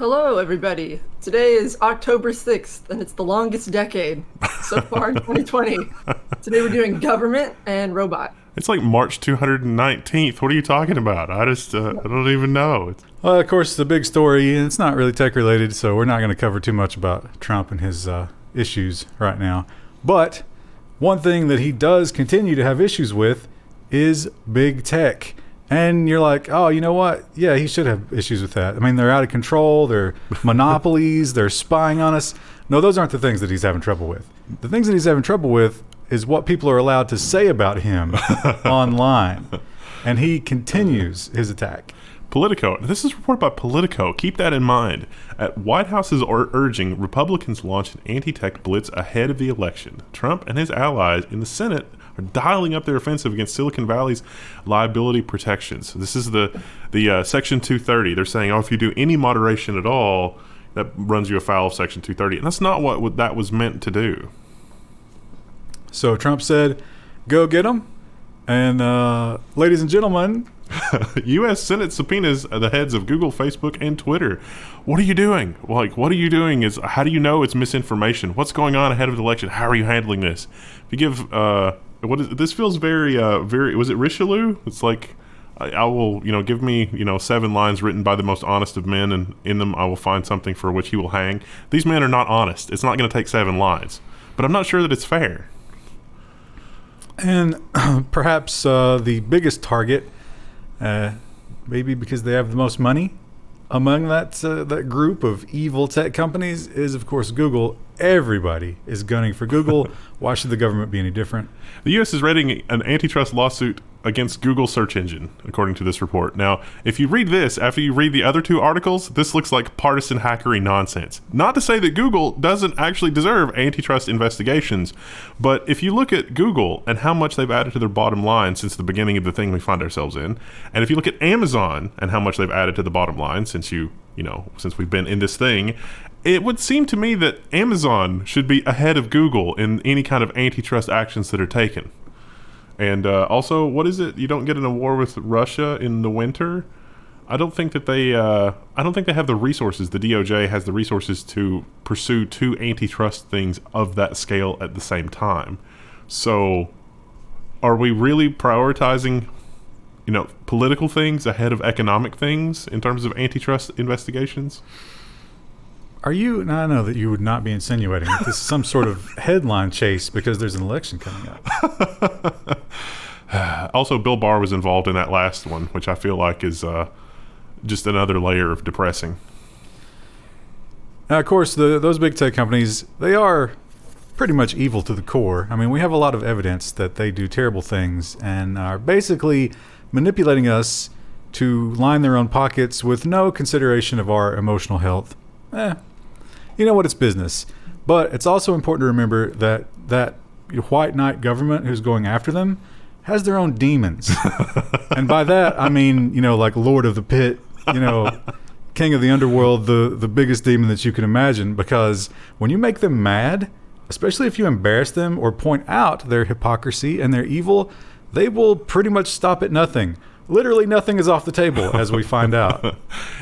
Hello, everybody. Today is October 6th, and it's the longest decade so far in 2020. Today we're doing government and robot. It's like March 219th. What are you talking about? I don't even know. Well, of course, the big story, and it's not really tech related, so we're not going to cover too much about Trump and his issues right now. But one thing that he does continue to have issues with is big tech. And you're like, oh, you know what? Yeah, he should have issues with that. I mean, they're out of control. They're monopolies. They're spying on us. No, those aren't the things that he's having trouble with. The things that he's having trouble with is what people are allowed to say about him online. And he continues his attack. Politico. This is reported by Politico. Keep that in mind. White House is urging Republicans launch an anti-tech blitz ahead of the election. Trump and his allies in the Senate are dialing up their offensive against Silicon Valley's liability protections. This is the Section 230. They're saying, if you do any moderation at all, that runs you afoul of Section 230. And that's not what that was meant to do. So Trump said, go get them. And ladies and gentlemen, U.S. Senate subpoenas the heads of Google, Facebook, and Twitter. What are you doing? What are you doing? How do you know it's misinformation? What's going on ahead of the election? How are you handling this? If you give, this feels very, was it Richelieu? It's like, I will, give me, 7 lines written by the most honest of men, and in them I will find something for which he will hang. These men are not honest. It's not going to take 7 lines. But I'm not sure that it's fair. And perhaps the biggest target, maybe because they have the most money among that group of evil tech companies, is of course Google. Everybody is gunning for Google. Why should the government be any different? The U.S. is readying an antitrust lawsuit against Google search engine, according to this report. Now, if you read this, after you read the other 2 articles, this looks like partisan hackery nonsense. Not to say that Google doesn't actually deserve antitrust investigations, but if you look at Google and how much they've added to their bottom line since the beginning of the thing we find ourselves in, and if you look at Amazon and how much they've added to the bottom line since since we've been in this thing, it would seem to me that Amazon should be ahead of Google in any kind of antitrust actions that are taken. And also, what is it? You don't get in a war with Russia in the winter. I don't think that they have the resources. The DOJ has the resources to pursue 2 antitrust things of that scale at the same time. So, are we really prioritizing, political things ahead of economic things in terms of antitrust investigations? Now, I know that you would not be insinuating that this is some sort of headline chase because there's an election coming up. Also, Bill Barr was involved in that last one, which I feel like is just another layer of depressing. Now, of course, those big tech companies, they are pretty much evil to the core. I mean, we have a lot of evidence that they do terrible things and are basically manipulating us to line their own pockets with no consideration of our emotional health. You know what, it's business. But it's also important to remember that white knight government who's going after them has their own demons. And by that, I mean, like Lord of the Pit, King of the Underworld, the biggest demon that you can imagine. Because when you make them mad, especially if you embarrass them or point out their hypocrisy and their evil, they will pretty much stop at nothing. Literally nothing is off the table, as we find out.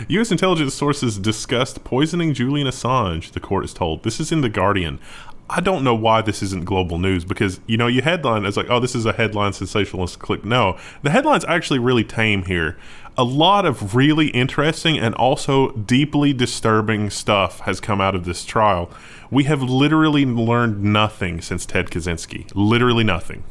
U.S. intelligence sources discussed poisoning Julian Assange, the court is told. This is in The Guardian. I don't know why this isn't global news because, you headline, it's like, this is a headline sensationalist click. No, the headline's actually really tame here. A lot of really interesting and also deeply disturbing stuff has come out of this trial. We have literally learned nothing since Ted Kaczynski. Literally nothing.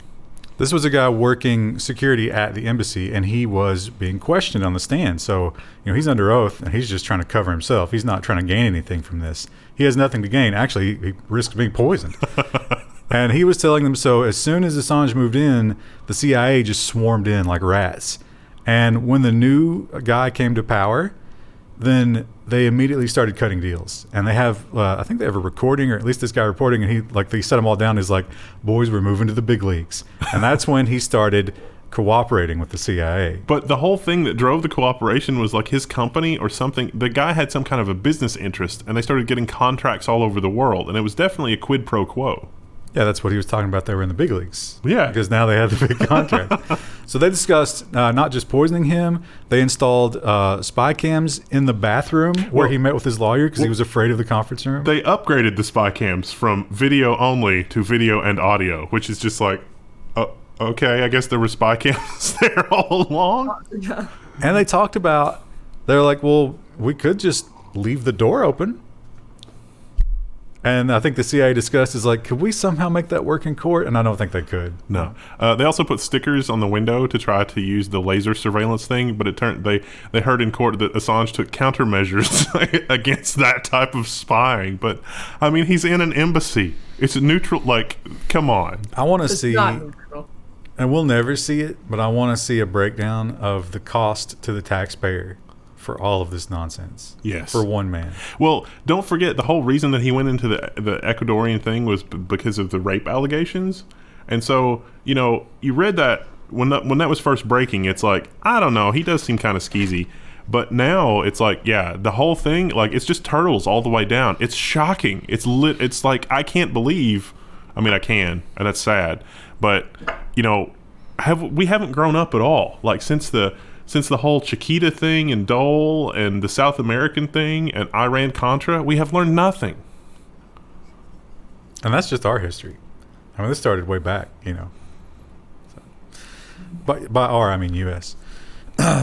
This was a guy working security at the embassy, and he was being questioned on the stand. So, he's under oath, and he's just trying to cover himself. He's not trying to gain anything from this. He has nothing to gain. Actually, he risks being poisoned. And he was telling them, so as soon as Assange moved in, the CIA just swarmed in like rats. And when the new guy came to power, then they immediately started cutting deals. And they have, I think they have a recording, or at least this guy reporting, and they set them all down. He's like, boys, we're moving to the big leagues. And that's when he started cooperating with the CIA. But the whole thing that drove the cooperation was like his company or something. The guy had some kind of a business interest, and they started getting contracts all over the world. And it was definitely a quid pro quo. Yeah, that's what he was talking about. They were in the big leagues. Yeah. Because now they had the big contract. So they discussed not just poisoning him, they installed spy cams in the bathroom where he met with his lawyer because he was afraid of the conference room. They upgraded the spy cams from video only to video and audio, which is just like, okay, I guess there were spy cams there all along. Yeah. And they talked about, they're like, well, we could just leave the door open. And I think the CIA discussed is like, could we somehow make that work in court? And I don't think they could. No. They also put stickers on the window to try to use the laser surveillance thing, but it turned they heard in court that Assange took countermeasures against that type of spying. But I mean, he's in an embassy. It's neutral. Like, come on. I want to It's see, not neutral. and we'll never see it, but I want to see a breakdown of the cost to the taxpayer for all of this nonsense. Yes. For one man. Well, don't forget the whole reason that he went into the Ecuadorian thing was because of the rape allegations. And so, you know, you read that when that was first breaking, it's like, I don't know, he does seem kind of skeezy. But now it's like, yeah, the whole thing, like, it's just turtles all the way down. It's shocking. It's like, I can't believe, I mean, I can, and that's sad. But, you know, we haven't grown up at all. Like, since the whole Chiquita thing and Dole and the South American thing and Iran-Contra, we have learned nothing. And that's just our history. I mean, this started way back, you know. So, by our, I mean U.S.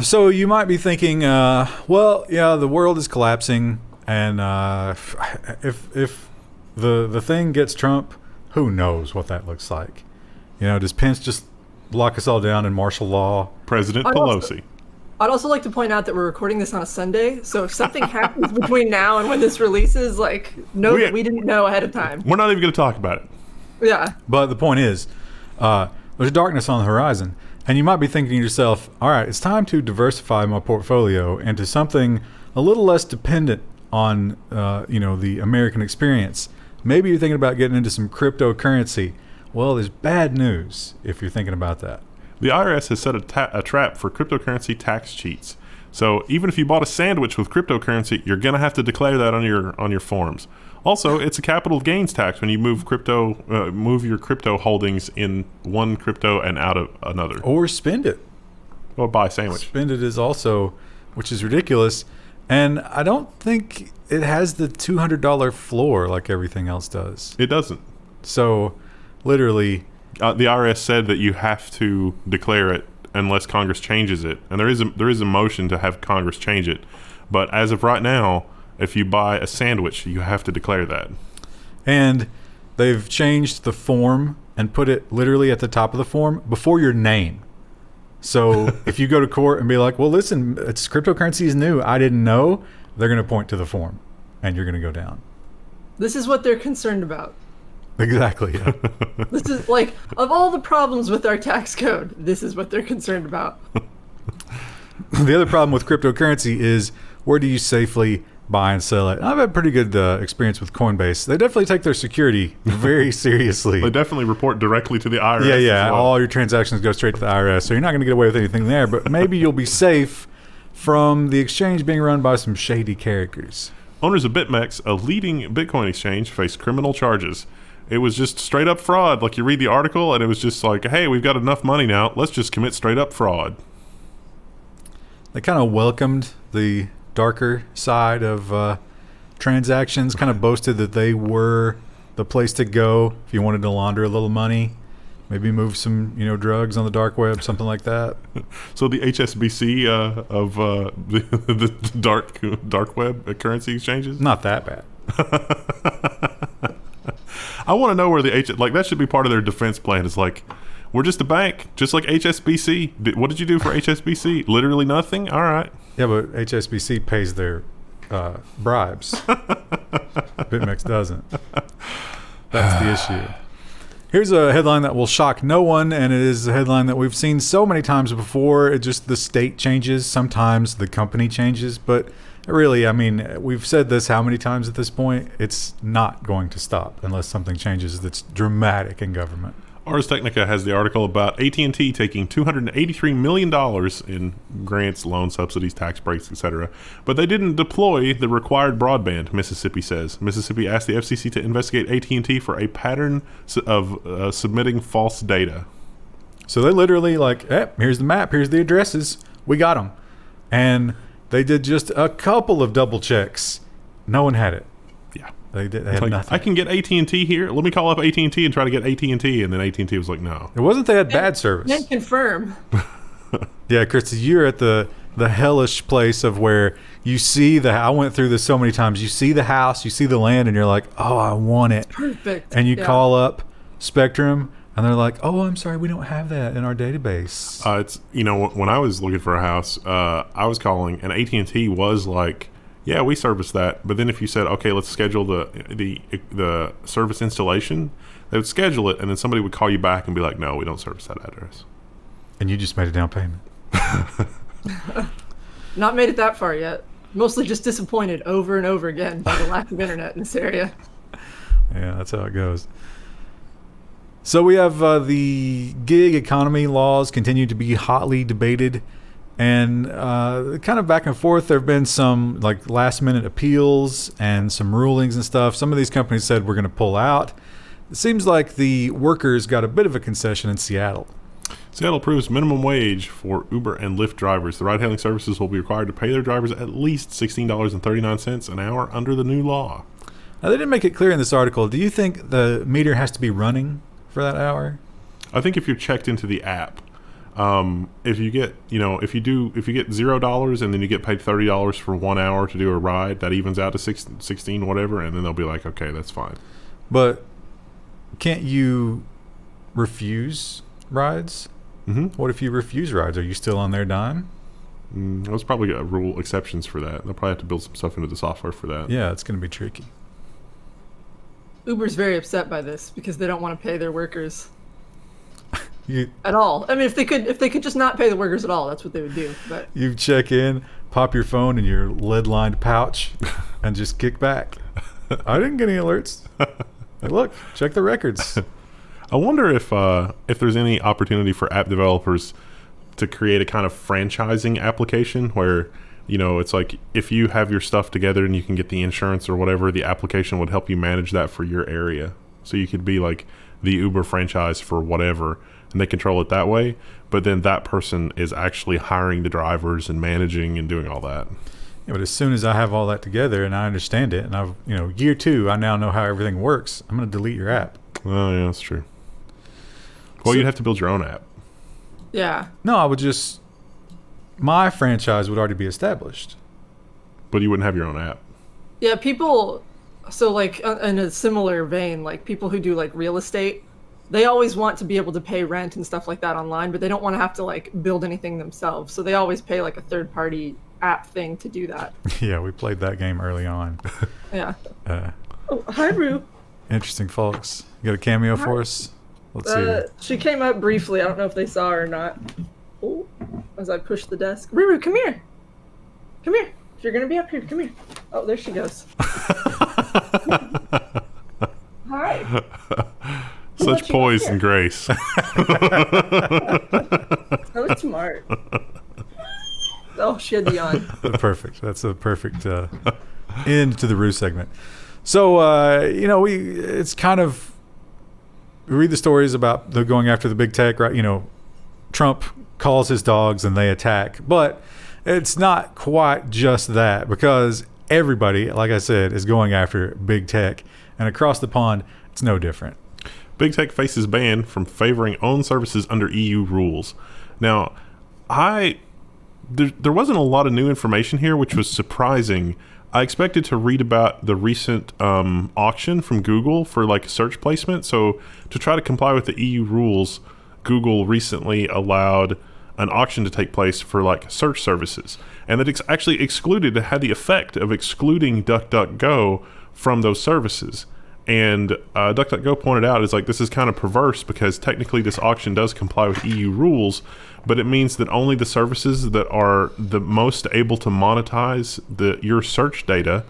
So you might be thinking, well, yeah, the world is collapsing, and if the thing gets Trump, who knows what that looks like? You know, does Pence just lock us all down in martial law? President Pelosi. I'd also like to point out that we're recording this on a Sunday, so if something happens between now and when this releases, like, know that we didn't know ahead of time. We're not even going to talk about it. Yeah. But the point is, there's darkness on the horizon. And you might be thinking to yourself, all right, it's time to diversify my portfolio into something a little less dependent on, the American experience. Maybe you're thinking about getting into some cryptocurrency. Well, there's bad news if you're thinking about that. The IRS has set a trap for cryptocurrency tax cheats. So even if you bought a sandwich with cryptocurrency, you're going to have to declare that on your forms. Also, it's a capital gains tax when you move your crypto holdings in one crypto and out of another. Or spend it. Or buy a sandwich. Spend it is also, which is ridiculous. And I don't think it has the $200 floor like everything else does. It doesn't. So, literally, the IRS said that you have to declare it unless Congress changes it, and there is a motion to have Congress change it. But as of right now, if you buy a sandwich, you have to declare that. And they've changed the form and put it literally at the top of the form before your name. So if you go to court and be like, well, listen, it's cryptocurrency is new, I didn't know, they're going to point to the form and you're going to go down. This is what they're concerned about. Exactly. Yeah. This is like, of all the problems with our tax code, this is what they're concerned about. The other problem with cryptocurrency is, where do you safely buy and sell it? I've had pretty good experience with Coinbase. They definitely take their security very seriously. They definitely report directly to the IRS. Yeah. As well. All your transactions go straight to the IRS, so you're not going to get away with anything there. But maybe you'll be safe from the exchange being run by some shady characters. Owners of BitMEX, a leading Bitcoin exchange, face criminal charges. It was just straight up fraud. Like, you read the article and it was just like, hey, we've got enough money now. Let's just commit straight up fraud. They kind of welcomed the darker side of transactions, kind of boasted that they were the place to go if you wanted to launder a little money, maybe move some, drugs on the dark web, something like that. So the HSBC of the dark web currency exchanges? Not that bad. I want to know where that should be part of their defense plan. It's like, we're just a bank, just like HSBC. What did you do for HSBC? Literally nothing? All right. Yeah, but HSBC pays their bribes. BitMEX doesn't. That's the issue. Here's a headline that will shock no one, and it is a headline that we've seen so many times before. It just, the state changes. Sometimes the company changes, but really, I mean, we've said this how many times at this point? It's not going to stop unless something changes that's dramatic in government. Ars Technica has the article about AT&T taking $283 million in grants, loan subsidies, tax breaks, etc. But they didn't deploy the required broadband, Mississippi says. Mississippi asked the FCC to investigate AT&T for a pattern of submitting false data. So they literally like, here's the map, here's the addresses, we got them. And they did just a couple of double checks. No one had it. Yeah. They had like, nothing. I can get AT&T here. Let me call up AT&T and try to get AT&T. And then AT&T was like, no. It wasn't they had bad service. Can't confirm. Yeah, Chris, you're at the hellish place of where you see I went through this so many times. You see the house, you see the land, and you're like, oh, I want it. Perfect. And you call up Spectrum, and they're like, oh, I'm sorry, we don't have that in our database. It's when I was looking for a house, I was calling, and AT&T was like, yeah, we service that. But then if you said, okay, let's schedule the service installation, they would schedule it, and then somebody would call you back and be like, no, we don't service that address. And you just made a down payment. Not made it that far yet. Mostly just disappointed over and over again by the lack of internet in this area. Yeah, that's how it goes. So we have the gig economy laws continue to be hotly debated, and kind of back and forth. There have been some like last minute appeals and some rulings and stuff. Some of these companies said we're going to pull out. It seems like the workers got a bit of a concession in Seattle. Seattle approves minimum wage for Uber and Lyft drivers. The ride-hailing services will be required to pay their drivers at least $16.39 an hour under the new law. Now, they didn't make it clear in this article. Do you think the meter has to be running for that hour? I think if you're checked into the app, if you get $0 and then you get paid $30 for 1 hour to do a ride, that evens out to 16 whatever, and then they'll be like, okay, that's fine. But can't you refuse rides? Mm-hmm. What if you refuse rides? Are you still on their dime? There's probably rule exceptions for that. They'll probably have to build some stuff into the software for that. Yeah, it's going to be tricky. Uber's very upset by this because they don't want to pay their workers You at all. I mean, if they could just not pay the workers at all, that's what they would do. But you check in, pop your phone in your lead-lined pouch, and just kick back. I didn't get any alerts. Hey, look, check the records. I wonder if there's any opportunity for app developers to create a kind of franchising application where, it's like if you have your stuff together and you can get the insurance or whatever, the application would help you manage that for your area. So you could be like the Uber franchise for whatever, and they control it that way. But then that person is actually hiring the drivers and managing and doing all that. Yeah, but as soon as I have all that together and I understand it, and I've, year 2, I now know how everything works, I'm going to delete your app. Oh, yeah, that's true. Well, you'd have to build your own app. yeah, No, I would my franchise would already be established. But you wouldn't have your own app. yeah, people. So like in a similar vein, like people who do like real estate, they always want to be able to pay rent and stuff like that online, but they don't want to have to like build anything themselves. So they always pay like a third-party app thing to do that. Yeah, we played that game early on. Yeah. Uh, Oh, hi, Rue. interesting, folks. You got a cameo for us? Let's see. She came up briefly. I don't know if they saw her or not. Oh, as I push the desk. Ruru, come here. Come here. If you're gonna be up here, come here. Oh, there she goes. Hi. Such poise and grace. So smart. Oh, she had the yawn. Perfect. That's a perfect end to the Rue segment. So, it's kind of, we read the stories about the going after the big tech, right? Trump calls his dogs and they attack. But it's not quite just that, because everybody, like I said, is going after big tech. And across the pond, it's no different. Big tech faces ban from favoring own services under EU rules. Now, there wasn't a lot of new information here, which was surprising. I expected to read about the recent auction from Google for like search placement. So to try to comply with the EU rules, Google recently allowed an auction to take place for like search services, and that actually had the effect of excluding DuckDuckGo from those services. And DuckDuckGo pointed out, is like, this is kind of perverse because technically this auction does comply with EU rules, but it means that only the services that are the most able to monetize your search data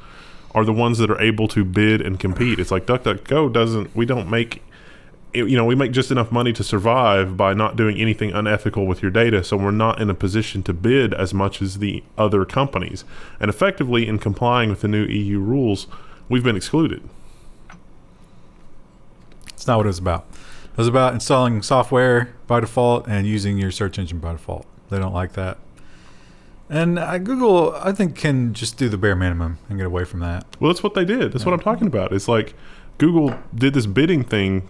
are the ones that are able to bid and compete. It's like DuckDuckGo we make just enough money to survive by not doing anything unethical with your data, so we're not in a position to bid as much as the other companies. And effectively, in complying with the new EU rules, we've been excluded. It's not what it was about. It was about installing software by default and using your search engine by default. They don't like that. And Google, I think, can just do the bare minimum and get away from that. Well, that's what they did. That's what I'm talking about. It's like Google did this bidding thing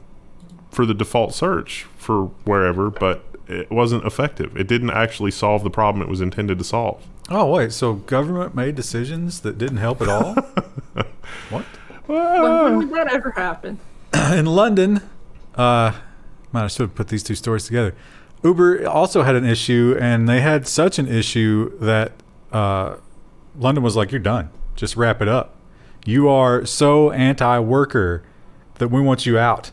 for the default search for wherever, but it wasn't effective. It didn't actually solve the problem it was intended to solve. Oh, wait. So government made decisions that didn't help at all? What? When would that ever happen? In London, I should have put these two stories together. Uber also had an issue, and they had such an issue that London was like, you're done. Just wrap it up. You are so anti-worker that we want you out.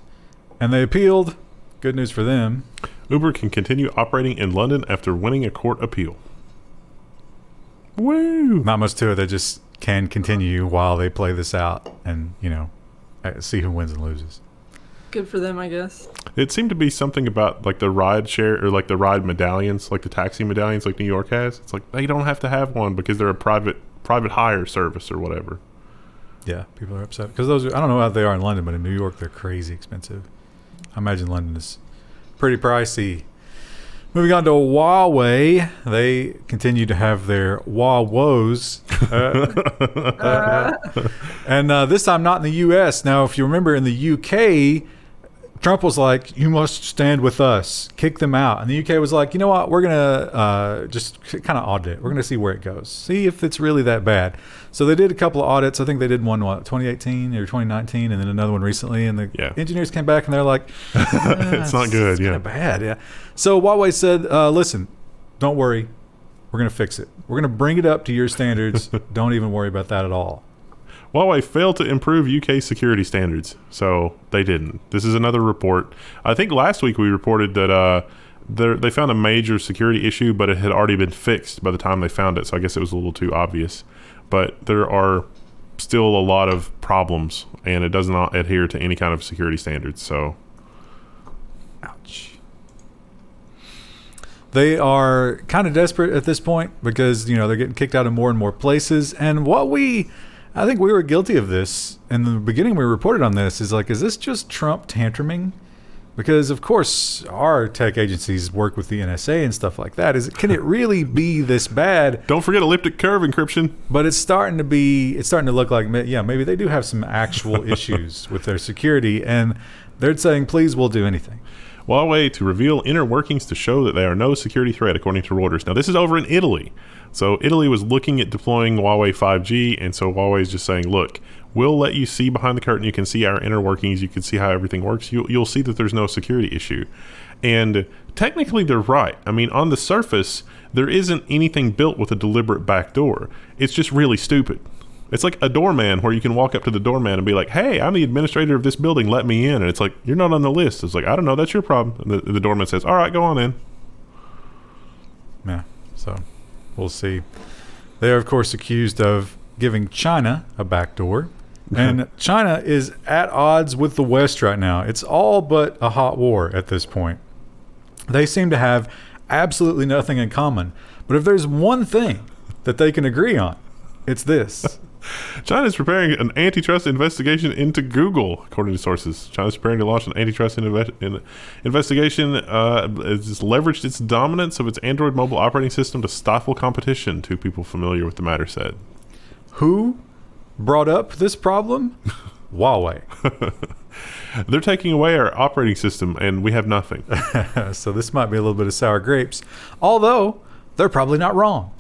And they appealed. Good news for them. Uber can continue operating in London after winning a court appeal. Woo! Not much to it. They just can continue while they play this out and, see who wins and loses. Good for them, I guess. It seemed to be something about like the ride share or like the ride medallions, like the taxi medallions like New York has. It's like they don't have to have one because they're a private hire service or whatever. Yeah, people are upset because those. I don't know how they are in London, but in New York they're crazy expensive. I imagine London is pretty pricey. Moving on to Huawei, they continue to have their Huawos. And this time not in the U.S. Now, if you remember in the U.K., Trump was like, you must stand with us, kick them out. And the UK was like, you know what, we're going to just kind of audit it. We're going to see where it goes. See if it's really that bad. So they did a couple of audits. I think they did one, 2018 or 2019, and then another one recently. And the engineers came back and they're like, it's not good. It's kind of bad. Yeah. So Huawei said, listen, don't worry. We're going to fix it. We're going to bring it up to your standards. Don't even worry about that at all. Huawei failed to improve UK security standards, so they didn't. This is another report. I think last week we reported that they found a major security issue, but it had already been fixed by the time they found it, so I guess it was a little too obvious. But there are still a lot of problems, and it does not adhere to any kind of security standards, so... Ouch. They are kind of desperate at this point because, they're getting kicked out of more and more places, and I think we were guilty of this. In the beginning, we reported on this. Is this just Trump tantruming? Because, of course, our tech agencies work with the NSA and stuff like that. Can it really be this bad? Don't forget elliptic curve encryption. But it's starting to look like, maybe they do have some actual issues with their security. And they're saying, please, we'll do anything. Huawei to reveal inner workings to show that they are no security threat, according to Reuters. Now, this is over in Italy. So Italy was looking at deploying Huawei 5G, and so Huawei is just saying, look, we'll let you see behind the curtain. You can see our inner workings. You can see how everything works. You'll see that there's no security issue. And technically, they're right. I mean, on the surface, there isn't anything built with a deliberate backdoor. It's just really stupid. It's like a doorman where you can walk up to the doorman and be like, hey, I'm the administrator of this building. Let me in. And it's like, you're not on the list. It's like, I don't know. That's your problem. And the doorman says, all right, go on in. Yeah, so... we'll see. They are, of course, accused of giving China a backdoor. And China is at odds with the West right now. It's all but a hot war at this point. They seem to have absolutely nothing in common. But if there's one thing that they can agree on, it's this. China's preparing an antitrust investigation into Google, according to sources. China's preparing to launch an antitrust investigation. It's leveraged its dominance of its Android mobile operating system to stifle competition, two people familiar with the matter said. Who brought up this problem? Huawei. They're taking away our operating system, and we have nothing. So this might be a little bit of sour grapes, although they're probably not wrong.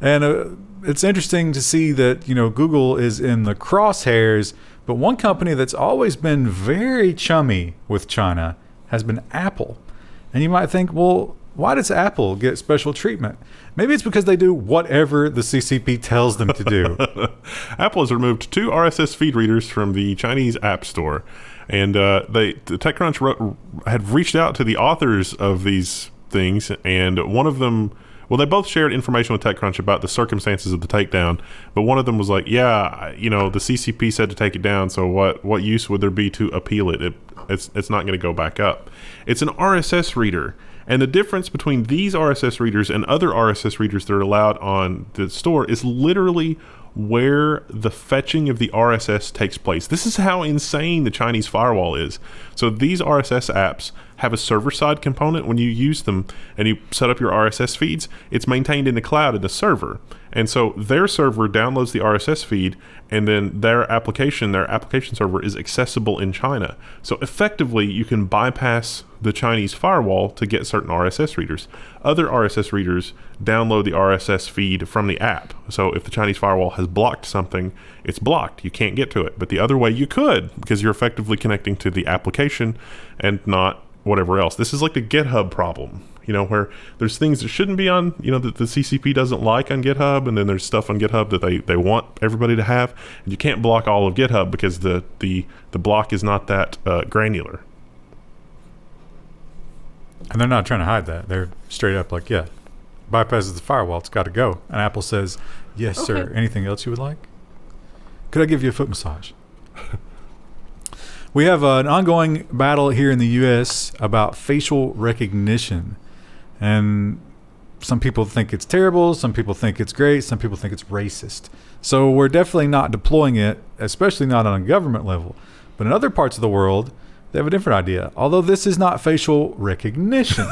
And it's interesting to see that, Google is in the crosshairs, but one company that's always been very chummy with China has been Apple. And you might think, well, why does Apple get special treatment? Maybe it's because they do whatever the CCP tells them to do. Apple has removed 2 RSS feed readers from the Chinese App Store. And TechCrunch had reached out to the authors of these things, and one of them... well, they both shared information with TechCrunch about the circumstances of the takedown, but one of them was like, the CCP said to take it down, so what use would there be to appeal it? It's not going to go back up. It's an RSS reader, and the difference between these RSS readers and other RSS readers that are allowed on the store is literally where the fetching of the RSS takes place. This is how insane the Chinese firewall is. So these RSS apps have a server-side component. When you use them and you set up your RSS feeds, it's maintained in the cloud in the server. And so their server downloads the RSS feed, and then their application server is accessible in China. So effectively, you can bypass the Chinese firewall to get certain RSS readers. Other RSS readers download the RSS feed from the app. So if the Chinese firewall has blocked something, it's blocked. You can't get to it. But the other way you could, because you're effectively connecting to the application and not whatever else. This is like the GitHub problem, where there's things that shouldn't be on, that the CCP doesn't like on GitHub, and then there's stuff on GitHub that they want everybody to have, and you can't block all of GitHub because the block is not that granular. And they're not trying to hide that. They're straight up like, yeah, bypasses the firewall, it's got to go. And Apple says, yes, sir. Anything else you would like? Could I give you a foot massage? We have an ongoing battle here in the U.S. about facial recognition. And some people think it's terrible. Some people think it's great. Some people think it's racist. So we're definitely not deploying it, especially not on a government level. But in other parts of the world, they have a different idea. Although this is not facial recognition.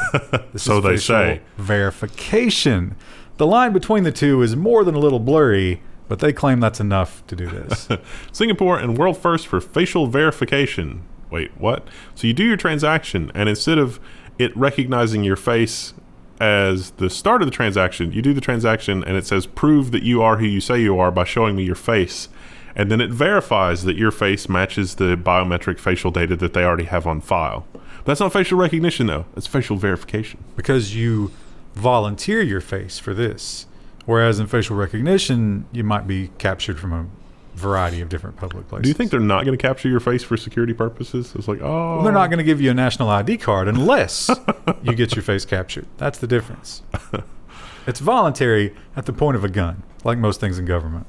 This so is they facial say. Verification. The line between the two is more than a little blurry, but they claim that's enough to do this. Singapore and world first for facial verification. Wait, what? So you do your transaction, and instead of it recognizing your face as the start of the transaction, you do the transaction and it says prove that you are who you say you are by showing me your face. And then it verifies that your face matches the biometric facial data that they already have on file. That's not facial recognition, though. It's facial verification. Because you volunteer your face for this. Whereas in facial recognition, you might be captured from a variety of different public places. Do you think they're not going to capture your face for security purposes? It's like, oh. Well, they're not going to give you a national ID card unless you get your face captured. That's the difference. It's voluntary at the point of a gun, like most things in government.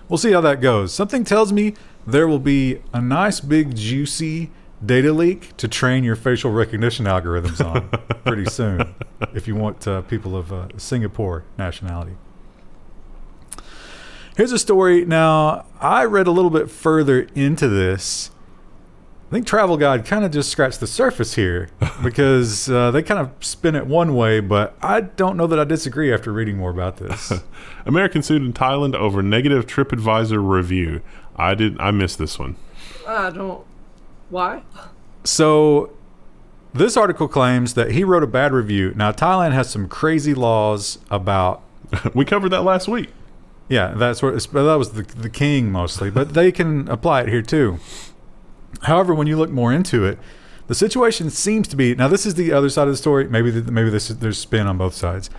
We'll see how that goes. Something tells me there will be a nice big juicy data leak to train your facial recognition algorithms on pretty soon if you want people of Singapore nationality. Here's a story. Now, I read a little bit further into this. I think Travel Guide kind of just scratched the surface here because they kind of spin it one way, but I don't know that I disagree after reading more about this. American sued in Thailand over negative Tripadvisor review. I missed this one. Why? So this article claims that he wrote a bad review. Now, Thailand has some crazy laws about... We covered that last week. Yeah, that was the king mostly, but they can apply it here too. However, when you look more into it, the situation seems to be... Now, this is the other side of the story. Maybe there's spin on both sides.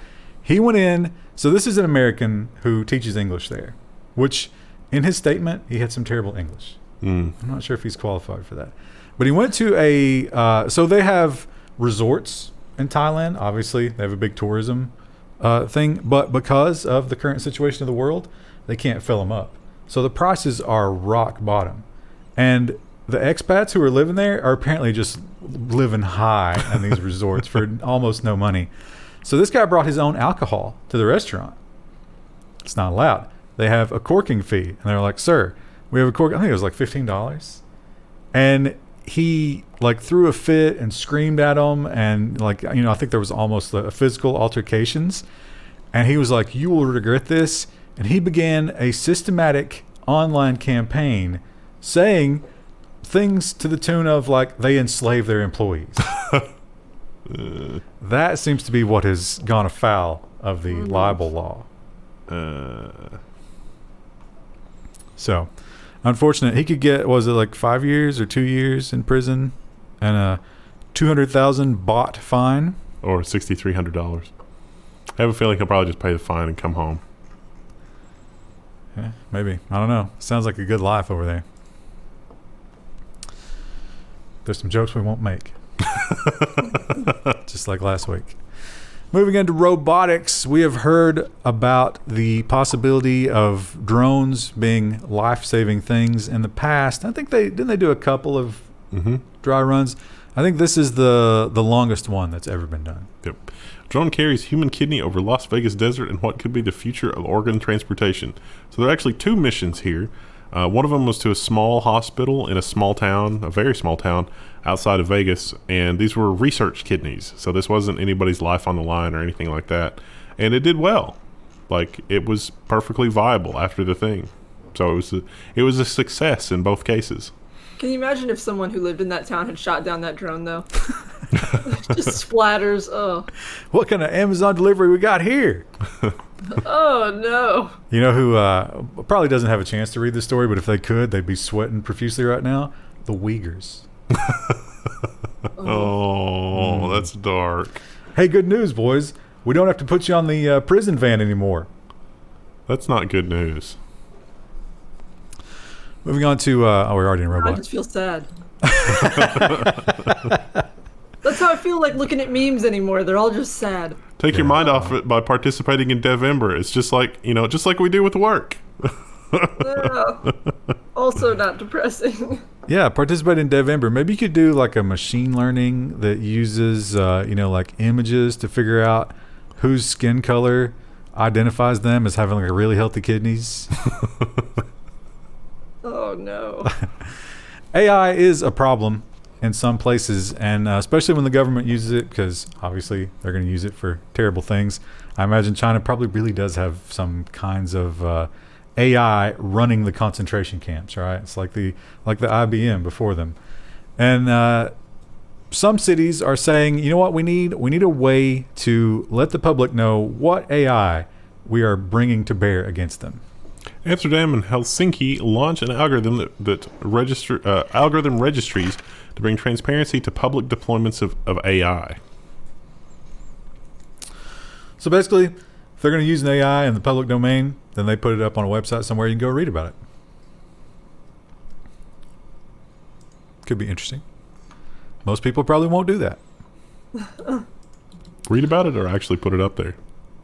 He went in... So this is an American who teaches English there, which in his statement, he had some terrible English. I'm not sure if he's qualified for that. But he went to a... so they have resorts in Thailand. Obviously, they have a big tourism thing. But because of the current situation of the world, they can't fill them up. So the prices are rock bottom. And the expats who are living there are apparently just living high in these resorts for almost no money. So this guy brought his own alcohol to the restaurant. It's not allowed. They have a corking fee. And they're like, sir, we have a cork. I think it was like $15. And he threw a fit and screamed at them. And I think there was almost a physical altercations. And he was like, you will regret this. And he began a systematic online campaign saying things to the tune of they enslave their employees. That seems to be what has gone afoul of the libel law. So, unfortunate. He could get, was it 5 years or 2 years in prison and a $200,000 baht fine? Or $6,300. I have a feeling he'll probably just pay the fine and come home. Yeah, maybe. I don't know. Sounds like a good life over there. There's some jokes we won't make. Just like last week. Moving into robotics, we have heard about the possibility of drones being life-saving things in the past. I think didn't they do a couple of dry runs? I think this is the longest one that's ever been done. Yep. Drone carries human kidney over Las Vegas desert and what could be the future of organ transportation. So there are actually 2 missions here. One of them was to a small hospital in a small town, a very small town outside of Vegas, and these were research kidneys. So this wasn't anybody's life on the line or anything like that. And it did well. Like, it was perfectly viable after the thing. So it was a success in both cases. Can you imagine if someone who lived in that town had shot down that drone, though? Just splatters. Oh. What kind of Amazon delivery we got here? Oh, no. You know who probably doesn't have a chance to read this story, but if they could, they'd be sweating profusely right now? The Uyghurs. Oh, that's dark. Hey, good news, boys. We don't have to put you on the prison van anymore. That's not good news. Moving on to, we're already in Roblox. I just feel sad. That's how I feel like looking at memes anymore. They're all just sad. Take your mind off it by participating in Devember. It's just like, just like we do with work. Yeah. Also not depressing. Yeah, participate in Devember. Maybe you could do like a machine learning that uses, like images to figure out whose skin color identifies them as having like really healthy kidneys. Oh, no. AI is a problem in some places, and especially when the government uses it, because obviously they're going to use it for terrible things. I imagine China probably really does have some kinds of AI running the concentration camps, right? It's like the IBM before them. And some cities are saying, you know what, we need a way to let the public know what AI we are bringing to bear against them. Amsterdam and Helsinki launch an algorithm that algorithm registries to bring transparency to public deployments of AI. So basically, if they're going to use an AI in the public domain, then they put it up on a website somewhere. You can go read about it. Could be interesting. Most people probably won't do that. Read about it or actually put it up there?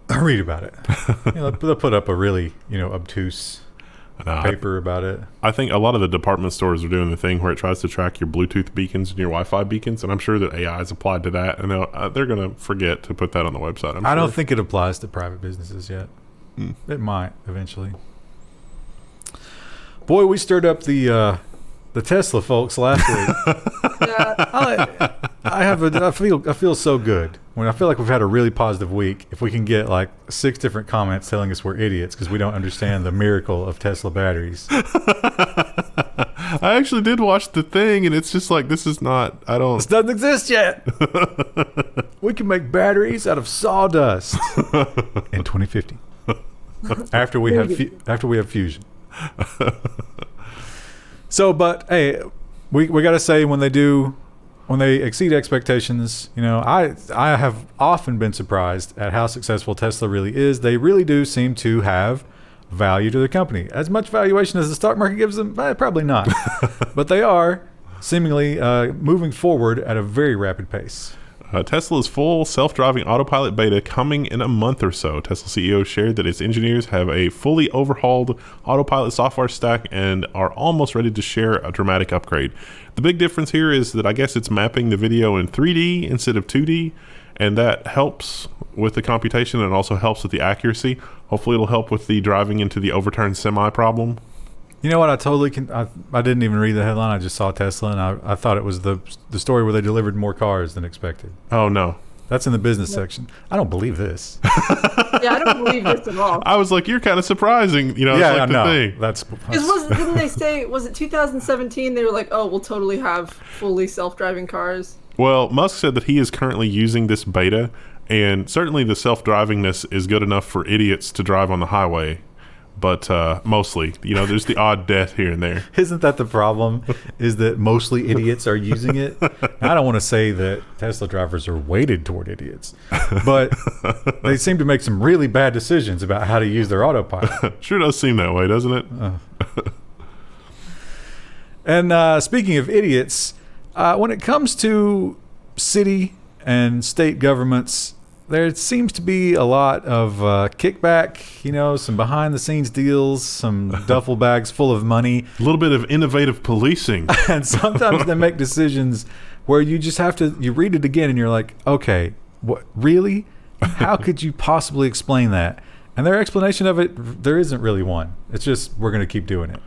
Read about it. They'll put up a really, obtuse paper about it. I think a lot of the department stores are doing the thing where it tries to track your Bluetooth beacons and your Wi-Fi beacons, and I'm sure that AI is applied to that, and they're going to forget to put that on the website. I don't think it applies to private businesses yet. It might eventually. Boy, we stirred up the Tesla folks last week. Yeah. I feel so good. When I feel like we've had a really positive week, if we can get like 6 different comments telling us we're idiots because we don't understand the miracle of Tesla batteries. I actually did watch the thing, and it's just like, this doesn't exist yet. We can make batteries out of sawdust in 2050 after we have fusion. So, but hey, we got to say when they exceed expectations, I have often been surprised at how successful Tesla really is. They really do seem to have value to their company. As much valuation as the stock market gives them, probably not. But they are seemingly moving forward at a very rapid pace. Tesla's full self-driving Autopilot beta coming in a month or so. Tesla CEO shared that its engineers have a fully overhauled Autopilot software stack and are almost ready to share a dramatic upgrade. The big difference here is that I guess it's mapping the video in 3D instead of 2D, and that helps with the computation and also helps with the accuracy. Hopefully it'll help with the driving into the overturned semi problem. You know what? I didn't even read the headline. I just saw Tesla, and I thought it was the story where they delivered more cars than expected. Oh, no. That's in the business section. I don't believe this. Yeah, I don't believe this at all. I was like, you're kind of surprising. It's like the thing. Didn't they say, was it 2017? They were like, oh, we'll totally have fully self-driving cars. Well, Musk said that he is currently using this beta, and certainly the self-drivingness is good enough for idiots to drive on the highway. But mostly, there's the odd death here and there. Isn't that the problem? Is that mostly idiots are using it? I don't want to say that Tesla drivers are weighted toward idiots, but they seem to make some really bad decisions about how to use their autopilot. Sure does seem that way, doesn't it? And speaking of idiots, when it comes to city and state governments, there seems to be a lot of kickback, some behind-the-scenes deals, some duffel bags full of money. A little bit of innovative policing. And sometimes they make decisions where you just have to, you read it again and you're like, okay, what, really? How could you possibly explain that? And their explanation of it, there isn't really one. It's just, we're going to keep doing it.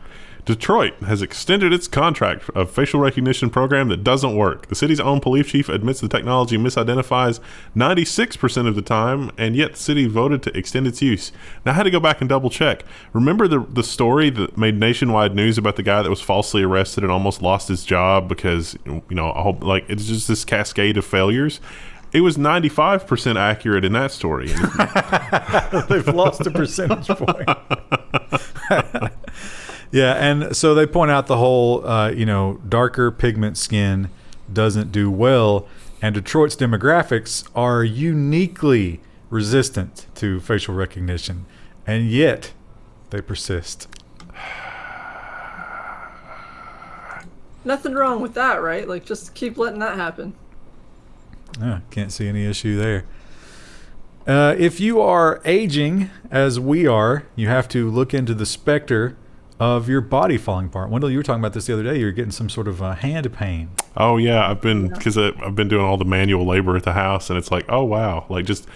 Detroit has extended its contract of facial recognition program that doesn't work. The city's own police chief admits the technology misidentifies 96% of the time, and yet the city voted to extend its use. Now, I had to go back and double check. Remember the story that made nationwide news about the guy that was falsely arrested and almost lost his job because, it's just this cascade of failures? It was 95% accurate in that story. They've lost a percentage point. Yeah, and so they point out the whole, darker pigment skin doesn't do well, and Detroit's demographics are uniquely resistant to facial recognition, and yet they persist. Nothing wrong with that, right? Like, just keep letting that happen. Yeah, can't see any issue there. If you are aging, as we are, you have to look into the specter of your body falling apart. Wendell, you were talking about this the other day. You're getting some sort of hand pain. Oh yeah, I've been doing all the manual labor at the house, and it's like, oh wow, like just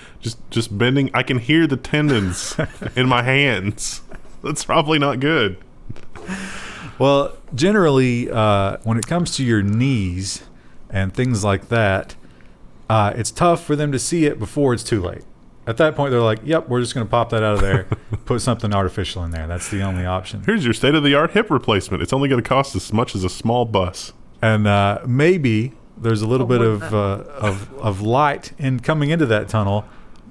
bending. I can hear the tendons in my hands. That's probably not good. Well, generally, when it comes to your knees and things like that, it's tough for them to see it before it's too late. At that point, they're like, yep, we're just going to pop that out of there, put something artificial in there. That's the only option. Here's your state-of-the-art hip replacement. It's only going to cost as much as a small bus. And maybe there's a little bit of light in coming into that tunnel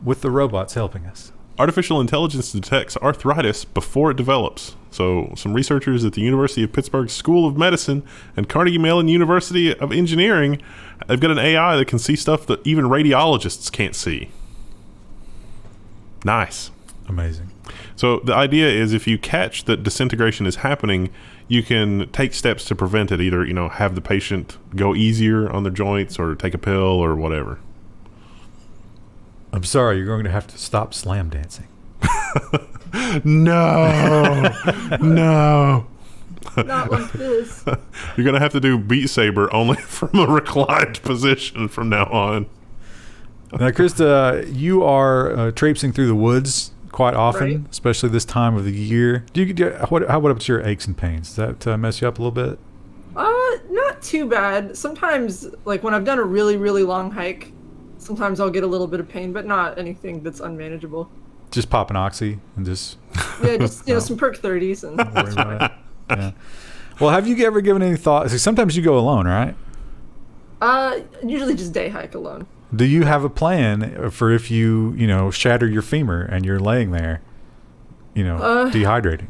with the robots helping us. Artificial intelligence detects arthritis before it develops. So some researchers at the University of Pittsburgh School of Medicine and Carnegie Mellon University of Engineering, they've got an AI that can see stuff that even radiologists can't see. Nice. Amazing. So the idea is if you catch that disintegration is happening, you can take steps to prevent it. Either, have the patient go easier on their joints or take a pill or whatever. I'm sorry, you're going to have to stop slam dancing. No. No. Not like this. You're going to have to do Beat Saber only from a reclined position from now on. Now, Krista, you are traipsing through the woods quite often, right, especially this time of the year. What up to your aches and pains? Does that mess you up a little bit? Not too bad. Sometimes, like when I've done a really, really long hike, sometimes I'll get a little bit of pain, but not anything that's unmanageable. Just pop an oxy and just... Yeah, just, some Perk 30s. And don't worry about it. Yeah. Well, have you ever given any thought... See, sometimes you go alone, right? Usually just day hike alone. Do you have a plan for if you shatter your femur and you're laying there, dehydrating?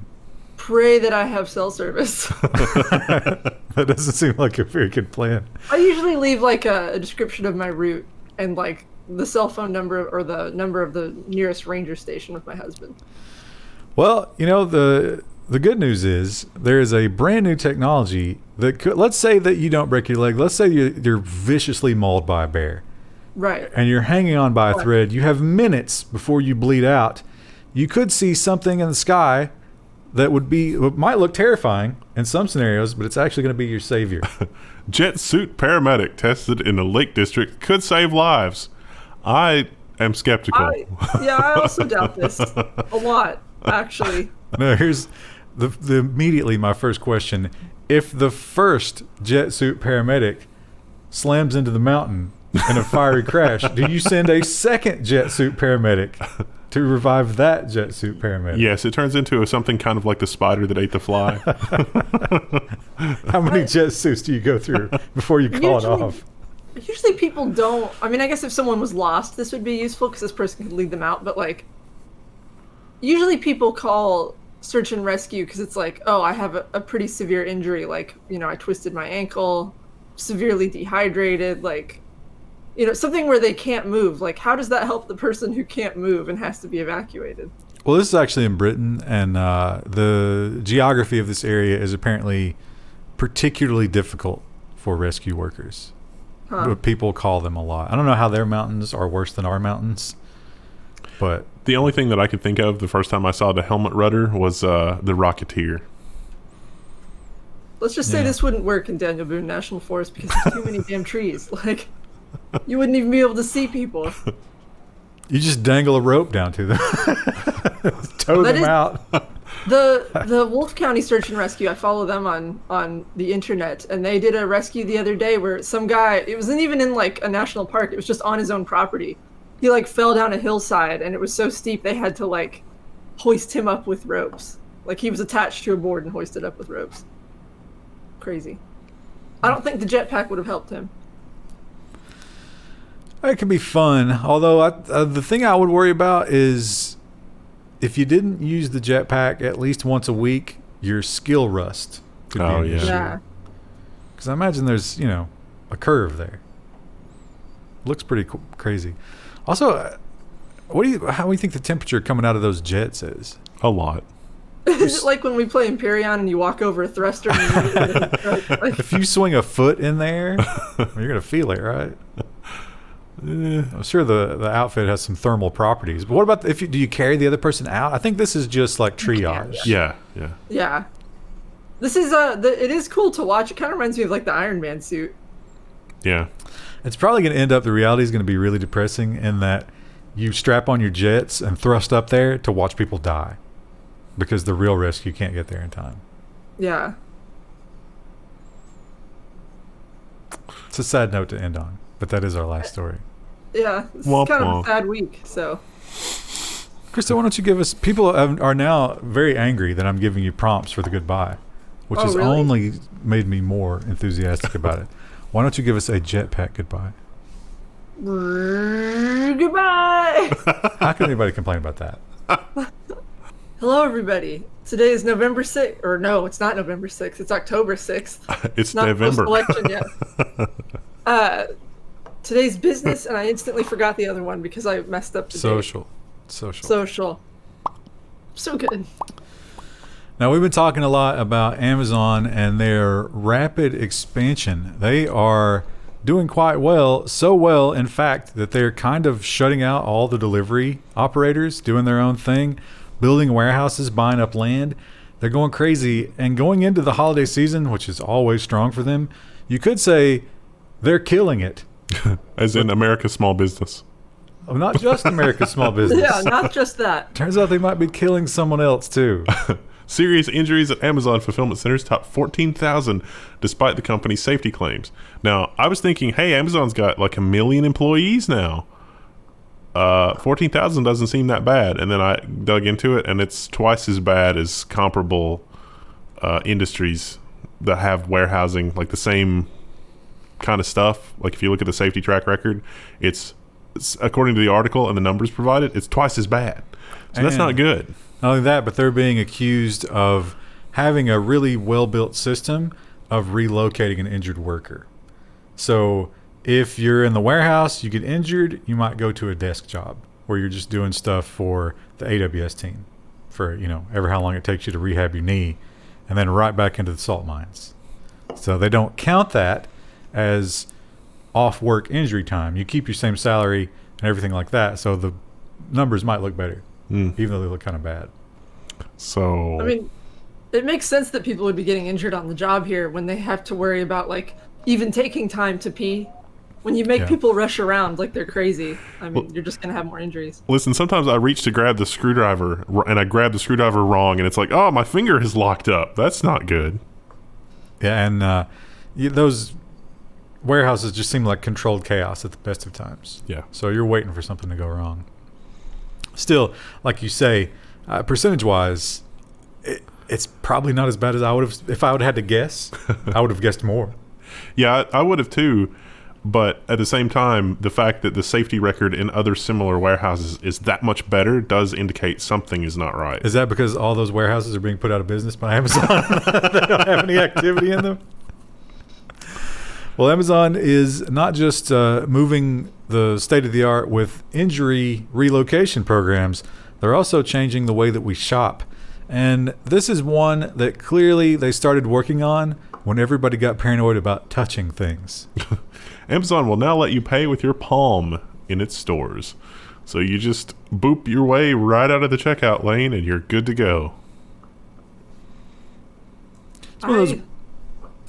Pray that I have cell service. That doesn't seem like a very good plan. I usually leave like a description of my route and like the cell phone number or the number of the nearest ranger station with my husband. Well, the good news is there is a brand new technology that could, let's say that you don't break your leg. Let's say you're viciously mauled by a bear. Right. And you're hanging on by a thread. You have minutes before you bleed out. You could see something in the sky that might look terrifying in some scenarios, but it's actually going to be your savior. Jet suit paramedic tested in the Lake District could save lives. I am skeptical. I also doubt this a lot, actually. No, here's the immediately my first question. If the first jet suit paramedic slams into the mountain in a fiery crash, do you send a second jet suit paramedic to revive that jet suit paramedic? Yes, it turns into something kind of like the spider that ate the fly. How many jet suits do you go through before you call it off? Usually people don't. I mean, I guess if someone was lost, this would be useful because this person could lead them out. But like, usually people call search and rescue because it's like, oh, I have a pretty severe injury. Like, I twisted my ankle, severely dehydrated, like, something where they can't move. Like, how does that help the person who can't move and has to be evacuated? Well, this is actually in Britain, and the geography of this area is apparently particularly difficult for rescue workers. But people call them a lot. I don't know how their mountains are worse than our mountains, but... The only thing that I could think of the first time I saw the helmet rudder was the Rocketeer. Let's just say Yeah. this wouldn't work in Daniel Boone National Forest because there's too many damn trees. Like, you wouldn't even be able to see people. You just dangle a rope down to them, tow That them is- out. The Wolf County Search and Rescue, I follow them on the internet, and they did a rescue the other day where some guy, it wasn't even in like a national park, it was just on his own property. He like fell down a hillside and it was so steep they had to like hoist him up with ropes. Like he was attached to a board and hoisted up with ropes. Crazy. I don't think the jetpack would have helped him. It can be fun, although the thing I would worry about is if you didn't use the jetpack at least once a week, your skill rust could be an issue. Yeah. Because I imagine there's, a curve there. Looks pretty crazy. Also, how do you think the temperature coming out of those jets is? A lot. Is it like when we play Empyrean and you walk over a thruster and like, If you swing a foot in there, you're going to feel it, right? I'm sure the outfit has some thermal properties. But what about do you carry the other person out? I think this is just like triage. Yeah. yeah. This is it is cool to watch. It kind of reminds me of like the Iron Man suit. Yeah. It's probably going to end up, the reality is going to be really depressing in that you strap on your jets and thrust up there to watch people die because the real rescue can't get there in time. Yeah. It's a sad note to end on, but that is our last story. Yeah. It's Womp kind of womp. a sad week, so. Krista, why don't you give us... People are now very angry that I'm giving you prompts for the goodbye, which Oh, has really? only made me more enthusiastic about it. Why don't you give us a jetpack goodbye? Goodbye! How can anybody complain about that? Hello, everybody. Today is November 6th. Or no, it's not November 6th. It's October 6th. It's Not November. post-election yet. Today's business, and I instantly forgot the other one because I messed up the date. Social. So good. Now, we've been talking a lot about Amazon and their rapid expansion. They are doing quite well, so well, in fact, that they're kind of shutting out all the delivery operators, doing their own thing, building warehouses, buying up land. They're going crazy. And going into the holiday season, which is always strong for them, you could say they're killing it. As in America's small business. Not just America's small business. Yeah, not just that. Turns out they might be killing someone else, too. Serious injuries at Amazon fulfillment centers top 14,000 despite the company's safety claims. Now, I was thinking, hey, Amazon's got like 1 million employees now. 14,000 doesn't seem that bad. And then I dug into it, and it's twice as bad as comparable industries that have warehousing, like the same kind of stuff. Like if you look at the safety track record, it's according to the article and the numbers provided, it's twice as bad. So that's not good. Not only that, but they're being accused of having a really well-built system of relocating an injured worker. So if you're in the warehouse, you get injured, you might go to a desk job where you're just doing stuff for the AWS team for, ever how long it takes you to rehab your knee, and then right back into the salt mines. So they don't count that as off-work injury time. You keep your same salary and everything like that, so the numbers might look better. Even though they look kind of bad. So I mean, it makes sense that people would be getting injured on the job here when they have to worry about like even taking time to pee. When you make people rush around like they're crazy, I mean, you're just gonna have more injuries. listen, sometimes I reach to grab the screwdriver and I grab the screwdriver wrong, and it's like, oh, my finger is locked up. That's not good. Yeah, and those warehouses just seem like controlled chaos at the best of times. Yeah. So you're waiting for something to go wrong. Still, like you say, percentage-wise, it's probably not as bad as I would have. If I would have had to guess, I would have guessed more. Yeah, I would have too. But at the same time, the fact that the safety record in other similar warehouses is that much better does indicate something is not right. Is that because all those warehouses are being put out of business by Amazon? They don't have any activity in them? Well, Amazon is not just moving the state-of-the-art with injury relocation programs. They're also changing the way that we shop. And this is one that clearly they started working on when everybody got paranoid about touching things. Amazon will now let you pay with your palm in its stores. So you just boop your way right out of the checkout lane and you're good to go. It's one of those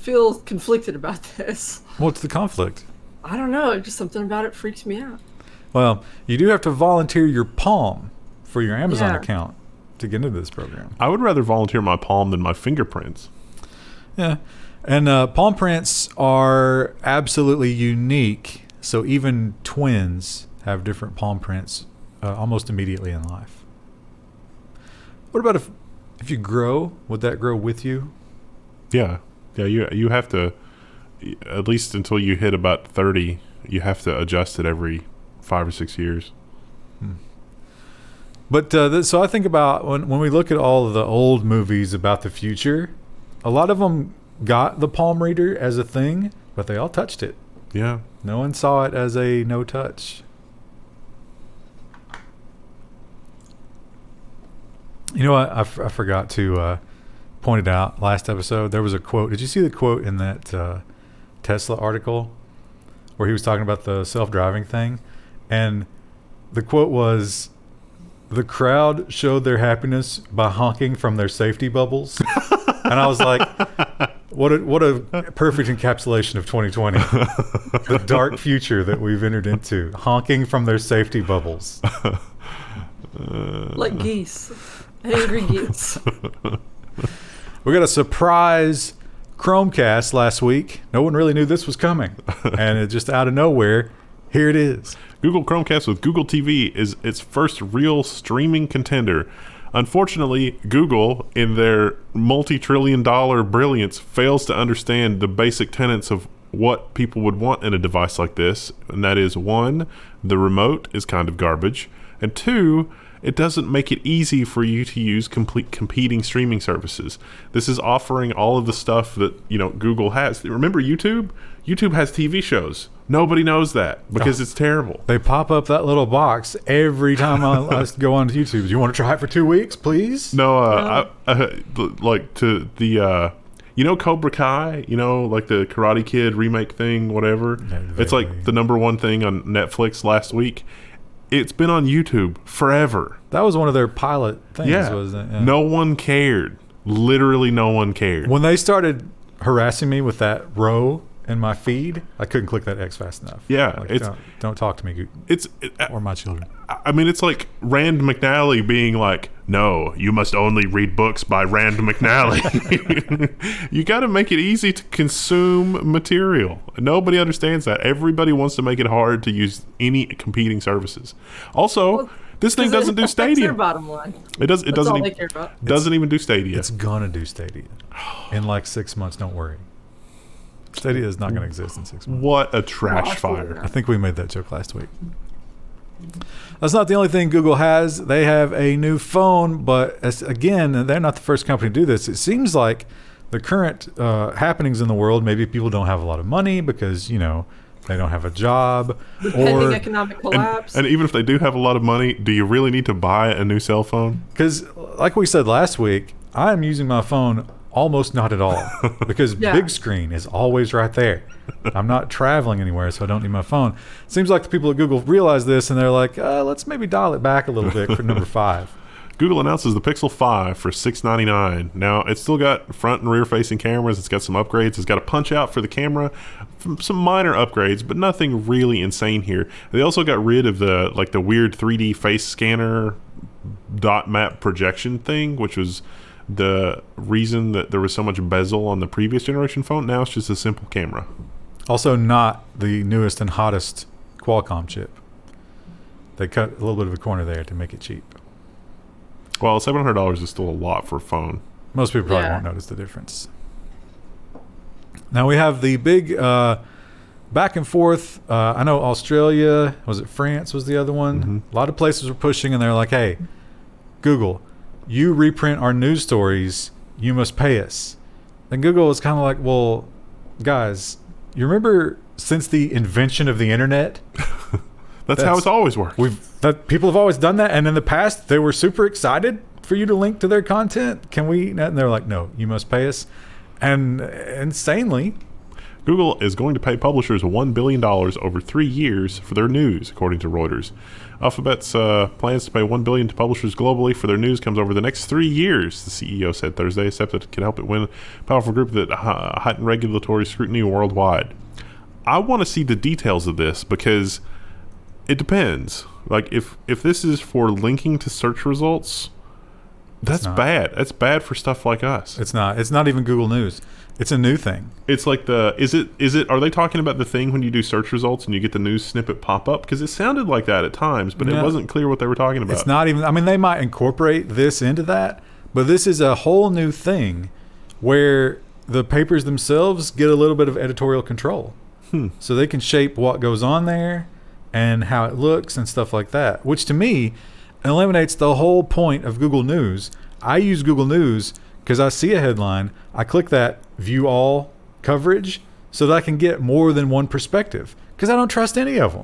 feel conflicted about this. What's the conflict? I don't know. Just something about it freaks me out. Well, you do have to volunteer your palm for your Amazon Yeah. account to get into this program. I would rather volunteer my palm than my fingerprints. Yeah. And palm prints are absolutely unique. So even twins have different palm prints almost immediately in life. What about if you grow? Would that grow with you? Yeah. Yeah, you have to, at least until you hit about 30, you have to adjust it every 5 or 6 years. But so I think about when we look at all of the old movies about the future, a lot of them got the palm reader as a thing, but they all touched it. Yeah. No one saw it as a no touch. You know what? I forgot to point it out last episode. There was a quote. Did you see the quote in that Tesla article where he was talking about the self-driving thing? And the quote was, "The crowd showed their happiness by honking from their safety bubbles." And I was like, what a perfect encapsulation of 2020. The dark future that we've entered into. Honking from their safety bubbles. Like geese. Angry geese. We got a surprise Chromecast last week. No one really knew this was coming. And it just out of nowhere, here it is. Google Chromecast with Google TV is its first real streaming contender. Unfortunately, Google, in their multi-trillion-dollar brilliance, fails to understand the basic tenets of what people would want in a device like this. And that is, 1, the remote is kind of garbage. And 2, it doesn't make it easy for you to use competing streaming services. This is offering all of the stuff that, Google has. Remember YouTube? YouTube has TV shows. Nobody knows that because it's terrible. They pop up that little box every time I go on YouTube. Do you want to try it for 2 weeks, please? No, like to the, Cobra Kai, like the Karate Kid remake thing, whatever. Yeah, it's like the #1 thing on Netflix last week. It's been on YouTube forever. That was one of their pilot things, Yeah. wasn't it? Yeah. No one cared. Literally no one cared. When they started harassing me with that row in my feed, I couldn't click that X fast enough. Yeah, Like, it's- don't talk to me or my children. I mean, it's like Rand McNally being like, no, you must only read books by Rand McNally. You got to make it easy to consume material. Nobody understands that. Everybody wants to make it hard to use any competing services. Also, this thing doesn't do That's Stadia. their bottom line. It does. It That's doesn't. all they Even, care about. doesn't even do Stadia. It's gonna do Stadia in like 6 months. Don't worry. Stadia is not going to exist in 6 months. What a trash Wow. fire. I think we made that joke last week. That's not the only thing Google has. They have a new phone, but again, they're not the first company to do this. It seems like the current happenings in the world, maybe people don't have a lot of money because, they don't have a job. Pending economic collapse. And even if they do have a lot of money, do you really need to buy a new cell phone? Because like we said last week, I'm using my phone almost not at all because Yeah. big screen is always right there. I'm not traveling anywhere, so I don't need my phone. Seems like the people at Google realize this and they're like, let's maybe dial it back a little bit for number 5. Google announces the Pixel 5 for $699. Now, it's still got front and rear facing cameras. It's got some upgrades. It's got a punch out for the camera, some minor upgrades, but nothing really insane here. They also got rid of the weird 3D face scanner dot map projection thing, which was the reason that there was so much bezel on the previous generation phone. Now it's just a simple camera. Also not the newest and hottest Qualcomm chip. They cut a little bit of a corner there to make it cheap. Well, $700 is still a lot for a phone. Most people probably Yeah. won't notice the difference. Now we have the big back and forth. I know Australia, was it France was the other one? Mm-hmm. A lot of places were pushing and they're like, hey, Google, you reprint our news stories, you must pay us. And Google was kind of like, well, guys, you remember since the invention of the internet, That's how it's always worked. people have always done that, and in the past they were super excited for you to link to their content. Can we? And they're like, no, you must pay us. And insanely, Google is going to pay publishers $1 billion over 3 years for their news, according to Reuters. Alphabet's plans to pay $1 billion to publishers globally for their news comes over the next 3 years, the CEO said Thursday, except that it can help it win a powerful group that heighten regulatory scrutiny worldwide. I want to see the details of this because it depends. Like, if this is for linking to search results, that's bad. That's bad for stuff like us. It's not. It's not even Google News. It's a new thing. It's like is it are they talking about the thing when you do search results and you get the news snippet pop up? Because it sounded like that at times, but it wasn't clear what they were talking about. It's not even, I mean, they might incorporate this into that, but this is a whole new thing where the papers themselves get a little bit of editorial control. So they can shape what goes on there and how it looks and stuff like that, which to me eliminates the whole point of Google News. I use Google News because I see a headline, I click that view all coverage so that I can get more than one perspective because I don't trust any of them.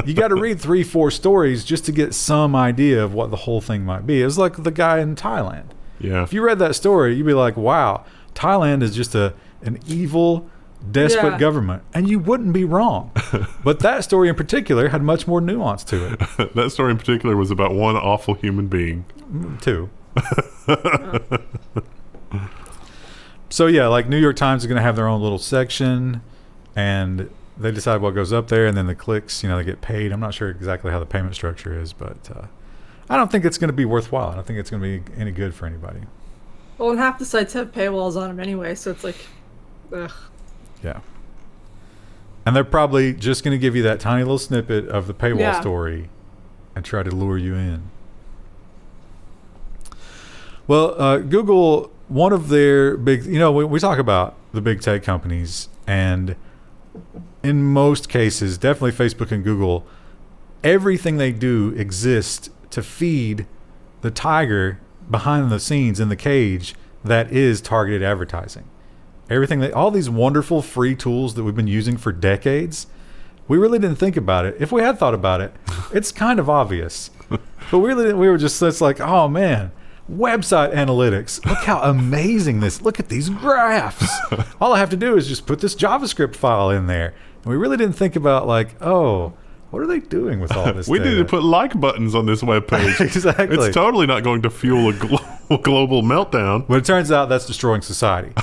You got to read 3-4 stories just to get some idea of what the whole thing might be. It was like the guy in Thailand. Yeah. If you read that story, you'd be like, wow, Thailand is just an evil, desperate government. And you wouldn't be wrong. But that story in particular had much more nuance to it. That story in particular was about one awful human being. Two. So yeah, like New York Times is going to have their own little section and they decide what goes up there and then the clicks, they get paid. I'm not sure exactly how the payment structure is, but I don't think it's going to be worthwhile. I don't think it's going to be any good for anybody. Well, and half the sites have paywalls on them anyway, so it's like, ugh. Yeah. And they're probably just going to give you that tiny little snippet of the paywall story and try to lure you in. Well, Google, one of their big, we talk about the big tech companies, and in most cases, definitely Facebook and Google, everything they do exists to feed the tiger behind the scenes in the cage that is targeted advertising. All these wonderful free tools that we've been using for decades, we really didn't think about it. If we had thought about it, it's kind of obvious. But we were just, it's like, oh man, website analytics. Look how amazing look at these graphs. All I have to do is just put this JavaScript file in there. And we really didn't think about like, oh, what are they doing with all this We data? need to put like buttons on this webpage. Exactly. It's totally not going to fuel a global meltdown. But it turns out that's destroying society.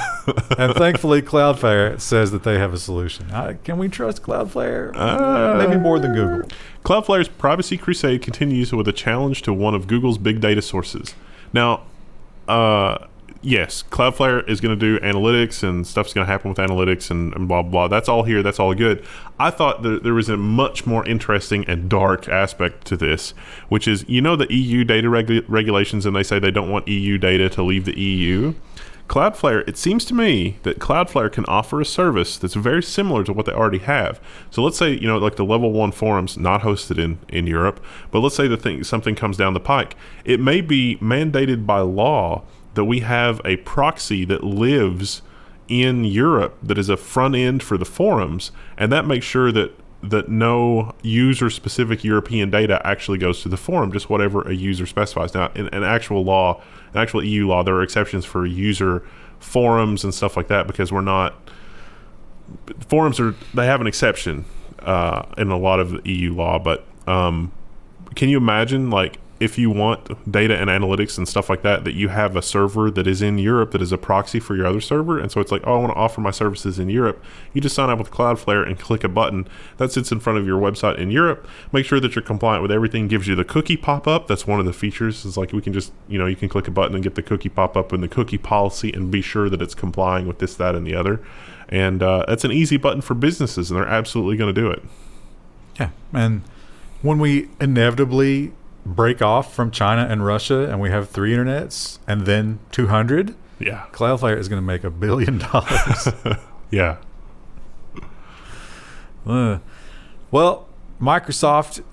And thankfully, Cloudflare says that they have a solution. Can we trust Cloudflare? Maybe more than Google. Cloudflare's privacy crusade continues with a challenge to one of Google's big data sources. Now, yes, Cloudflare is going to do analytics and stuff's going to happen with analytics and blah, blah, blah. That's all here. That's all good. I thought that there was a much more interesting and dark aspect to this, which is, the EU data regulations, and they say they don't want EU data to leave the EU. Cloudflare, it seems to me that Cloudflare can offer a service that's very similar to what they already have. So let's say, like the Level1 forums, not hosted in Europe, but let's say something comes down the pike. It may be mandated by law that we have a proxy that lives in Europe that is a front end for the forums, and that makes sure that no user-specific European data actually goes to the forum, just whatever a user specifies. Now, in an actual EU law, there are exceptions for user forums and stuff like that because they have an exception in a lot of EU law. But can you imagine, like, if you want data and analytics and stuff like that you have a server that is in Europe that is a proxy for your other server, and so it's like, oh, I want to offer my services in Europe. You just sign up with Cloudflare and click a button that sits in front of your website in Europe. Make sure that you're compliant with everything. Gives you the cookie pop-up. That's one of the features. It's like we can just, you can click a button and get the cookie pop-up in the cookie policy and be sure that it's complying with this, that, and the other. And that's an easy button for businesses, and they're absolutely going to do it. Yeah, and when we inevitably break off from China and Russia and we have 3 internets and then 200, Cloudflare is going to make $1 billion. Yeah. Well, Microsoft,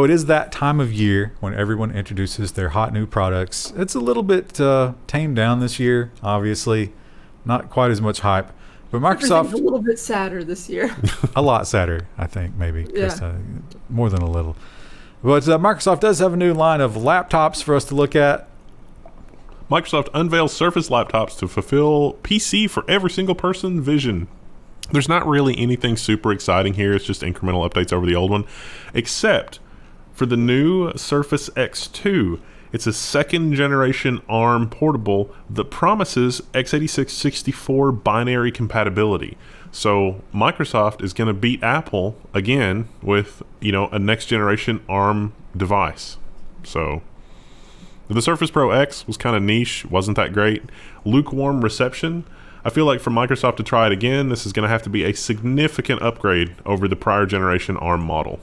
it is that time of year when everyone introduces their hot new products. It's a little bit tamed down this year, obviously. Not quite as much hype. But Microsoft... a little bit sadder this year. A lot sadder, I think, maybe. More than a little. But Microsoft does have a new line of laptops for us to look at. Microsoft unveils Surface laptops to fulfill PC for every single person vision. There's not really anything super exciting here. It's just incremental updates over the old one, except for the new Surface X2. It's a second generation ARM portable that promises x86-64 binary compatibility. So Microsoft is going to beat Apple again with, a next generation ARM device. So the Surface Pro X was kind of niche, wasn't that great. Lukewarm reception. I feel like for Microsoft to try it again, this is going to have to be a significant upgrade over the prior generation ARM model.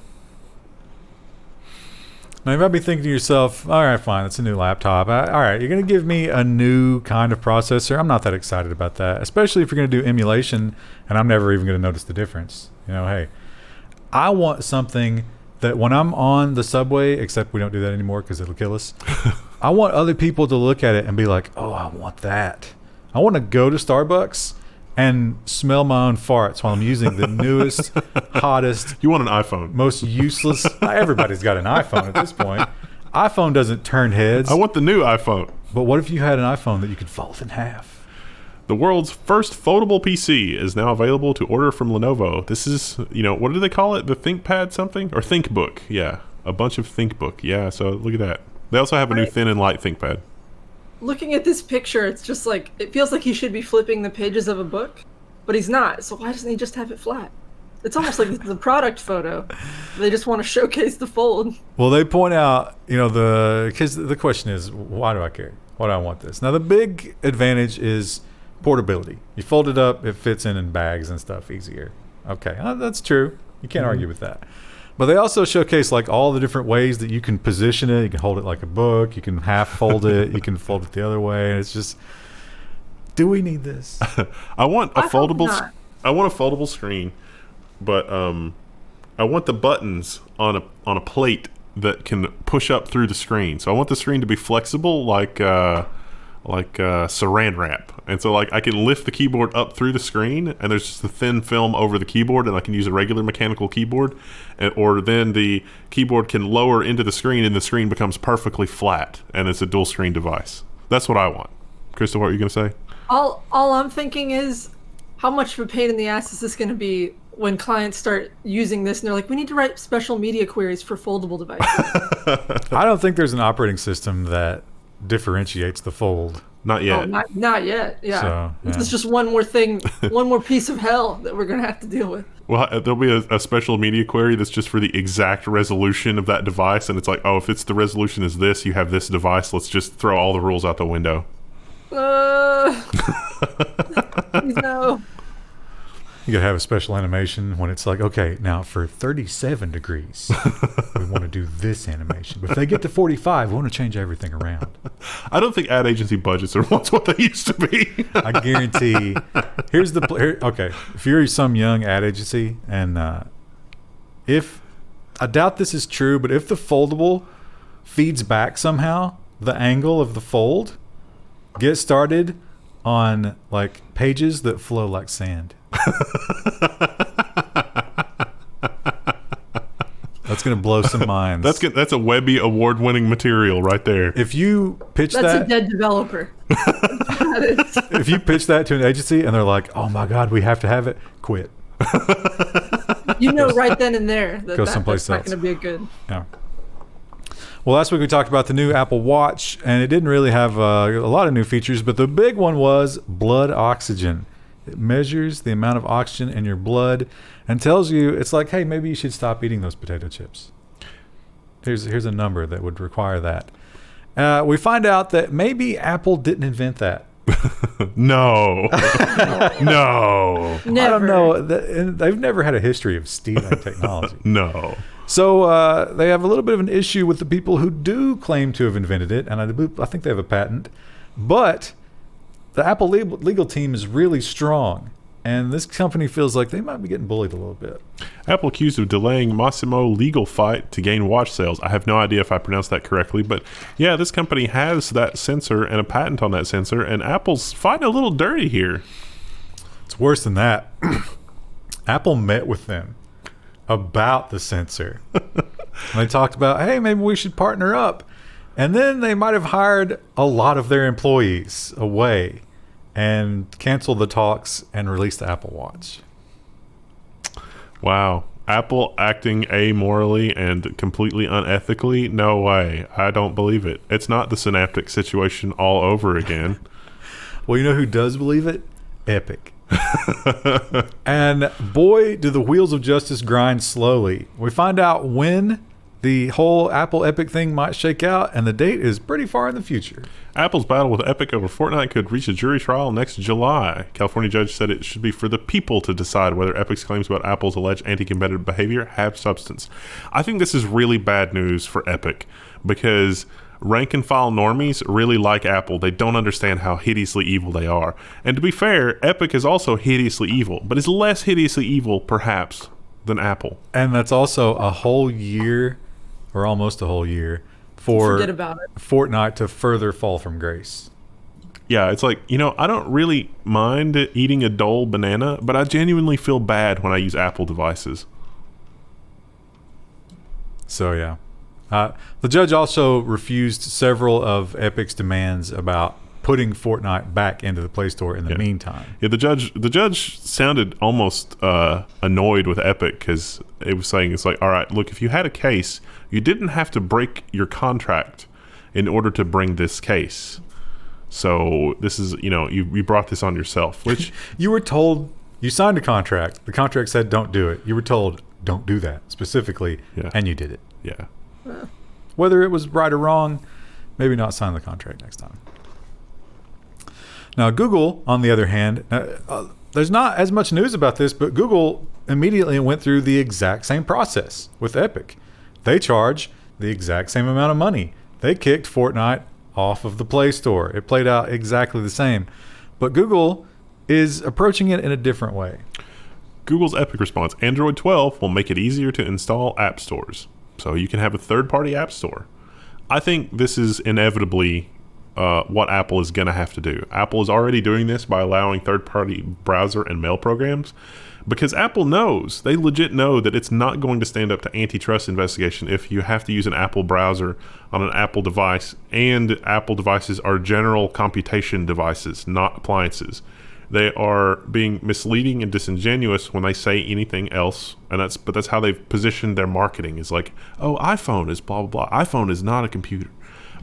Now, you might be thinking to yourself, all right, fine, it's a new laptop. All right, you're going to give me a new kind of processor. I'm not that excited about that, especially if you're going to do emulation, and I'm never even going to notice the difference. Hey, I want something that when I'm on the subway, except we don't do that anymore because it'll kill us, I want other people to look at it and be like, oh, I want that. I want to go to Starbucks and smell my own farts while I'm using the newest, hottest. You want an iPhone? Most useless. Everybody's got an iPhone at this point. iPhone doesn't turn heads. I want the new iPhone. But what if you had an iPhone that you could fold in half? The world's first foldable PC is now available to order from Lenovo. This is, what do they call it? The ThinkPad something? Or ThinkBook. Yeah. A bunch of ThinkBook. Yeah, so look at that. They also have a new thin and light ThinkPad. Looking at this picture, it's just like, it feels like he should be flipping the pages of a book, but he's not. So why doesn't he just have it flat? It's almost like this is a product photo. They just want to showcase the fold. Well, they point out, because the question is, why do I care? Why do I want this? Now, the big advantage is portability. You fold it up, it fits in bags and stuff easier. Okay, that's true. You can't argue with that. But they also showcase like all the different ways that you can position it. You can hold it like a book. You can half fold it. You can fold it the other way. And it's just, do we need this? I want a foldable screen, but I want the buttons on a plate that can push up through the screen. So I want the screen to be flexible, like saran wrap. And so I can lift the keyboard up through the screen, and there's just a thin film over the keyboard, and I can use a regular mechanical keyboard, or then the keyboard can lower into the screen and the screen becomes perfectly flat, and it's a dual screen device. That's what I want. Crystal, what were you going to say? All I'm thinking is, how much of a pain in the ass is this going to be when clients start using this and they're like, we need to write special media queries for foldable devices? I don't think there's an operating system that differentiates the fold. Not yet. Oh, not yet. Yeah. So, yeah. This is just one more thing, one more piece of hell that we're going to have to deal with. Well, there'll be a special media query that's just for the exact resolution of that device. And it's like, oh, if it's the resolution is this, you have this device. Let's just throw all the rules out the window. Please no. You gotta have a special animation when it's like, okay, now for 37 degrees, we want to do this animation. But if they get to 45, we want to change everything around. I don't think ad agency budgets are once what they used to be. I guarantee. Okay, if you're some young ad agency, and if I doubt this is true, but if the foldable feeds back somehow the angle of the fold, get started on like pages that flow like sand. That's gonna blow some minds. That's a Webby award-winning material right there. If you pitch that's a dead developer. If you pitch that to an agency and they're like, "Oh my God, we have to have it," quit. You know, right then and there that Go someplace that's else. not going to be a good. Yeah. Well, last week we talked about the new Apple Watch, and it didn't really have a lot of new features, but the big one was blood oxygen. It measures the amount of oxygen in your blood and tells you, it's like, hey, maybe you should stop eating those potato chips. Here's a number that would require that. We find out that maybe Apple didn't invent that. No. No. Never. I don't know. They've never had a history of stealing technology. No. So they have a little bit of an issue with the people who do claim to have invented it, and I think they have a patent. But the Apple legal team is really strong, and this company feels like they might be getting bullied a little bit. Apple accused of delaying Masimo legal fight to gain watch sales. I have no idea if I pronounced that correctly, but yeah, this company has that sensor and a patent on that sensor, and Apple's fighting a little dirty here. It's worse than that. Apple met with them about the sensor. And they talked about, hey, maybe we should partner up. And then they might have hired a lot of their employees away and canceled the talks and released the Apple Watch. Wow. Apple acting amorally and completely unethically? No way. I don't believe it. It's not the synaptic situation all over again. Well, you know who does believe it? Epic. And boy, do the wheels of justice grind slowly. We find out when the whole Apple Epic thing might shake out, and the date is pretty far in the future. Apple's battle with Epic over Fortnite could reach a jury trial next July. California judge said it should be for the people to decide whether Epic's claims about Apple's alleged anti-competitive behavior have substance. I think this is really bad news for Epic because rank and file normies really like Apple. They don't understand how hideously evil they are. And to be fair, Epic is also hideously evil, but is less hideously evil, perhaps, than Apple. And that's also a whole year, or almost a whole year, for Forget about it. Fortnite to further fall from grace. Yeah, it's like, I don't really mind eating a Dole banana, but I genuinely feel bad when I use Apple devices. So, yeah. The judge also refused several of Epic's demands about putting Fortnite back into the Play Store in the meantime. Yeah, the judge sounded almost annoyed with Epic because it was saying, it's like, all right, look, if you had a case, you didn't have to break your contract in order to bring this case. So this is, you brought this on yourself, which You were told, you signed a contract. The contract said don't do it. You were told don't do that specifically, and you did it. Yeah. Whether it was right or wrong, maybe not sign the contract next time. Now, Google, on the other hand, there's not as much news about this, but Google immediately went through the exact same process with Epic. They charge the exact same amount of money. They kicked Fortnite off of the Play Store. It played out exactly the same. But Google is approaching it in a different way. Google's Epic response, Android 12 will make it easier to install app stores. So you can have a third-party app store. I think this is inevitably what Apple is going to have to do. Apple is already doing this by allowing third-party browser and mail programs because Apple knows, they legit know that it's not going to stand up to antitrust investigation if you have to use an Apple browser on an Apple device, and Apple devices are general computation devices, not appliances. They are being misleading and disingenuous when they say anything else, and that's how they've positioned their marketing. Is like, oh, iPhone is blah blah blah. iPhone is not a computer,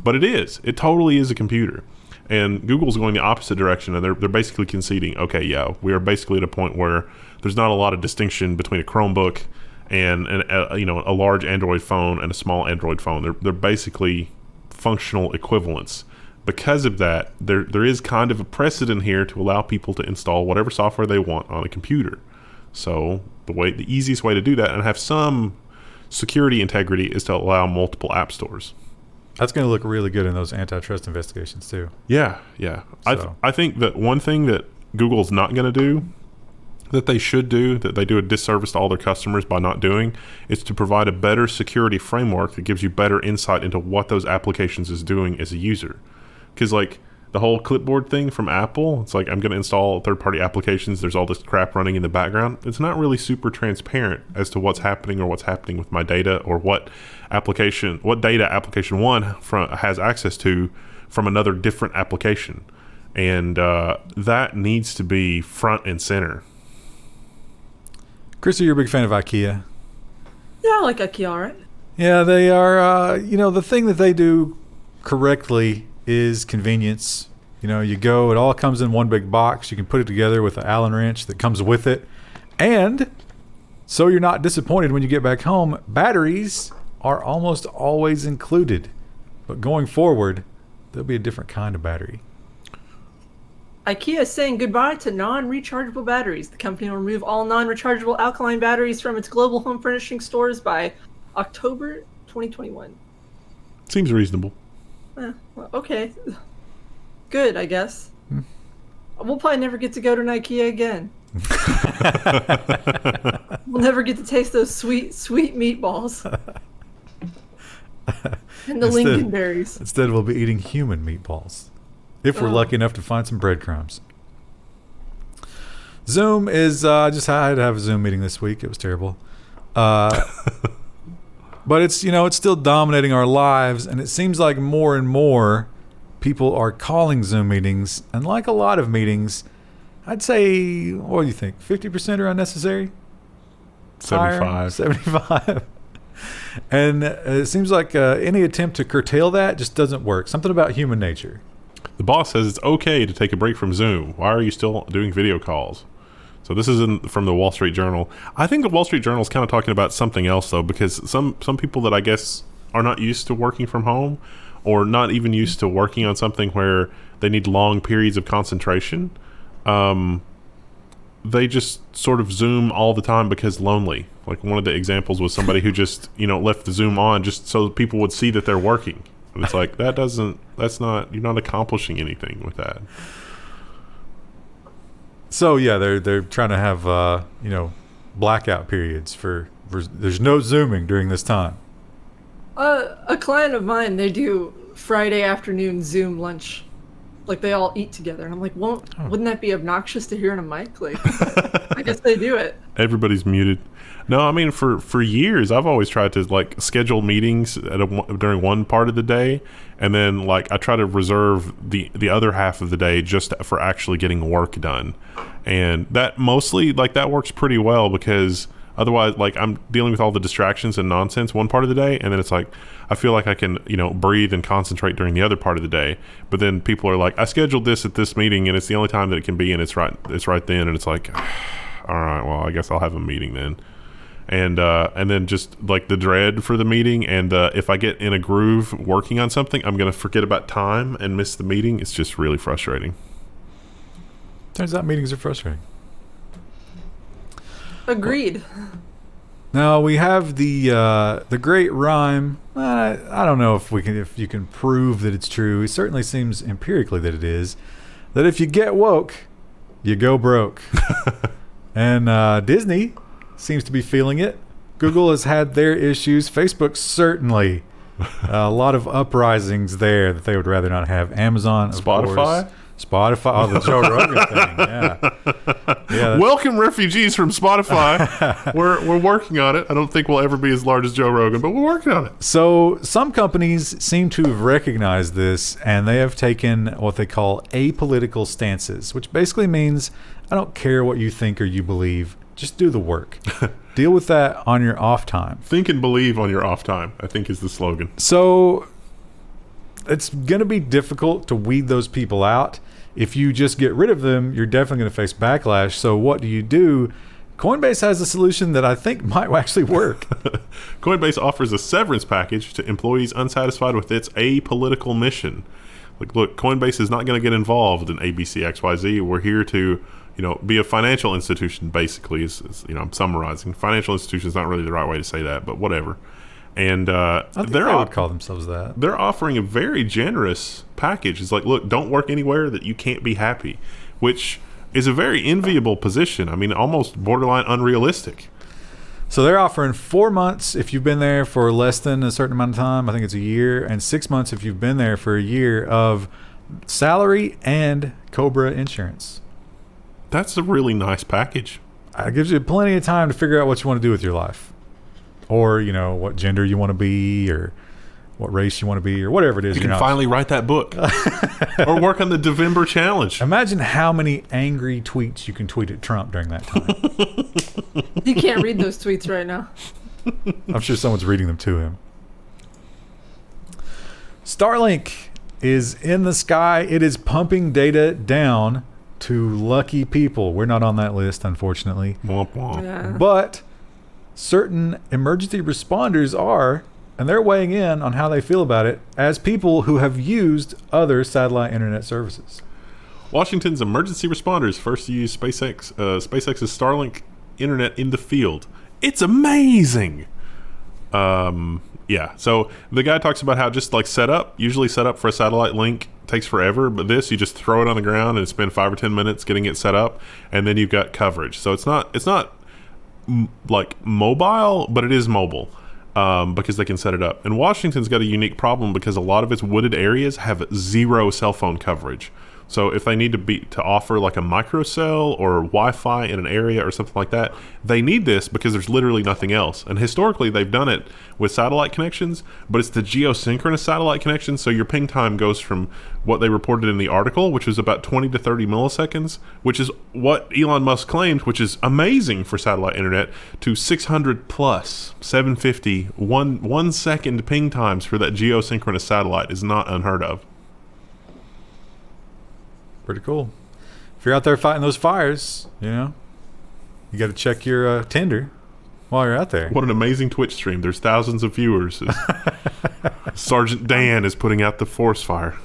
but it is. It totally is a computer. And Google's going the opposite direction, and they're basically conceding, okay, yeah, we are basically at a point where there's not a lot of distinction between a Chromebook and a large Android phone and a small Android phone. They're basically functional equivalents. Because of that, there is kind of a precedent here to allow people to install whatever software they want on a computer. So the easiest way to do that and have some security integrity is to allow multiple app stores. That's going to look really good in those antitrust investigations too. Yeah. So. I think that one thing that Google's not going to do, that they should do, that they do a disservice to all their customers by not doing, is to provide a better security framework that gives you better insight into what those applications is doing as a user. Because like the whole clipboard thing from Apple, it's like I'm going to install third-party applications. There's all this crap running in the background. It's not really super transparent as to what's happening or what's happening with my data or what data application one has access to from another different application. And that needs to be front and center. Chris, you're a big fan of Ikea. Yeah, I like Ikea, all right. Yeah, they are, the thing that they do correctly is convenience. You go, it all comes in one big box. You can put it together with an Allen wrench that comes with it. And so you're not disappointed when you get back home, batteries are almost always included. But going forward, there'll be a different kind of battery. IKEA is saying goodbye to non-rechargeable batteries. The company will remove all non-rechargeable alkaline batteries from its global home furnishing stores by October 2021. Seems reasonable. Well, okay. Good, I guess. We'll probably never get to go to an IKEA again. We'll never get to taste those sweet meatballs. And the lingonberries. Instead, we'll be eating human meatballs. If we're lucky enough to find some breadcrumbs. Zoom is, I had to have a Zoom meeting this week. It was terrible. But it's, it's still dominating our lives, and it seems like more and more people are calling Zoom meetings, and like a lot of meetings, I'd say, what do you think, 50% are unnecessary? 75. 75. And it seems like any attempt to curtail that just doesn't work. Something about human nature. The boss says it's okay to take a break from Zoom. Why are you still doing video calls? So this is from the Wall Street Journal. I think the Wall Street Journal is kind of talking about something else, though, because some people that I guess are not used to working from home or not even used to working on something where they need long periods of concentration, they just sort of Zoom all the time because lonely. Like one of the examples was somebody who just, left the Zoom on just so people would see that they're working. And it's like, you're not accomplishing anything with that. So yeah, they're trying to have blackout periods for there's no Zooming during this time. A client of mine, they do Friday afternoon Zoom lunch. Like they all eat together, and I'm like, wouldn't that be obnoxious to hear in a mic? Like, I guess they do it. Everybody's muted. No, I mean for years I've always tried to like schedule meetings during one part of the day, and then like I try to reserve the other half of the day just for actually getting work done, and that mostly like that works pretty well because otherwise like I'm dealing with all the distractions and nonsense one part of the day, and then it's like I feel like I can breathe and concentrate during the other part of the day. But then people are like, I scheduled this at this meeting and it's the only time that it can be, and it's right then, and it's like, all right, well I guess I'll have a meeting then. And then just like the dread for the meeting, and if I get in a groove working on something, I'm gonna forget about time and miss the meeting. It's just really frustrating. Turns out meetings are frustrating. Agreed. Now we have the great rhyme. I don't know if you can prove that it's true. It certainly seems empirically that it is. That if you get woke, you go broke. And Disney seems to be feeling it. Google has had their issues. Facebook certainly. A lot of uprisings there that they would rather not have. Amazon, of Spotify? course. Spotify. Oh, the Joe Rogan thing. Yeah. Welcome refugees from Spotify. We're working on it. I don't think we'll ever be as large as Joe Rogan, but we're working on it. So some companies seem to have recognized this, and they have taken what they call apolitical stances, which basically means I don't care what you think or you believe. Just do the work. Deal with that on your off time. Think and believe on your off time, I think is the slogan. So it's going to be difficult to weed those people out. If you just get rid of them, you're definitely going to face backlash. So what do? Coinbase has a solution that I think might actually work. Coinbase offers a severance package to employees unsatisfied with its apolitical mission. Like, look, Coinbase is not going to get involved in ABCXYZ. We're here to be a financial institution, basically. I'm summarizing. Financial institution is not really the right way to say that, but whatever. And I think they would call themselves that. They're offering a very generous package. It's like, look, don't work anywhere that you can't be happy, which is a very enviable position. I mean, almost borderline unrealistic. So they're offering 4 months if you've been there for less than a certain amount of time. I think it's a year, and 6 months if you've been there for a year of salary and COBRA insurance. That's a really nice package. It gives you plenty of time to figure out what you want to do with your life. Or, what gender you want to be, or what race you want to be, or whatever it is. You can finally write that book. Or work on the Devember challenge. Imagine how many angry tweets you can tweet at Trump during that time. You can't read those tweets right now. I'm sure someone's reading them to him. Starlink is in the sky. It is pumping data down to lucky people. We're not on that list, unfortunately. Womp womp. Yeah. But certain emergency responders are, and they're weighing in on how they feel about it as people who have used other satellite internet services. Washington's emergency responders first use SpaceX's Starlink internet in the field. It's amazing. Yeah. So the guy talks about how just like usually set up for a satellite link takes forever, but this you just throw it on the ground and spend 5 or 10 minutes getting it set up, and then you've got coverage. So it's not like mobile, but it is mobile because they can set it up. And Washington's got a unique problem because a lot of its wooded areas have zero cell phone coverage, So if they need to offer like a microcell or Wi-Fi in an area or something like that, they need this because there's literally nothing else. And historically, they've done it with satellite connections, but it's the geosynchronous satellite connections. So your ping time goes from what they reported in the article, which was about 20 to 30 milliseconds, which is what Elon Musk claimed, which is amazing for satellite internet, to 600 plus 750 1 second ping times for that geosynchronous satellite is not unheard of. Pretty cool. If you're out there fighting those fires, you got to check your Tinder while you're out there. What an amazing Twitch stream. There's thousands of viewers. Sergeant Dan is putting out the forest fire.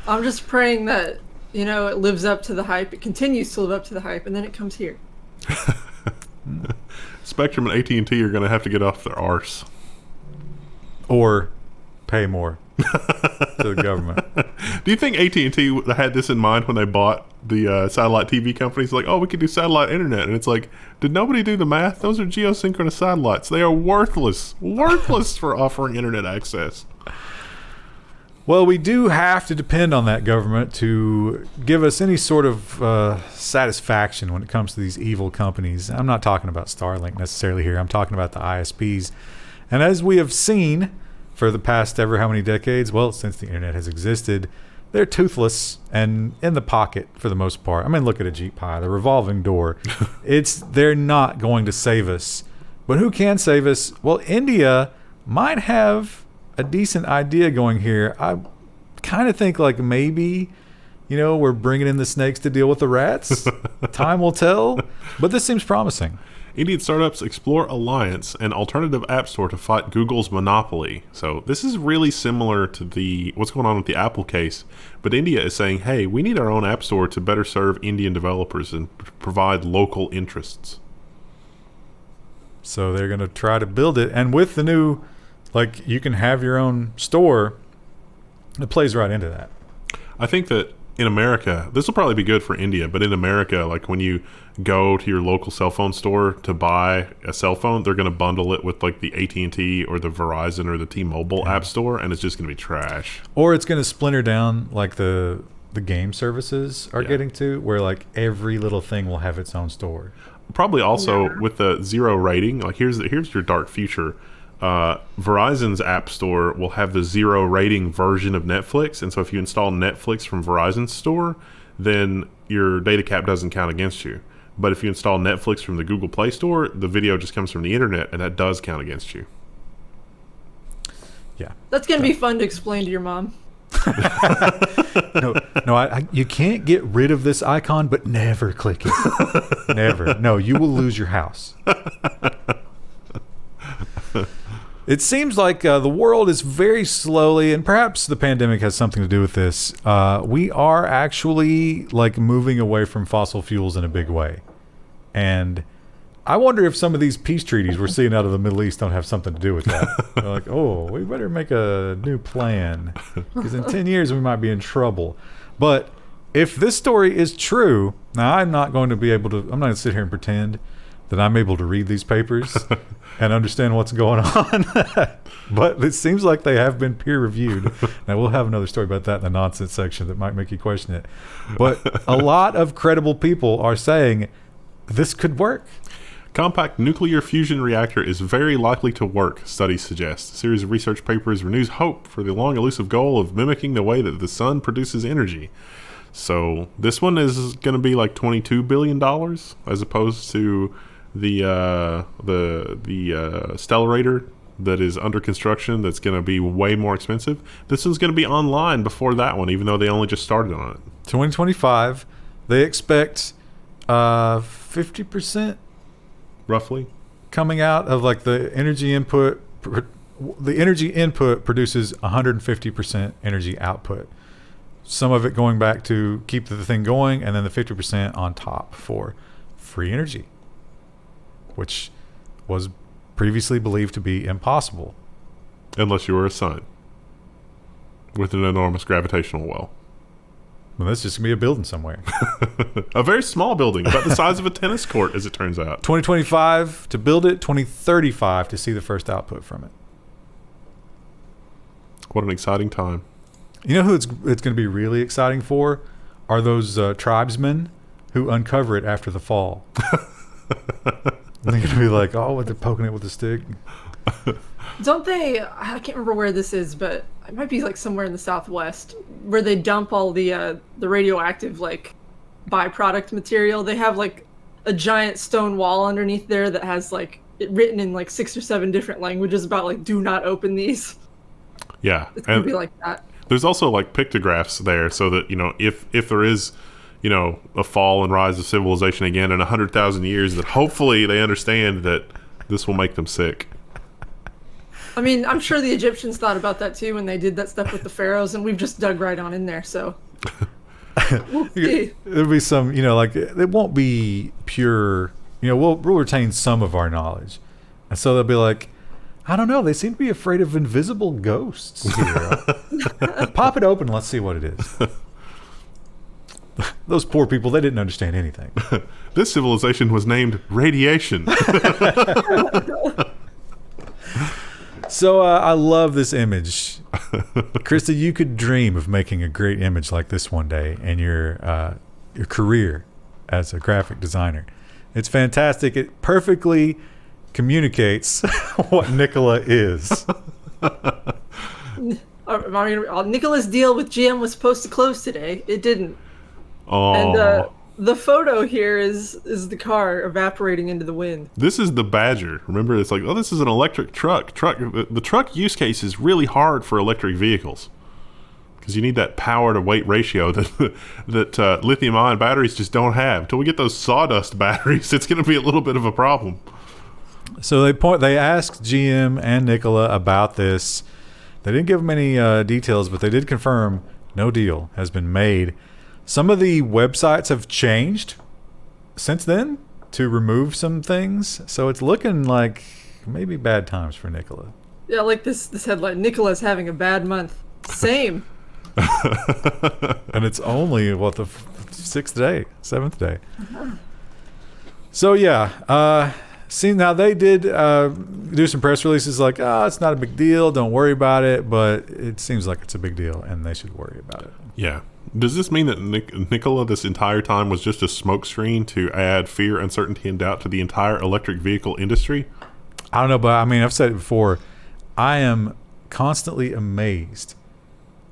I'm just praying that, it lives up to the hype. It continues to live up to the hype, and then it comes here. Spectrum and AT&T are going to have to get off their arse. Or pay more to the government. Do you think AT&T had this in mind when they bought the satellite TV companies? Like, we could do satellite internet. And it's like, did nobody do the math? Those are geosynchronous satellites. They are worthless for offering internet access. Well, we do have to depend on that government to give us any sort of satisfaction when it comes to these evil companies. I'm not talking about Starlink necessarily here. I'm talking about the ISPs. And as we have seen for the past ever how many decades, well, since the internet has existed, they're toothless and in the pocket for the most part. I mean, look at a Jeep Pie, the revolving door. They're not going to save us. But who can save us? Well, India might have a decent idea going here. I kind of think like maybe, we're bringing in the snakes to deal with the rats. Time will tell. But this seems promising. Indian startups explore alliance and alternative app store to fight Google's monopoly. So this is really similar to what's going on with the Apple case. But India is saying, hey, we need our own app store to better serve Indian developers and provide local interests. So they're going to try to build it. And with the new, you can have your own store, it plays right into that. I think that in America, this will probably be good for India, but in America, when you go to your local cell phone store to buy a cell phone, they're going to bundle it with the AT&T or the Verizon or the T-Mobile app store, and it's just going to be trash. Or it's going to splinter down the game services are getting to, where every little thing will have its own store. Probably also with the zero rating, here's your dark future. Verizon's app store will have the zero rating version of Netflix, and so if you install Netflix from Verizon's store, then your data cap doesn't count against you. But if you install Netflix from the Google Play Store, the video just comes from the internet, and that does count against you. Yeah, that's gonna be fun to explain to your mom. You can't get rid of this icon, but never click it. Never. No, you will lose your house. It seems like the world is very slowly, and perhaps the pandemic has something to do with this. We are actually moving away from fossil fuels in a big way. And I wonder if some of these peace treaties we're seeing out of the Middle East don't have something to do with that. They're we better make a new plan because in 10 years we might be in trouble. But if this story is true, now I'm not going to sit here and pretend that I'm able to read these papers and understand what's going on. But it seems like they have been peer reviewed. Now we'll have another story about that in the nonsense section that might make you question it. But a lot of credible people are saying this could work. Compact nuclear fusion reactor is very likely to work, studies suggest. A series of research papers renews hope for the long elusive goal of mimicking the way that the sun produces energy. So this one is going to be $22 billion as opposed to the Stellarator that is under construction that's going to be way more expensive. This one's going to be online before that one, even though they only just started on it. 2025, they expect 50% roughly coming out of the energy input. The energy input produces 150% energy output. Some of it going back to keep the thing going, and then the 50% on top for free energy, which was previously believed to be impossible. Unless you were a sun with an enormous gravitational well. Well, that's just going to be a building somewhere. A very small building, about the size of a tennis court, as it turns out. 2025 to build it, 2035 to see the first output from it. What an exciting time. You know who it's going to be really exciting for? are those tribesmen who uncover it after the fall. They're gonna be like, oh, they're poking it with a stick. Don't they? I can't remember where this is, but it might be like somewhere in the Southwest where they dump all the radioactive like byproduct material. They have like a giant stone wall underneath there that has like it written in like 6 or 7 different languages about like do not open these. Yeah, It's gonna be like that. There's also like pictographs there, so that if there is a fall and rise of civilization again in 100,000 years, that hopefully they understand that this will make them sick. I mean, I'm sure the Egyptians thought about that too when they did that stuff with the pharaohs, and we've just dug right on in there. So we'll see. There'll be some, like it won't be pure. We'll retain some of our knowledge, and so they'll be like, I don't know. They seem to be afraid of invisible ghosts here. Pop it open. Let's see what it is. Those poor people, they didn't understand anything. This civilization was named radiation. So I love this image. Krista, you could dream of making a great image like this one day in your career as a graphic designer. It's fantastic. It perfectly communicates what Nikola is. Nikola's deal with GM was supposed to close today. It didn't. Oh. And the photo here is the car evaporating into the wind. This is the Badger. Remember, it's like, oh, this is an electric truck. The truck use case is really hard for electric vehicles because you need that power to weight ratio that lithium-ion batteries just don't have. Until we get those sawdust batteries, it's going to be a little bit of a problem. So they asked GM and Nikola about this. They didn't give them any details, but they did confirm no deal has been made. Some of the websites have changed since then to remove some things, so it's looking like maybe bad times for Nikola. Yeah, like this headline: Nikola's having a bad month. Same. And it's only the 7th day. So yeah, see, now they did do some press releases like, it's not a big deal, don't worry about it, but it seems like it's a big deal and they should worry about it. Yeah. Does this mean that Nikola this entire time was just a smokescreen to add fear, uncertainty, and doubt to the entire electric vehicle industry? I don't know, but I mean, I've said it before. I am constantly amazed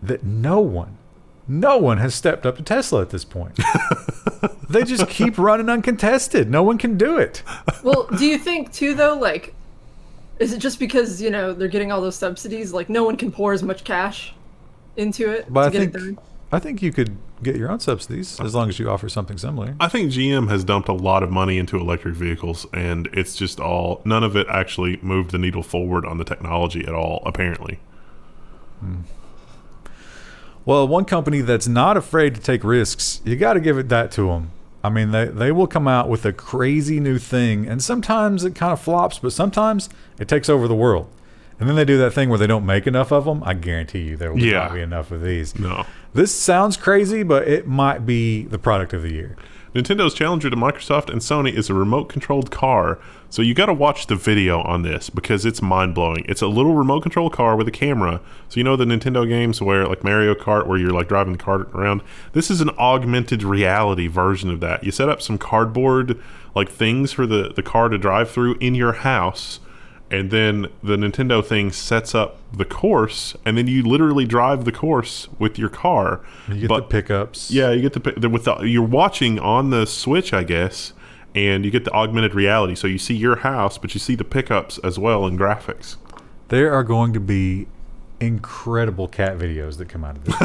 that no one has stepped up to Tesla at this point. They just keep running uncontested. No one can do it. Well, do you think too though, like, is it just because they're getting all those subsidies? Like, no one can pour as much cash into it but to get it done? I think you could get your own subsidies as long as you offer something similar. I think GM has dumped a lot of money into electric vehicles, and it's just none of it actually moved the needle forward on the technology at all, apparently. Well, one company that's not afraid to take risks, you got to give it that to them. I mean, they will come out with a crazy new thing, and sometimes it kind of flops, but sometimes it takes over the world. And then they do that thing where they don't make enough of them. I guarantee you there will not be enough of these. No. This sounds crazy, but it might be the product of the year. Nintendo's challenger to Microsoft and Sony is a remote-controlled car. So you got to watch the video on this because it's mind-blowing. It's a little remote-controlled car with a camera. So the Nintendo games where, like Mario Kart, where you're like driving the cart around. This is an augmented reality version of that. You set up some cardboard like things for the car to drive through in your house. And then the Nintendo thing sets up the course, and then you literally drive the course with your car. You get the pickups. Yeah, you get you're watching on the Switch, I guess, and you get the augmented reality. So you see your house, but you see the pickups as well in graphics. There are going to be incredible cat videos that come out of this.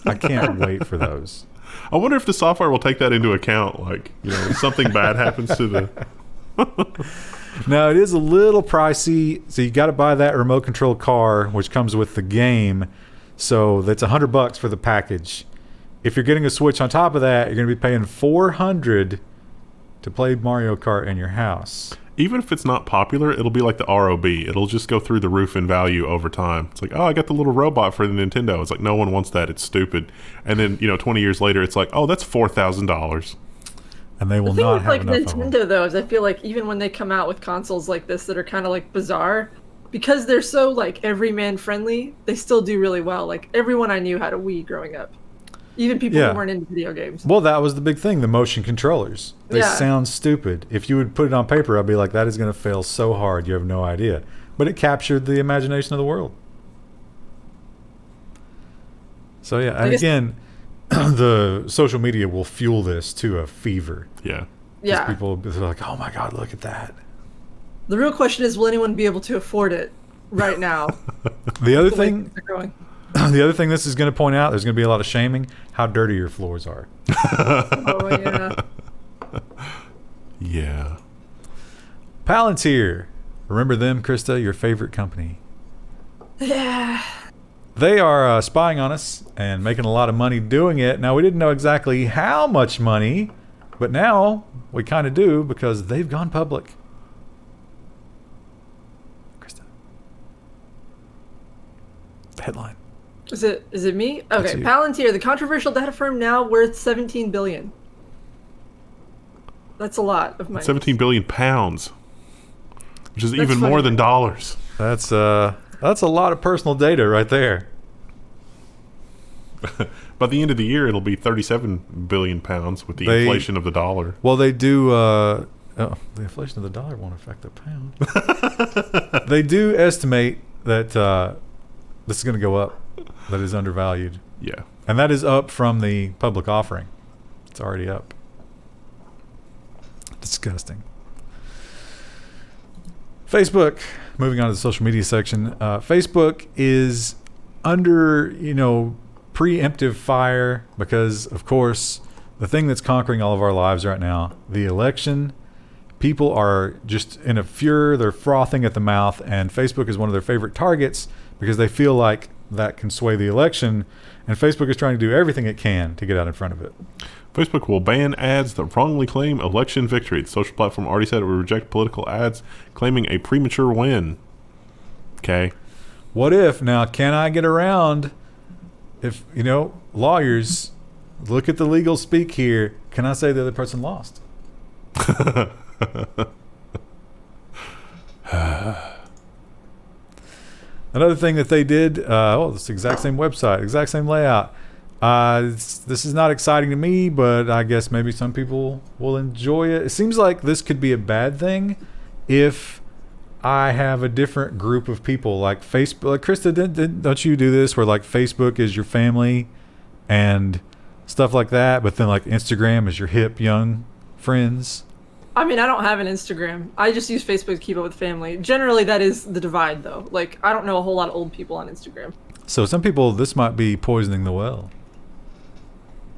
I can't wait for those. I wonder if the software will take that into account. Like, something bad happens to the... Now, it is a little pricey, so you got to buy that remote control car, which comes with the game. So that's $100 for the package. If you're getting a Switch on top of that, you're going to be paying $400 to play Mario Kart in your house. Even if it's not popular, it'll be like the ROB. It'll just go through the roof in value over time. It's like, I got the little robot for the Nintendo. It's like, no one wants that. It's stupid. And then, 20 years later, it's like, that's $4,000. And they will not have enough Nintendo, of them. though, is I feel like even when they come out with consoles like this that are kind of like bizarre, because they're so like everyman friendly, they still do really well. Like everyone I knew had a Wii growing up. Even people Yeah. who weren't into video games. Well, that was the big thing, the motion controllers. They Yeah. sound stupid. If you would put it on paper, I'd be like, that is going to fail so hard, you have no idea. But it captured the imagination of the world. So, yeah, and guess- again, the social media will fuel this to a fever. Yeah. 'Cause Yeah. people will be like, oh my God, look at that. The real question is, will anyone be able to afford it right now? The other The way thing, things are going. the other thing this is going to point out, there's going to be a lot of shaming, how dirty your floors are. Oh, yeah. Yeah. Palantir. Remember them, Krista, your favorite company. Yeah. They are spying on us and making a lot of money doing it. Now, we didn't know exactly how much money, but now we kind of do because they've gone public. Krista. The headline. Is it me? That's Okay, you. Palantir, the controversial data firm now worth 17 billion. That's a lot of money. 17 billion pounds, which is even funny. more than dollars. That's a lot of personal data right there. By the end of the year, it'll be 37 billion pounds with the They- inflation of the dollar. Well, they do. The inflation of the dollar won't affect the pound. They do estimate that this is going to go up. That is undervalued, Yeah. and that is up from the public offering. It's already up. Disgusting. Facebook. Moving on to the social media section. Facebook is under, preemptive fire because, of course, the thing that's conquering all of our lives right now, the election. People are just in a furor. They're frothing at the mouth, and Facebook is one of their favorite targets because they feel like that can sway the election, and Facebook is trying to do everything it can to get out in front of it. Facebook will ban ads that wrongly claim election victory. The social platform already said it would reject political ads claiming a premature win. Okay. What if, now, can I get around if, lawyers look at the legal speak here, can I say the other person lost? Another thing that they did, it's the exact same website, exact same layout. This is not exciting to me, but I guess maybe some people will enjoy it. It seems like this could be a bad thing if I have a different group of people, like Facebook. Like Krista, don't you do this where like Facebook is your family and stuff like that, but then like Instagram is your hip young friends? I mean, I don't have an Instagram. I just use Facebook to keep up with family. Generally, that is the divide, though. Like, I don't know a whole lot of old people on Instagram. So some people, this might be poisoning the well.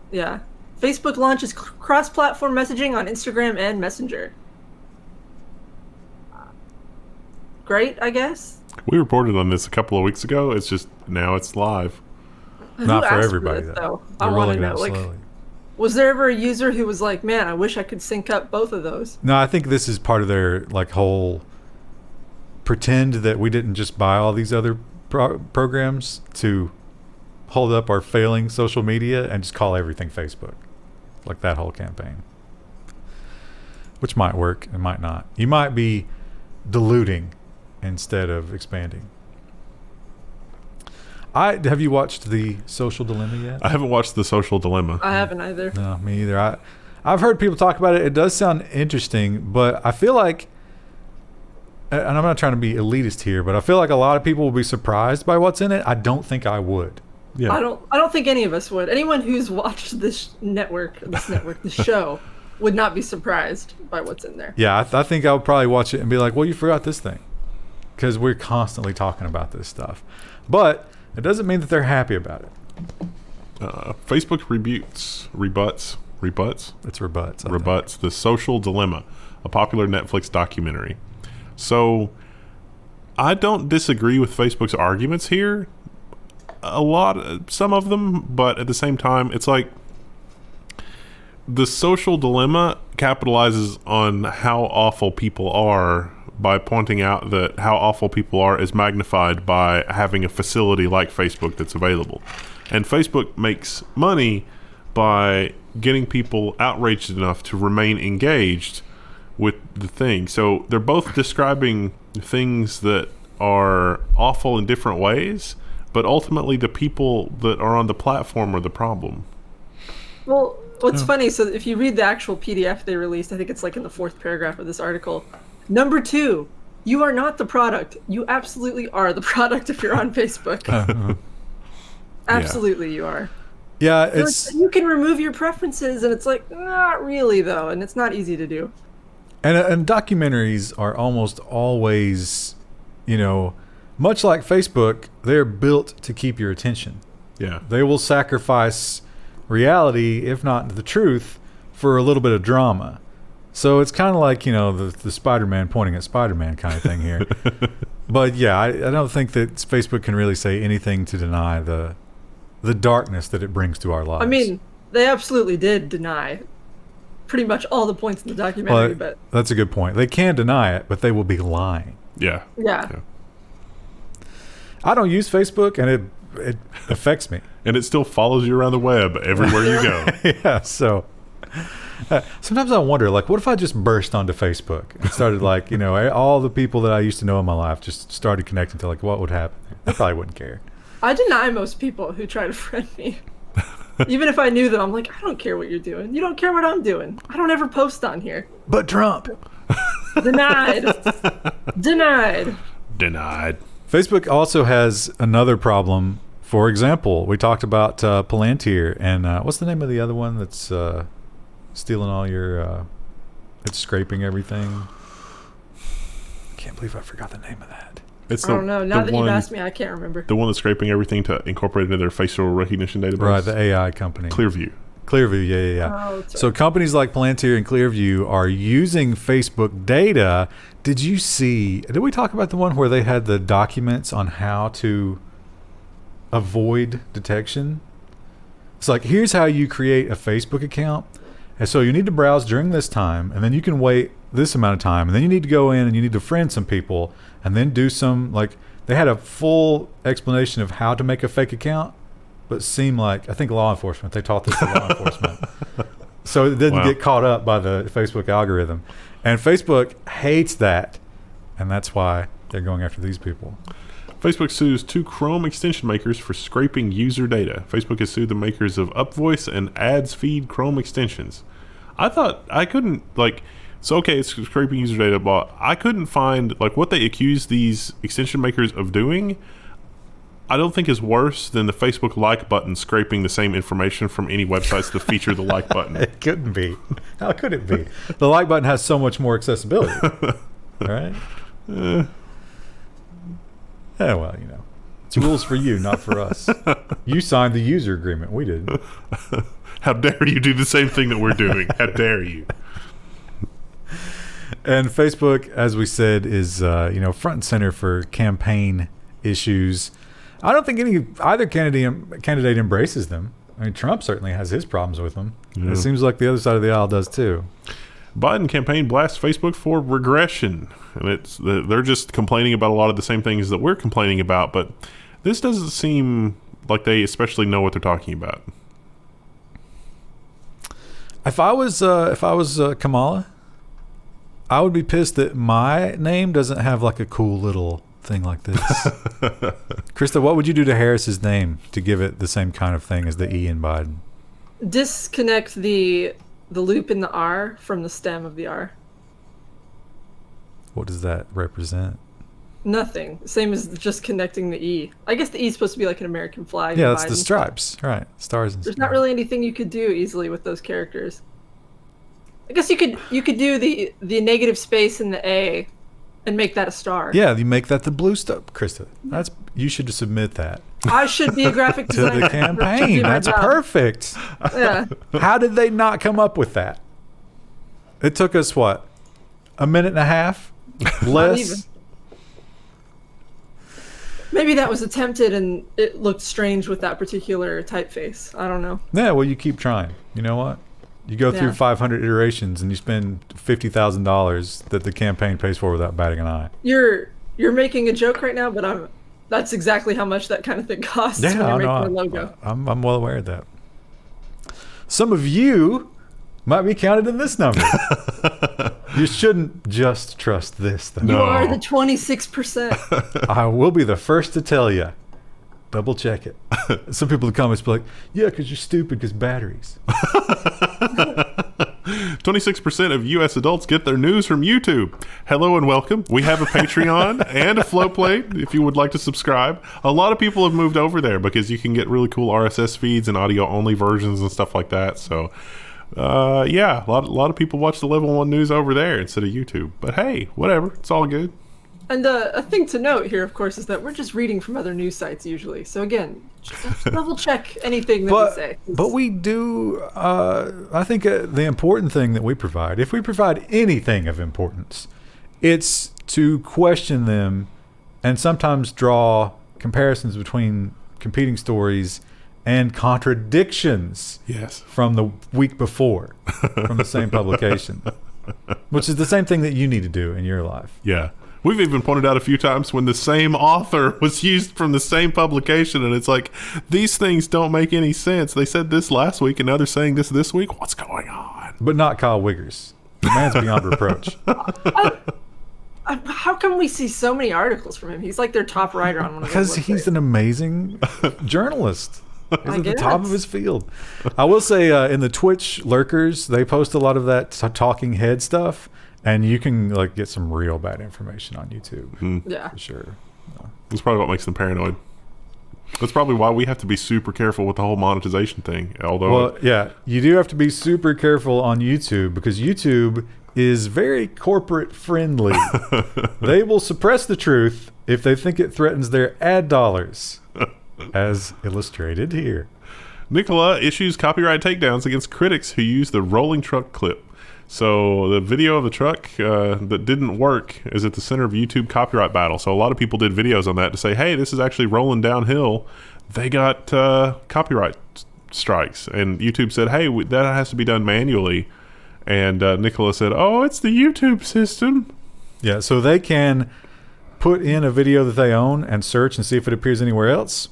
Yeah. Facebook launches cross-platform messaging on Instagram and Messenger. Great, I guess. We reported on this a couple of weeks ago. It's just now it's live. Not Who for asked everybody, this, though. I They're want rolling to it know. out Like, slowly. was there ever a user who was like, "Man, I wish I could sync up both of those"? No, I think this is part of their like whole pretend that we didn't just buy all these other programs to hold up our failing social media and just call everything Facebook. Like that whole campaign. Which might work and might not. You might be diluting instead of expanding. Have you watched The Social Dilemma yet? I haven't watched The Social Dilemma. I haven't either. No, me either. I've heard people talk about it. It does sound interesting, but I feel like, and I'm not trying to be elitist here, but I feel like a lot of people will be surprised by what's in it. I don't think I would. Yeah. I don't think any of us would. Anyone who's watched this show, would not be surprised by what's in there. Yeah, I think I would probably watch it and be like, well, you forgot this thing. Because we're constantly talking about this stuff. But it doesn't mean that they're happy about it. Facebook rebuts. It's rebuts. I Rebuts The Social Dilemma, a popular Netflix documentary. So I don't disagree with Facebook's arguments here. Some of them, but at the same time, it's like The Social Dilemma capitalizes on how awful people are by pointing out that how awful people are is magnified by having a facility like Facebook that's available. And Facebook makes money by getting people outraged enough to remain engaged with the thing. So they're both describing things that are awful in different ways, but ultimately the people that are on the platform are the problem. Well, what's funny, so if you read the actual PDF they released, I think it's like in the 4th paragraph of this article. Number 2, you are not the product. You absolutely are the product if you're on Facebook. Absolutely, you are. Yeah, it's you can remove your preferences, and it's like, not really, though, and it's not easy to do. And documentaries are almost always, much like Facebook, they're built to keep your attention. Yeah. They will sacrifice reality, if not the truth, for a little bit of drama. So it's kind of like, the Spider-Man pointing at Spider-Man kind of thing here. But yeah, I don't think that Facebook can really say anything to deny the darkness that it brings to our lives. I mean, they absolutely did deny pretty much all the points in the documentary, but that's a good point. They can deny it, but they will be lying. Yeah. I don't use Facebook, and it affects me. And it still follows you around the web everywhere you go. Yeah, so sometimes I wonder, what if I just burst onto Facebook and started, all the people that I used to know in my life just started connecting to, what would happen? I probably wouldn't care. I deny most people who try to friend me. Even if I knew them, I'm like, I don't care what you're doing. You don't care what I'm doing. I don't ever post on here. But Trump. Denied. Facebook also has another problem. For example, we talked about Palantir, and what's the name of the other one that's stealing all your... it's scraping everything. I can't believe I forgot the name of that. I don't know. Now that you've asked me, I can't remember. The one that's scraping everything to incorporate it into their facial recognition database? Right, the AI company. Clearview, yeah. Oh, so companies like Palantir and Clearview are using Facebook data. Did we talk about the one where they had the documents on how to avoid detection? It's like, here's how you create a Facebook account. And so you need to browse during this time, and then you can wait this amount of time, and then you need to go in and you need to friend some people, and then do some, they had a full explanation of how to make a fake account, but seemed like, I think law enforcement, they taught this to law enforcement. So it didn't get caught up by the Facebook algorithm. And Facebook hates that, and that's why they're going after these people. Facebook sues 2 Chrome extension makers for scraping user data. Facebook has sued the makers of UpVoice and Ads Feed Chrome extensions. I thought I couldn't, so okay, it's scraping user data, but I couldn't find, what they accuse these extension makers of doing. I don't think is worse than the Facebook like button scraping the same information from any websites to feature the like button. It couldn't be. How could it be? The like button has so much more accessibility. Right? Yeah, well, it's rules for you, not for us. You signed the user agreement. We didn't. How dare you do the same thing that we're doing? How dare you? And Facebook, as we said, is front and center for campaign issues. I don't think either candidate embraces them. I mean, Trump certainly has his problems with them. Yeah. It seems like the other side of the aisle does too. Biden campaign blasts Facebook for regression, and they're just complaining about a lot of the same things that we're complaining about. But this doesn't seem like they especially know what they're talking about. If I was Kamala, I would be pissed that my name doesn't have a cool little thing like this. Krista, what would you do to Harris's name to give it the same kind of thing as the E in Biden? Disconnect the loop in the R from the stem of the R. What does that represent? Nothing. Same as just connecting the E. I guess the E is supposed to be like an American flag. Yeah, that's the stripes. Right. Stars and There's not really anything you could do easily with those characters. I guess you could do the negative space in the A and make that a star. Yeah, you make that the blue stuff. Krista, you should submit that. I should be a graphic designer. To the campaign. That's perfect. Yeah. How did they not come up with that? It took us, what, a minute and a half? Less? Maybe that was attempted and it looked strange with that particular typeface. I don't know. Yeah, well, you keep trying. You know what? You go through 500 iterations and you spend $50,000 that the campaign pays for without batting an eye. You're making a joke right now, but that's exactly how much that kind of thing costs when you're making a logo. I'm well aware of that. Some of you might be counted in this number. You shouldn't just trust this, though. You are the 26%. I will be the first to tell you. Double check it. Some people in the comments be like, yeah, because you're stupid because batteries. 26% of U.S. adults get their news from YouTube. Hello and welcome. We have a Patreon and a Flowplay if you would like to subscribe. A lot of people have moved over there because you can get really cool RSS feeds and audio-only versions and stuff like that. So, yeah, a lot of people watch the Level 1 news over there instead of YouTube. But hey, whatever. It's all good. And a thing to note here, of course, is that we're just reading from other news sites usually. So again, just double check anything that we say. But we do, I think the important thing that we provide, if we provide anything of importance, it's to question them and sometimes draw comparisons between competing stories and contradictions from the week before from the same publication, which is the same thing that you need to do in your life. Yeah. We've even pointed out a few times when the same author was used from the same publication, and it's like, these things don't make any sense. They said this last week, and now they're saying this week. What's going on? But not Kyle Wiggers. The man's beyond reproach. How come we see so many articles from him? He's like their top writer on one of those Because he's an amazing journalist. He's at the guess. top of his field. I will say, in the Twitch lurkers, they post a lot of that talking head stuff. And you can like get some real bad information on YouTube. Yeah. For sure. That's probably what makes them paranoid. That's probably why we have to be super careful with the whole monetization thing. Although, yeah, you do have to be super careful on YouTube because YouTube is very corporate friendly. They will suppress the truth if they think it threatens their ad dollars, as illustrated here. Nikola issues copyright takedowns against critics who use the rolling truck clip. So the video of the truck that didn't work is at the center of YouTube copyright battle. So a lot of people did videos on that to say, hey, this is actually rolling downhill. They got copyright strikes. And YouTube said, hey, that has to be done manually. And Nicola said, oh, it's the YouTube system. Yeah, so they can put in a video that they own and search and see if it appears anywhere else.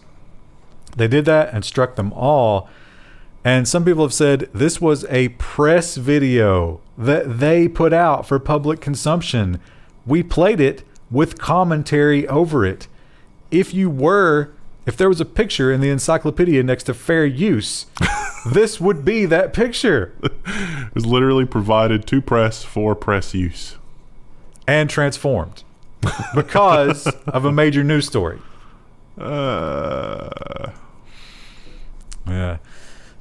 They did that and struck them all. And some people have said this was a press video that they put out for public consumption. We played it with commentary over it. If there was a picture in the encyclopedia next to fair use, this would be that picture. It was literally provided to press for press use. And transformed because of a major news story. Yeah.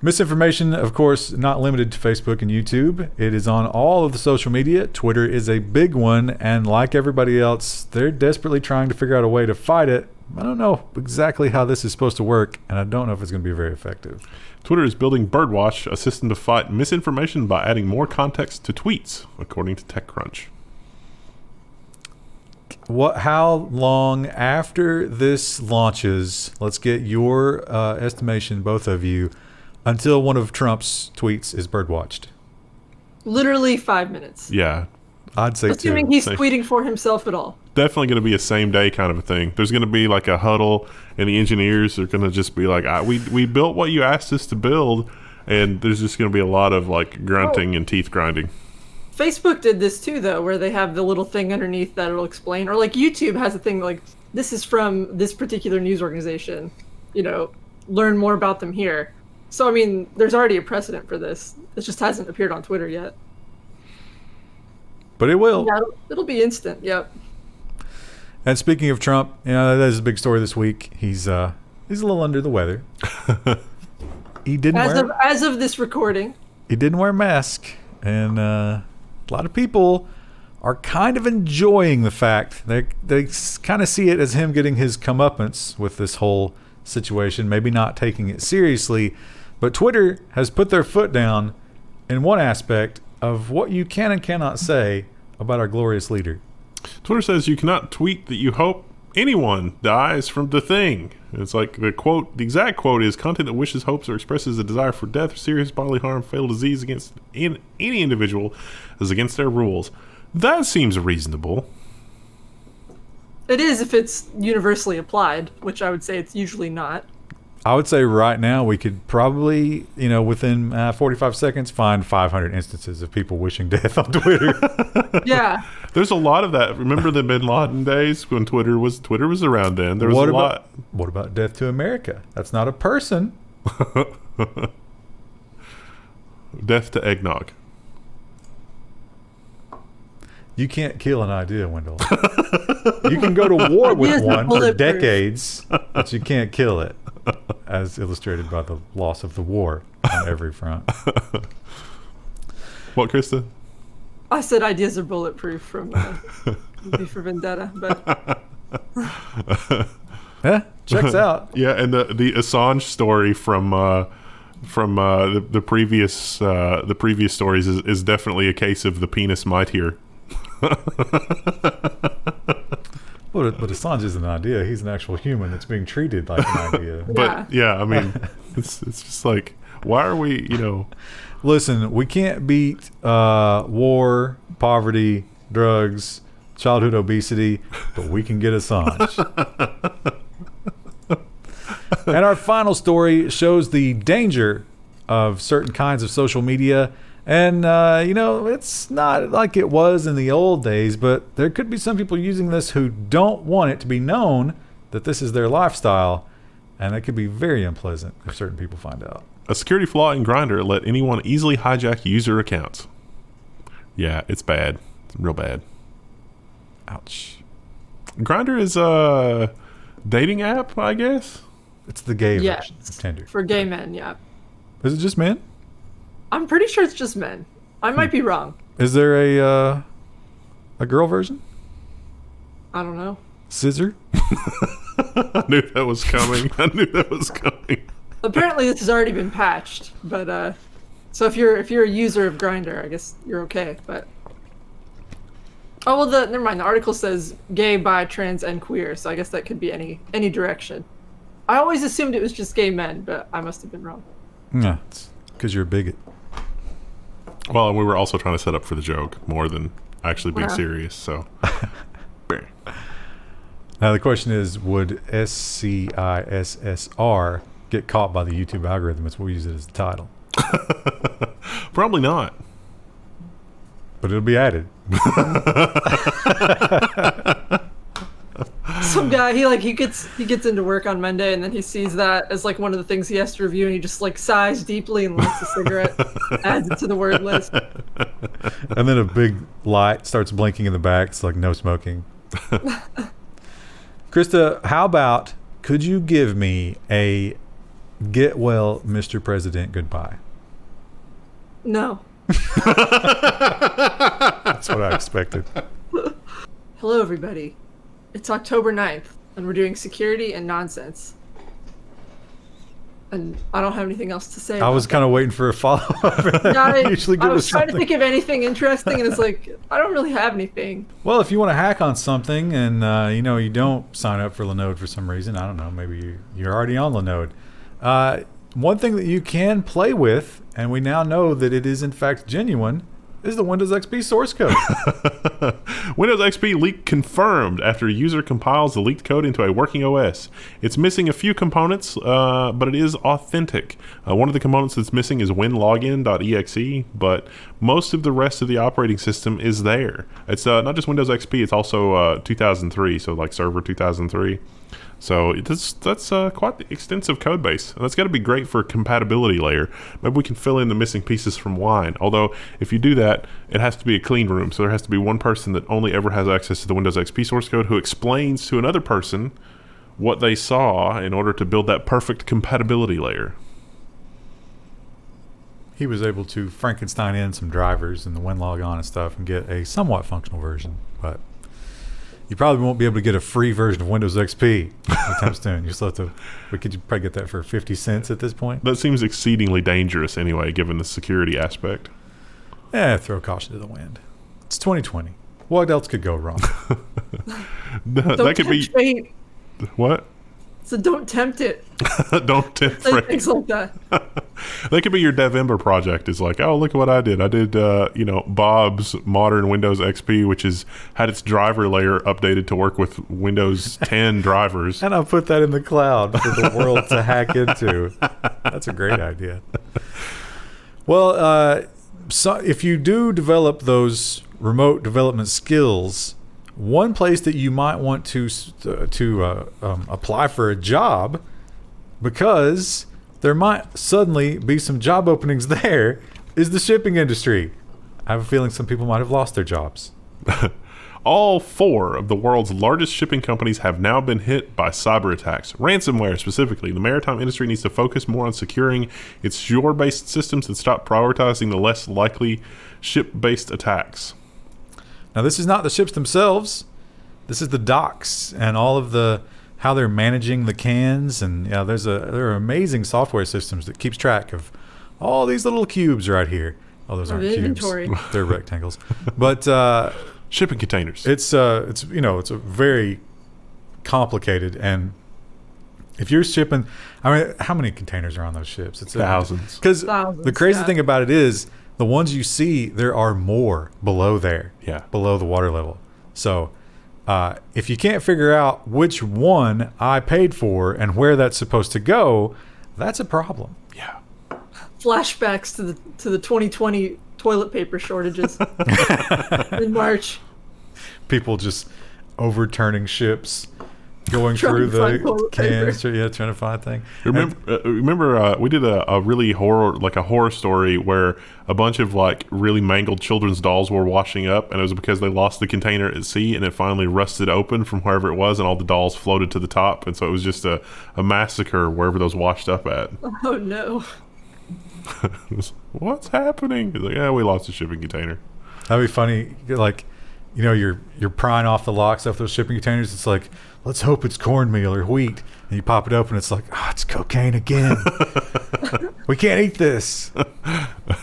Misinformation, of course, not limited to Facebook and YouTube. It is on all of the social media. Twitter is a big one, and like everybody else, they're desperately trying to figure out a way to fight it. I don't know exactly how this is supposed to work, and I don't know if it's going to be very effective. Twitter is building Birdwatch, a system to fight misinformation by adding more context to tweets, according to TechCrunch. How long after this launches, let's get your estimation, both of you, until one of Trump's tweets is birdwatched? Literally 5 minutes. Yeah. I'd say Assuming he's tweeting for himself at all. Definitely going to be a same day kind of a thing. There's going to be like a huddle, and the engineers are going to just be like, we built what you asked us to build, and there's just going to be a lot of like grunting and teeth grinding. Facebook did this too, though, where they have the little thing underneath that it'll explain. Or like YouTube has a thing like, this is from this particular news organization. Learn more about them here. So, I mean, there's already a precedent for this. It just hasn't appeared on Twitter yet. But it will. Yeah, it'll be instant, yep. And speaking of Trump, that is a big story this week. He's a little under the weather. He didn't as of this recording. He didn't wear a mask. And a lot of people are kind of enjoying the fact. They kind of see it as him getting his comeuppance with this whole situation, maybe not taking it seriously. But Twitter has put their foot down in one aspect of what you can and cannot say about our glorious leader. Twitter says you cannot tweet that you hope anyone dies from the thing. It's like the exact quote is, content that wishes, hopes, or expresses a desire for death or serious bodily harm, fatal disease against any individual is against their rules. That seems reasonable. It is if it's universally applied, which I would say it's usually not. I would say right now we could probably, within 45 seconds find 500 instances of people wishing death on Twitter. Yeah. There's a lot of that. Remember the Bin Laden days when Twitter was around then? There was a lot. What about Death to America? That's not a person. Death to eggnog. You can't kill an idea, Wendell. You can go to war with one for decades, but you can't kill it, as illustrated by the loss of the war on every front. What, Krista? I said ideas are bulletproof from V for Vendetta, but yeah, checks out. Yeah, and the Assange story from the previous stories is definitely a case of the penis might here. But Assange isn't an idea. He's an actual human that's being treated like an idea. But yeah, I mean, it's just like, why are we, Listen, we can't beat war, poverty, drugs, childhood obesity, but we can get Assange. And our final story shows the danger of certain kinds of social media. And, it's not like it was in the old days, but there could be some people using this who don't want it to be known that this is their lifestyle. And that could be very unpleasant if certain people find out. A security flaw in Grindr let anyone easily hijack user accounts. Yeah, it's bad. It's real bad. Ouch. Grindr is a dating app, I guess? It's the gay version of Tinder. For gay men, yeah. Is it just men? I'm pretty sure it's just men. I might be wrong. Is there a girl version? I don't know. Scissor? I knew that was coming. Apparently this has already been patched, but so if you're a user of Grindr, I guess you're okay. But never mind. The article says gay, bi, trans, and queer, so I guess that could be any direction. I always assumed it was just gay men, but I must have been wrong. Yeah, it's because you're a bigot. Well, and we were also trying to set up for the joke more than actually being serious. So, now the question is, would SCISSR get caught by the YouTube algorithm as we use it as the title? Probably not. But it'll be added. Some guy he gets into work on Monday and then he sees that as like one of the things he has to review and he just like sighs deeply and lights a cigarette, adds it to the word list. And then a big light starts blinking in the back. It's like no smoking. Krista, how about could you give me a get well, Mr. President, goodbye? No. That's what I expected. Hello, everybody. It's October 9th, and we're doing security and nonsense. And I don't have anything else to say. I was kind of waiting for a follow-up. I Usually give was us trying something. to think of anything interesting, and it's like, I don't really have anything. Well, if you want to hack on something and, you don't sign up for Linode for some reason, I don't know, maybe you're already on Linode. One thing that you can play with, and we now know that it is in fact genuine, is the Windows XP source code. Windows XP leak confirmed after a user compiles the leaked code into a working OS. It's missing a few components, but it is authentic. One of the components that's missing is winlogin.exe, but most of the rest of the operating system is there. It's not just Windows XP, it's also 2003, so like Server 2003. So that's quite the extensive code base. And that's got to be great for a compatibility layer. Maybe we can fill in the missing pieces from Wine. Although, if you do that, it has to be a clean room. So there has to be one person that only ever has access to the Windows XP source code who explains to another person what they saw in order to build that perfect compatibility layer. He was able to Frankenstein in some drivers and the WinLog on and stuff and get a somewhat functional version, but you probably won't be able to get a free version of Windows XP anytime soon. You still have to. We could probably get that for 50 cents at this point. That seems exceedingly dangerous anyway, given the security aspect. Throw caution to the wind. It's 2020. What else could go wrong? That could be fate. What? So don't tempt it. Don't tempt fate. Things like that. That could be your Devember project. Is like, oh, look at what I did. I did, Bob's modern Windows XP, which has had its driver layer updated to work with Windows 10 drivers. And I'll put that in the cloud for the world to hack into. That's a great idea. Well, so if you do develop those remote development skills, one place that you might want to apply for a job, because there might suddenly be some job openings there, is the shipping industry. I have a feeling some people might have lost their jobs. All 4 of the world's largest shipping companies have now been hit by cyber attacks. Ransomware specifically. The maritime industry needs to focus more on securing its shore-based systems and stop prioritizing the less likely ship-based attacks. Now, this is not the ships themselves. This is the docks and all of the how they're managing the cans. And yeah, there are amazing software systems that keeps track of all these little cubes right here. Oh, those aren't inventory. Cubes. They're rectangles. But shipping containers. It's a very complicated, and if you're shipping, I mean, how many containers are on those ships? It's thousands. Because the crazy thing about it is the ones you see, there are more below there, below the water level. So if you can't figure out which one I paid for and where that's supposed to go, that's a problem. Yeah. Flashbacks to the 2020 toilet paper shortages in March. People just overturning ships, going through the cans, trying to find things. Remember, we did a really horror story where a bunch of like really mangled children's dolls were washing up, and it was because they lost the container at sea, and it finally rusted open from wherever it was, and all the dolls floated to the top, and so it was just a massacre wherever those washed up at. Oh no. What's happening? It's like, yeah, we lost a shipping container. That'd be funny. Like, you're prying off the locks off those shipping containers. It's like, let's hope it's cornmeal or wheat. And you pop it open, it's like, it's cocaine again. We can't eat this.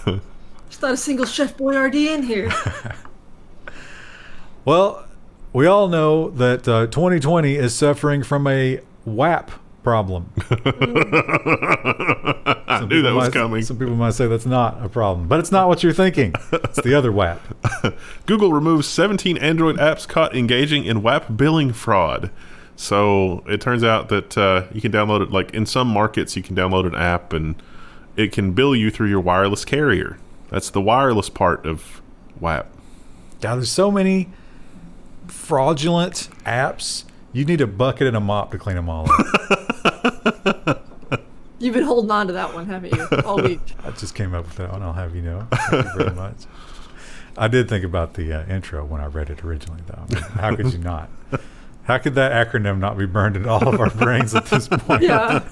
There's not a single Chef Boyardee in here. Well, we all know that 2020 is suffering from a WAP problem. I knew that was coming. Some people might say that's not a problem, but it's not what you're thinking. It's the other WAP. Google removes 17 Android apps caught engaging in WAP billing fraud. So it turns out that you can download it, like in some markets, you can download an app and it can bill you through your wireless carrier. That's the wireless part of WAP. Now, there's so many fraudulent apps. You need a bucket and a mop to clean them all up. You've been holding on to that one, haven't you, all week? I just came up with that one. I'll have you know. Thank you very much. I did think about the intro when I read it originally, though. I mean, how could you not? How could that acronym not be burned into all of our brains at this point? Yeah.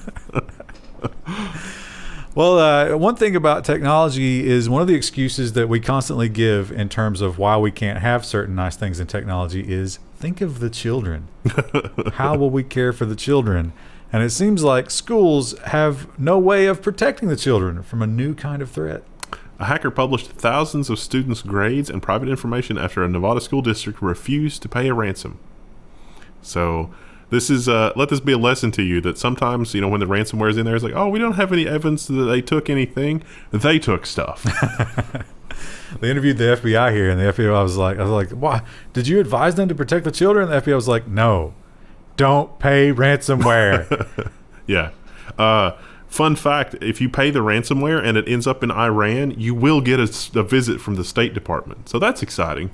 Well, one thing about technology is one of the excuses that we constantly give in terms of why we can't have certain nice things in technology is think of the children. How will we care for the children? And it seems like schools have no way of protecting the children from a new kind of threat. A hacker published thousands of students' grades and private information after a Nevada school district refused to pay a ransom. So this is let this be a lesson to you that sometimes, when the ransomware is in there, it's like, oh, we don't have any evidence that they took anything. They took stuff. They interviewed the FBI here, and the FBI was like, why? Did you advise them to protect the children? And the FBI was like, no, don't pay ransomware. Yeah. Fun fact, if you pay the ransomware and it ends up in Iran, you will get a visit from the State Department. So that's exciting.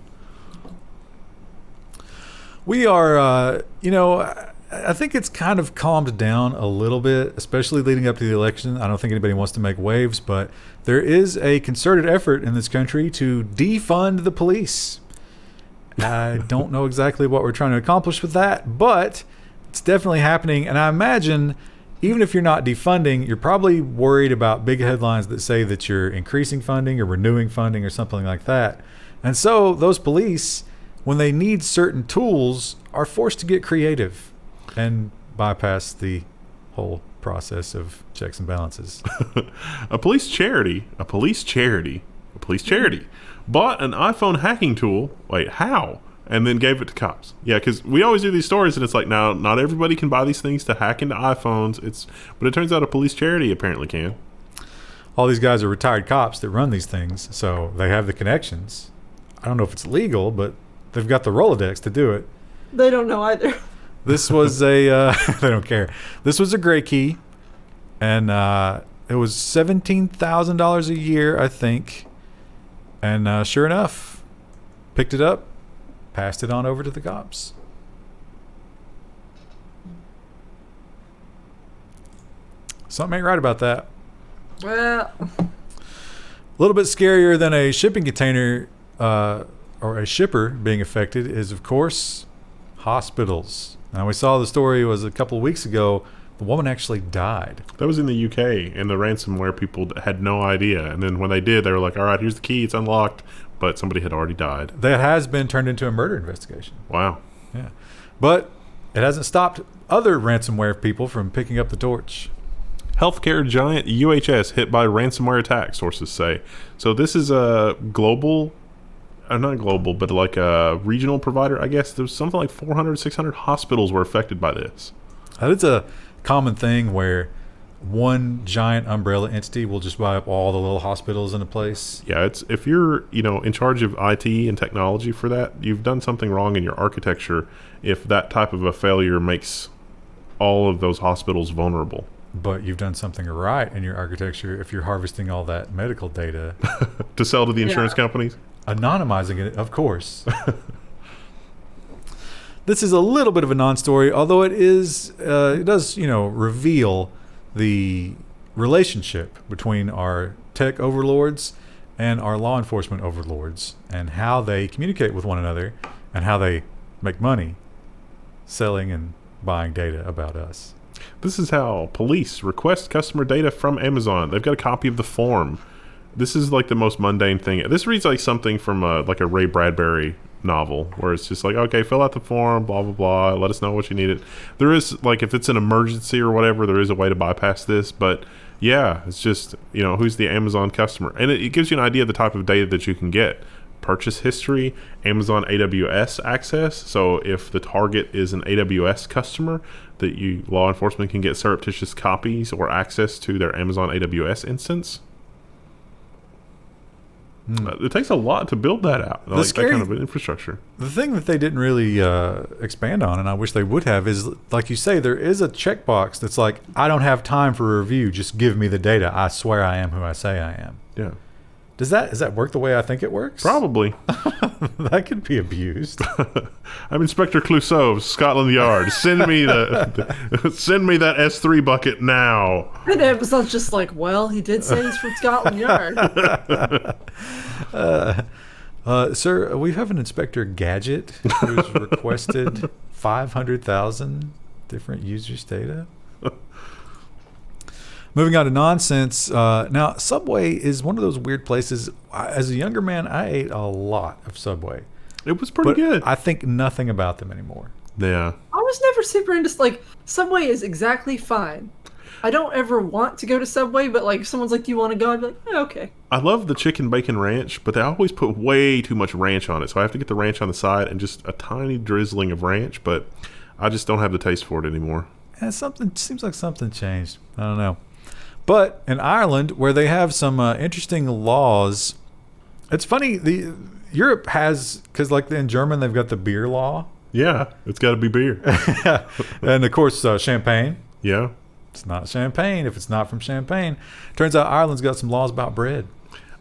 We are, I think it's kind of calmed down a little bit, especially leading up to the election. I don't think anybody wants to make waves, but there is a concerted effort in this country to defund the police. I don't know exactly what we're trying to accomplish with that, but it's definitely happening. And I imagine even if you're not defunding, you're probably worried about big headlines that say that you're increasing funding or renewing funding or something like that. And so those police, when they need certain tools, are forced to get creative and bypass the whole process of checks and balances. A police charity bought an iPhone hacking tool. Wait, how? And then gave it to cops. Yeah, because we always do these stories, and it's like, now, not everybody can buy these things to hack into iPhones. But it turns out a police charity apparently can. All these guys are retired cops that run these things, so they have the connections. I don't know if it's legal, but they've got the Rolodex to do it. They don't know either. This was they don't care. This was a gray key, and it was $17,000 a year, I think. And sure enough, picked it up, passed it on over to the cops. Something ain't right about that. Well, A little bit scarier than a shipping container or a shipper being affected is, of course, hospitals. Now, we saw the story was a couple of weeks ago. The woman actually died. That was in the UK, and the ransomware people had no idea. And then when they did, they were like, all right, here's the key. It's unlocked. But somebody had already died. That has been turned into a murder investigation. Wow. Yeah. But it hasn't stopped other ransomware people from picking up the torch. Healthcare giant UHS hit by ransomware attack, sources say. So this is a global, not global, but like a regional provider, I guess. There's something like 400, 600 hospitals were affected by this. That is a common thing where one giant umbrella entity will just buy up all the little hospitals in a place. Yeah, it's if you're, in charge of IT and technology for that, you've done something wrong in your architecture if that type of a failure makes all of those hospitals vulnerable. But you've done something right in your architecture if you're harvesting all that medical data. To sell to the insurance companies? Anonymizing it, of course. This is a little bit of a non-story, although it does reveal the relationship between our tech overlords and our law enforcement overlords and how they communicate with one another and how they make money selling and buying data about us. This is how police request customer data from Amazon. They've got a copy of the form. This is like the most mundane thing. This reads like something from like a Ray Bradbury novel where it's just like, okay, fill out the form, blah, blah, blah. Let us know what you needed. There is, like, if it's an emergency or whatever, there is a way to bypass this. But yeah, it's just, who's the Amazon customer? And it gives you an idea of the type of data that you can get. Purchase history, Amazon AWS access. So if the target is an AWS customer, that law enforcement can get surreptitious copies or access to their Amazon AWS instance. It takes a lot to build that out, that kind of infrastructure. The thing that they didn't really expand on, and I wish they would have, is, like you say, there is a checkbox that's like, I don't have time for a review. Just give me the data. I swear I am who I say I am. Yeah. Does that work the way I think it works? Probably. That could be abused. I'm Inspector Clouseau of Scotland Yard. Send me send me that S3 bucket now. And Amazon's just like, well, he did say he's from Scotland Yard. Sir, we have an Inspector Gadget who's requested 500,000 different users' data. Moving on to nonsense. Now, Subway is one of those weird places. As a younger man, I ate a lot of Subway. It was pretty good. I think nothing about them anymore. Yeah. I was never super into, Subway is exactly fine. I don't ever want to go to Subway, but, if someone's like, do you want to go? I'd be like, yeah, okay. I love the chicken bacon ranch, but they always put way too much ranch on it. So I have to get the ranch on the side and just a tiny drizzling of ranch, but I just don't have the taste for it anymore. Yeah, seems like something changed. I don't know. But in Ireland, where they have some interesting laws, it's funny. Europe has, because in German they've got the beer law. Yeah, it's got to be beer. And of course champagne. Yeah, it's not champagne if it's not from Champagne. Turns out Ireland's got some laws about bread.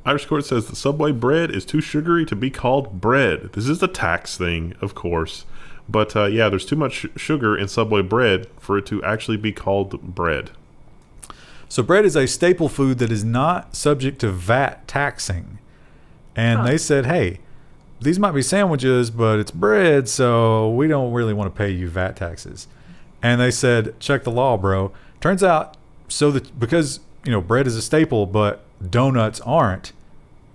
Irish court says the Subway bread is too sugary to be called bread. This is a tax thing, of course. But yeah, there's too much sugar in Subway bread for it to actually be called bread. So bread is a staple food that is not subject to VAT taxing. And they said, hey, these might be sandwiches, but it's bread, so we don't really want to pay you VAT taxes. And they said, check the law, bro. Turns out, because bread is a staple, but donuts aren't,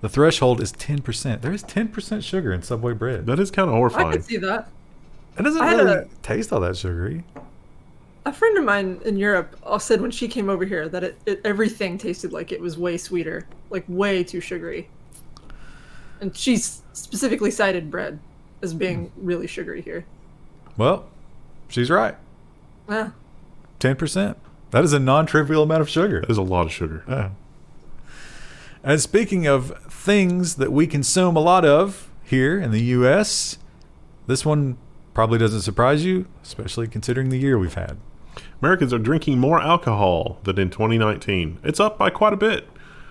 the threshold is 10%. There is 10% sugar in Subway bread. That is kind of horrifying. I can see that. It doesn't really taste all that sugary. A friend of mine in Europe said when she came over here that everything tasted like it was way sweeter, way too sugary. And she specifically cited bread as being really sugary here. Well, she's right. Yeah. 10%. That is a non-trivial amount of sugar. That is a lot of sugar. Yeah. And speaking of things that we consume a lot of here in the U.S., this one probably doesn't surprise you, especially considering the year we've had. Americans are drinking more alcohol than in 2019. It's up by quite a bit.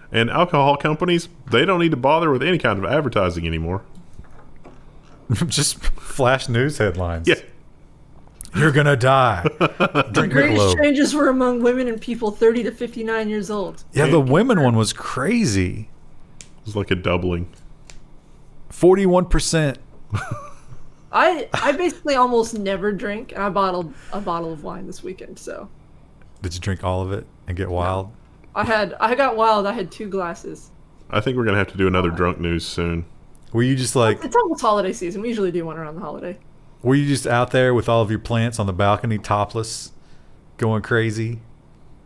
And alcohol companies, they don't need to bother with any kind of advertising anymore. Just flash news headlines. Yeah. You're gonna die. Drink Greatest Michelob. changes were among women and people 30 to 59 years old. Yeah, the women one was crazy. It was like a doubling. 41%. I basically almost never drink, and I bottled a bottle of wine this weekend. So Did you drink all of it and get wild? I got wild. I had 2 glasses. I think we're going to have to do another drunk news soon. Were you just like, It's almost holiday season. We usually do one around the holiday. were you just out there with all of your plants on the balcony, topless, going crazy,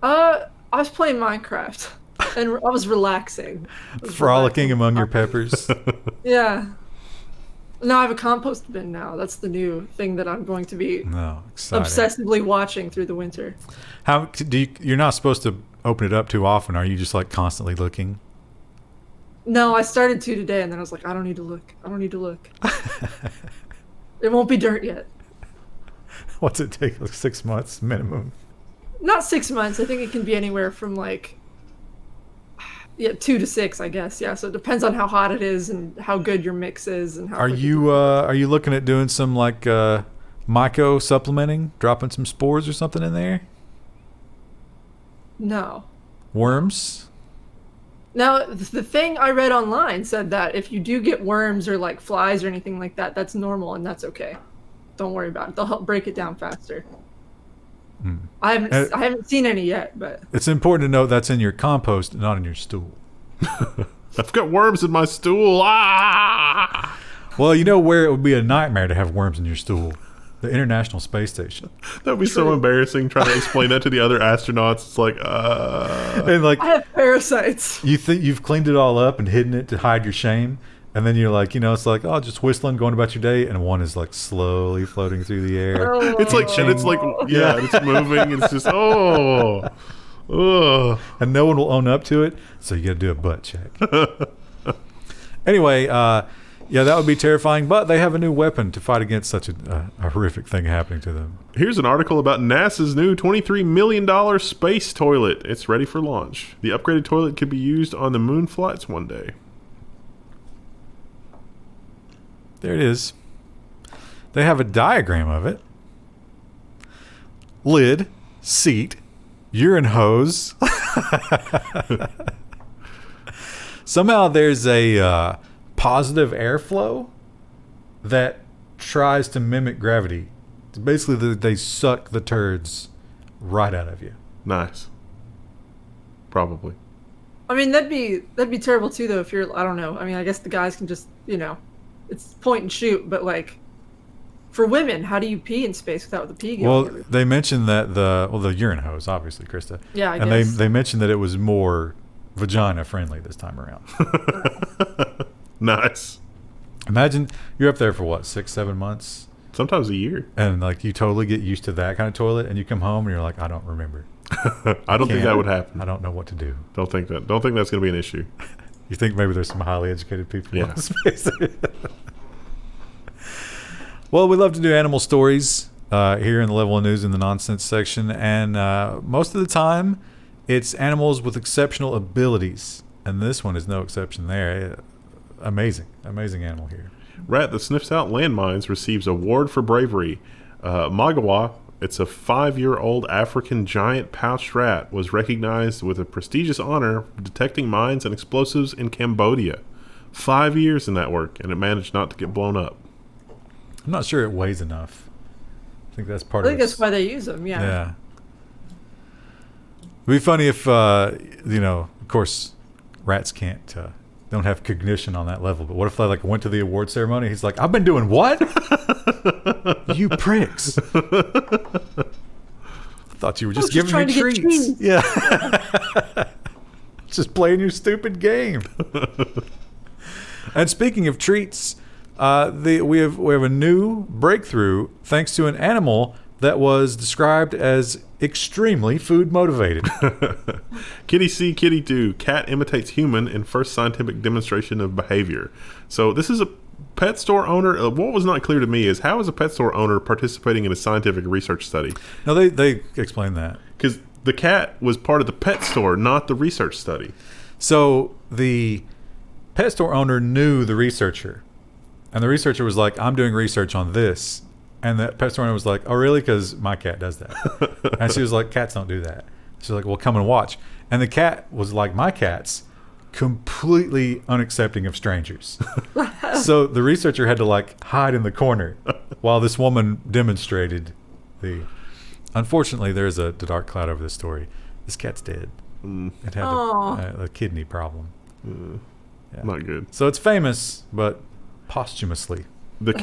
I was playing Minecraft, and I was relaxing. frolicking among your peppers? Yeah. No, I have a compost bin now. That's the new thing that I'm going to be No, exciting. obsessively watching through the winter. How do you? You're not supposed to open it up too often. Are you just like constantly looking? No, I started to today, and then I was like, I don't need to look. I don't need to look. It won't be dirt yet. What's it take? Like 6 months minimum. Not 6 months. I think it can be anywhere from like 2 to 6, I guess. Yeah, so it depends on how hot it is and how good your mix is and how. Are you looking at doing some like myco supplementing, dropping some spores or something in there? No. Worms? Now, the thing I read online said that if you do get worms or like flies or anything like that, that's normal and that's okay. Don't worry about it. They'll help break it down faster. I haven't seen any yet, but It's important to note that's in your compost, not in your stool. I've got worms in my stool. Ah! Well, you know where it would be a nightmare to have worms in your stool? The International Space Station. That would be so embarrassing trying to explain that to the other astronauts. It's like, And like I have parasites. you think you've cleaned it all up and hidden it to hide your shame, and then you're like, it's like, oh, just whistling, going about your day, and one is like slowly floating through the air. it's like, and it's like, yeah, and it's moving, and it's just, oh. And no one will own up to it, so you got to do a butt check. Anyway, yeah, that would be terrifying, but they have a new weapon to fight against such a horrific thing happening to them. Here's an article about NASA's new $23 million space toilet. It's ready for launch. The upgraded toilet could be used on the moon flights one day. There it is. They have a diagram of it. Lid, seat, urine hose. Somehow there's a positive airflow that tries to mimic gravity. Basically, they suck the turds right out of you. Nice. Probably. I mean, that'd be terrible too, though. If you're, I don't know. I mean, I guess the guys can just, it's point and shoot. But like, for women, how do you pee in space without the pee going? Well, everywhere? they mentioned that the urine hose, obviously, Krista. Yeah, I and guess. they mentioned that it was more vagina friendly this time around. Nice. Imagine you're up there for what, 6-7 months, Sometimes a year. and like you totally get used to that kind of toilet, and you come home and you're like, I don't remember. I don't think that would happen. I don't know what to do. Don't think that's going to be an issue. You think maybe there's some highly educated people Yeah. in space? Well, we love to do animal stories here in the Level 1 News in the nonsense section, and most of the time it's animals with exceptional abilities, and this one is no exception there. Amazing animal here. Rat that sniffs out landmines receives award for bravery. Magawa, it's a 5-year-old African giant pouched rat, was recognized with a prestigious honor for detecting mines and explosives in Cambodia. 5 years in that work, and it managed not to get blown up. I'm not sure it weighs enough. I think that's I part think of it. that's why they use them. Yeah. It'd be funny if, of course, rats don't have cognition on that level. But what if they went to the award ceremony? He's like, I've been doing what? You pricks. Thought you were just giving trying me to get treats. treats. Yeah. Just playing your stupid game. And speaking of treats, we have a new breakthrough thanks to an animal that was described as extremely food motivated. Kitty see, kitty do. Cat imitates human in first scientific demonstration of behavior. So this is a pet store owner. What was not clear to me is how is a pet store owner participating in a scientific research study? No, they explained that. Because the cat was part of the pet store, not the research study. So the pet store owner knew the researcher, And the researcher was like, I'm doing research on this. And the pet store owner was like, oh, really? Because my cat does that. And she was like, cats don't do that. She's like, well, come and watch. And the cat was like my cats, completely unaccepting of strangers. So the researcher had to like hide in the corner while this woman demonstrated the... Unfortunately, there's a dark cloud over this story. This cat's dead. It had a kidney problem. Yeah. Not good. So it's famous, but posthumously. The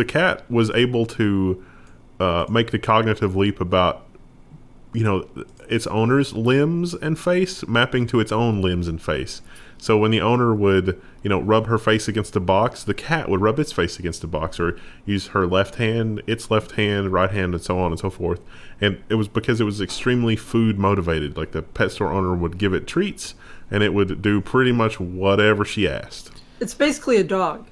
cat was able to make the cognitive leap about, its owner's limbs and face mapping to its own limbs and face. So when the owner would, rub her face against a box, the cat would rub its face against a box, or use her left hand, its left hand, right hand, and so on and so forth. And it was because it was extremely food motivated. Like the pet store owner would give it treats, and it would do pretty much whatever she asked. It's basically a dog.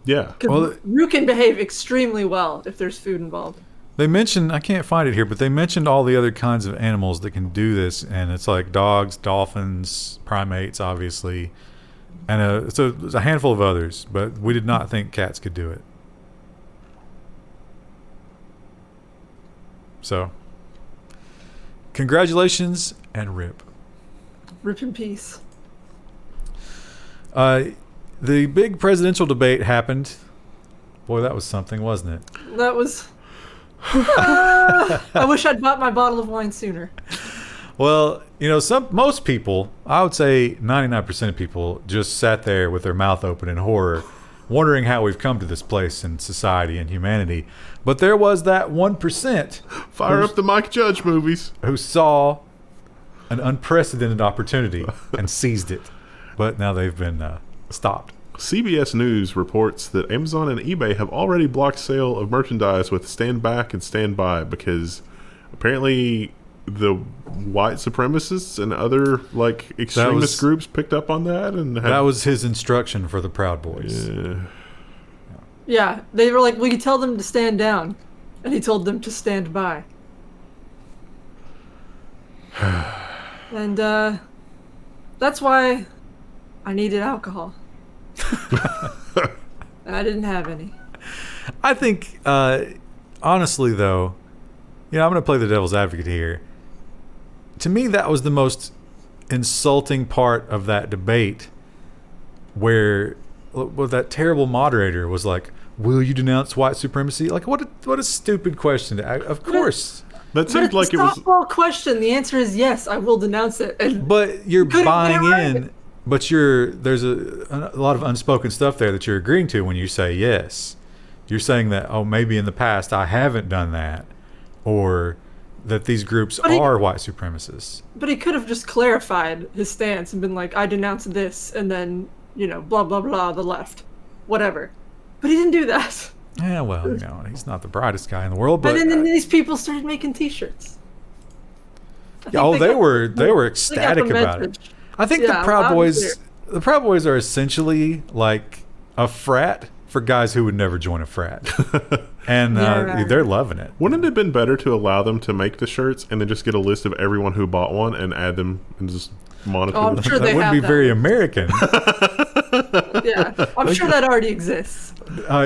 Yeah. Well, you can behave extremely well if there's food involved. They mentioned, I can't find it here, but they mentioned all the other kinds of animals that can do this, and it's like dogs, dolphins, primates, obviously, and so there's a handful of others, but we did not think cats could do it. So, congratulations and rip. Rip in peace. The big presidential debate happened. Boy, that was something, wasn't it? That was... I wish I'd bought my bottle of wine sooner. Well, most people, I would say 99% of people, just sat there with their mouth open in horror, wondering how we've come to this place in society and humanity. But there was that 1%. Fire up the Mike Judge movies. Who saw an unprecedented opportunity and seized it. But now they've been stopped. CBS News reports that Amazon and eBay have already blocked sale of merchandise with stand back and stand by because apparently the white supremacists and other extremist groups picked up on that, and that was his instruction for the Proud Boys. Yeah, they were like, "Will you tell them to stand down?" And he told them to stand by. And that's why I needed alcohol. And I didn't have any. I think, honestly, though, I'm going to play the devil's advocate here. To me, that was the most insulting part of that debate, where that terrible moderator was like, "Will you denounce white supremacy?" Like, what a stupid question. Of course. That seemed like it was a softball question. The answer is yes, I will denounce it. But you're buying in. But there's a lot of unspoken stuff there that you're agreeing to when you say yes. You're saying that, maybe in the past I haven't done that, or that these groups are white supremacists. But he could have just clarified his stance and been like, I denounce this, and then, blah, blah, blah, the left. Whatever. But he didn't do that. Yeah, well, he's not the brightest guy in the world. But and then these people started making T-shirts. They were ecstatic about it. I think the Proud Boys are essentially like a frat for guys who would never join a frat. And they're loving it. Wouldn't it have been better to allow them to make the shirts and then just get a list of everyone who bought one and add them and just monitor them? I'm sure that would be very American. Yeah, I'm sure that already exists.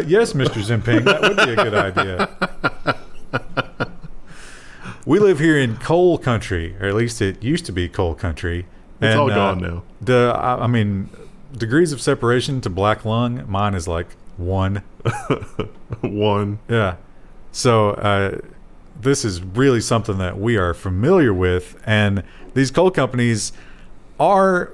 Yes, Mr. Jinping, that would be a good idea. We live here in coal country, or at least it used to be coal country. It's all gone now. Degrees of separation to black lung, mine is like 1. 1. Yeah. So this is really something that we are familiar with, and these coal companies are,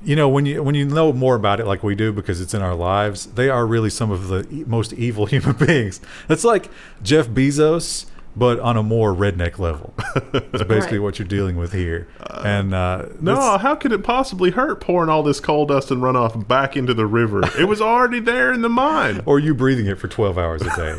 when you know more about it like we do because it's in our lives, they are really some of the most evil human beings. It's like Jeff Bezos, but on a more redneck level. That's basically what you're dealing with here. And how could it possibly hurt pouring all this coal dust and runoff back into the river? It was already there in the mine. Or you breathing it for 12 hours a day.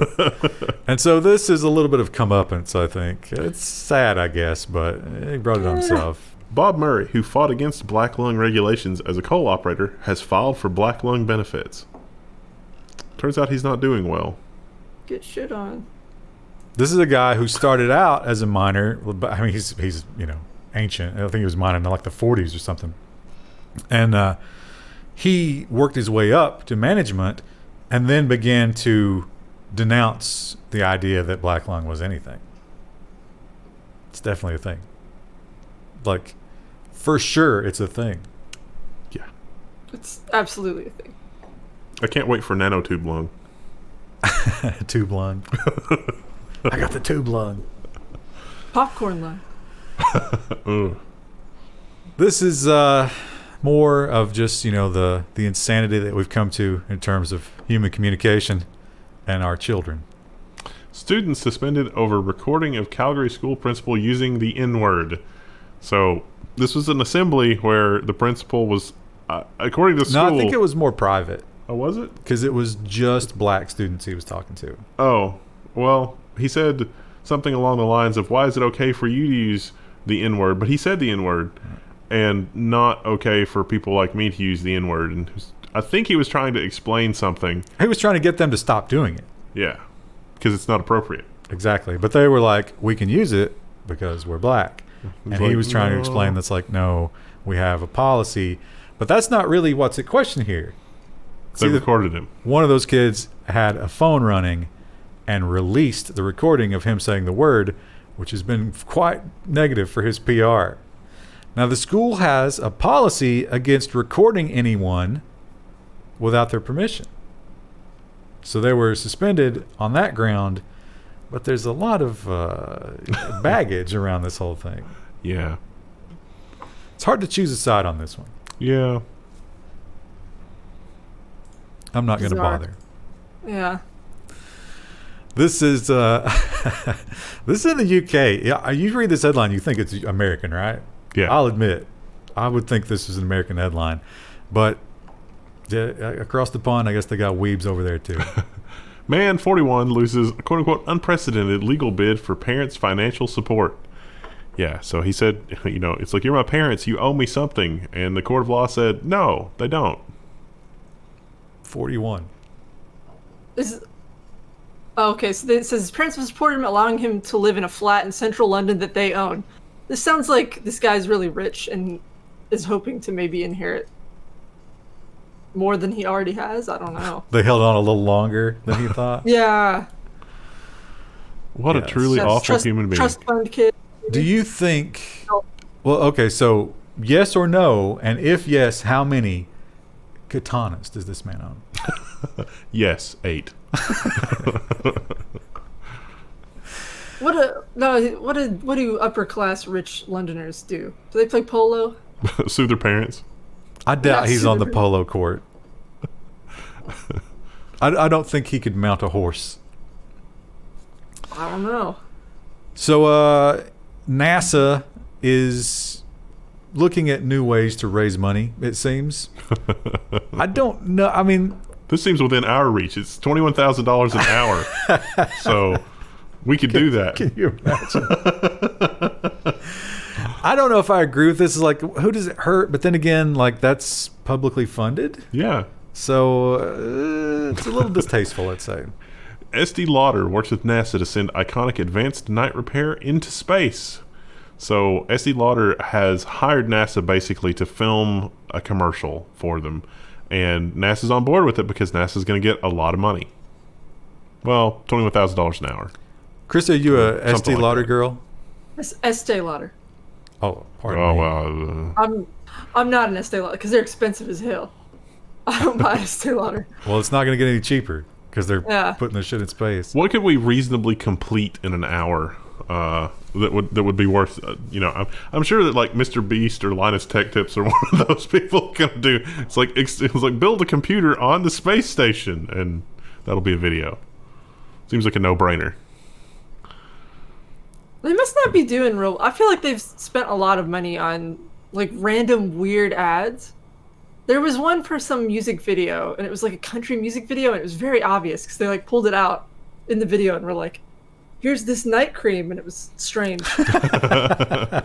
And so this is a little bit of comeuppance, I think. It's sad, I guess, but he brought it on himself. Bob Murray, who fought against black lung regulations as a coal operator, has filed for black lung benefits. Turns out he's not doing well. Get shit on. This is a guy who started out as a miner. I mean, he's ancient. I think he was mining in like the 40s or something. And he worked his way up to management and then began to denounce the idea that black lung was anything. It's definitely a thing. Like, for sure, it's a thing. Yeah. It's absolutely a thing. I can't wait for nanotube lung. Tube lung. I got the tube lung. Popcorn lung. Ugh. This is more of just, the insanity that we've come to in terms of human communication and our children. Students suspended over recording of Calgary school principal using the N-word. So this was an assembly where the principal was, according to school... No, I think it was more private. Oh, was it? Because it was just black students he was talking to. Oh, well, he said something along the lines of, why is it okay for you to use the N-word? But he said the N-word, and not okay for people like me to use the N-word. And I think he was trying to explain something. He was trying to get them to stop doing it. Yeah, because it's not appropriate. Exactly. But they were like, we can use it because we're black. And he was trying to no. explain that's like, no, we have a policy. But that's not really what's at question here. They recorded him. One of those kids had a phone running and released the recording of him saying the word, which has been quite negative for his PR. Now, the school has a policy against recording anyone without their permission. So they were suspended on that ground, but there's a lot of baggage around this whole thing. Yeah. It's hard to choose a side on this one. Yeah. I'm not going to bother. Yeah. This is this is in the UK. Yeah, you read this headline, you think it's American, right? Yeah. I'll admit, I would think this is an American headline, but across the pond, I guess they got weebs over there too. Man 41 loses a quote-unquote unprecedented legal bid for parents' financial support. Yeah, so he said, it's like, you're my parents, you owe me something. And the court of law said, no, they don't. 41. Okay, so it says his parents will support him, allowing him to live in a flat in central London that they own. This sounds like this guy's really rich and is hoping to maybe inherit more than he already has. I don't know. They held on a little longer than he thought. Yeah. What a truly awful human being. Trust fund kid. Do you think... Well, okay, so yes or no, and if yes, how many katanas does this man own? Yes, 8. What do upper class rich Londoners do? Do they play polo? Sue their parents. I doubt he's on the polo court. I don't think he could mount a horse. I don't know. So NASA is looking at new ways to raise money, it seems. I don't know. I mean, this seems within our reach. It's $21,000 an hour. So we could do that. Can you imagine? I don't know if I agree with this. It's like, who does it hurt? But then again, like, that's publicly funded. Yeah. So it's a little distasteful, I'd say. Estee Lauder works with NASA to send iconic advanced night repair into space. So Estee Lauder has hired NASA basically to film a commercial for them. And NASA's on board with it because NASA's going to get a lot of money. Well, $21,000 an hour. Chris, are you a Estee Lauder girl? It's Estee Lauder. Oh, pardon me. Well, I'm not an Estee Lauder because they're expensive as hell. I don't buy Estee Lauder. Well, it's not going to get any cheaper because they're putting their shit in space. what could we reasonably complete in an hour that would be worth? I'm sure that like Mr. Beast or Linus Tech Tips or one of those people can do. It's like build a computer on the space station and that'll be a video. Seems like a no-brainer. They must not be doing real. I feel like they've spent a lot of money on like random weird ads. There was one for some music video, and it was like a country music video, and it was very obvious because they like pulled it out in the video and were like, "Here's this night cream," and it was strange.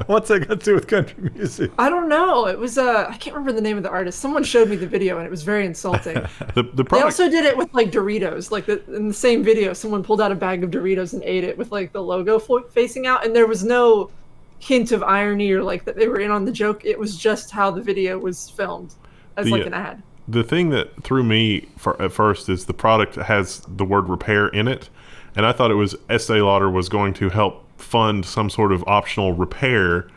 What's that got to do with country music? I don't know. It was I can't remember the name of the artist. Someone showed me the video, and it was very insulting. They also did it with like Doritos. Like in the same video, someone pulled out a bag of Doritos and ate it with like the logo facing out, and there was no hint of irony or like that they were in on the joke. It was just how the video was filmed as like an ad. the thing that threw me at first is the product has the word repair in it, and I thought it was Estee Lauder was going to help fund some sort of optional repair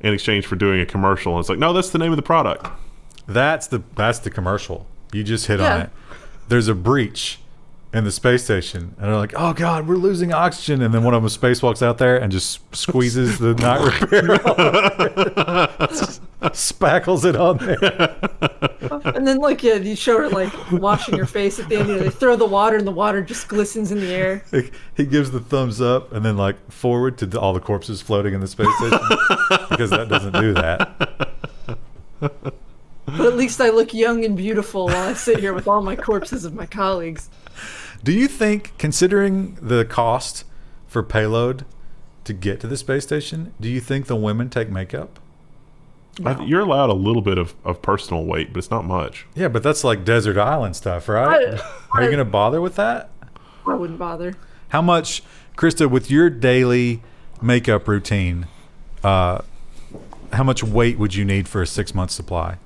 in exchange for doing a commercial. And it's like, no, that's the name of the product. That's the commercial. You just hit on it. There's a breach in the space station, and they're like, "Oh God, we're losing oxygen!" And then one of them spacewalks out there and just squeezes the night repair off. Spackles it on there. And then you show her washing her face at the end. They throw the water, and the water just glistens in the air. He gives the thumbs up, and then forward to all the corpses floating in the space station, because that doesn't do that. But at least I look young and beautiful while I sit here with all my corpses of my colleagues. Do you think, considering the cost for payload to get to the space station, do you think the women take makeup? No. You're allowed a little bit of personal weight, but it's not much. Yeah, but that's like desert island stuff, right? Are you going to bother with that? I wouldn't bother. How much, Krista, with your daily makeup routine, how much weight would you need for a 6-month supply?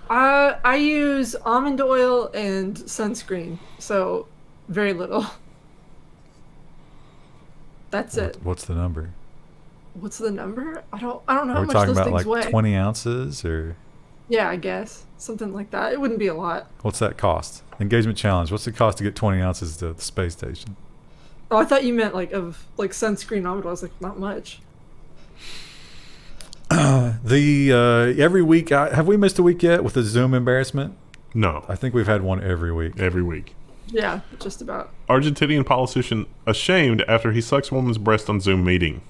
I use almond oil and sunscreen, so very little. That's it. What's the number? What's the number? I don't know how Are we much talking those about things weigh. 20 ounces or? Yeah, I guess something like that. It wouldn't be a lot. What's that cost? Engagement challenge. What's it cost to get 20 ounces to the space station? Oh, I thought you meant sunscreen almond oil. I was like, not much. Every week, have we missed a week yet with the Zoom embarrassment? No. I think we've had one every week. Every week. Yeah, just about. Argentinian politician ashamed after he sucks woman's breast on Zoom meeting.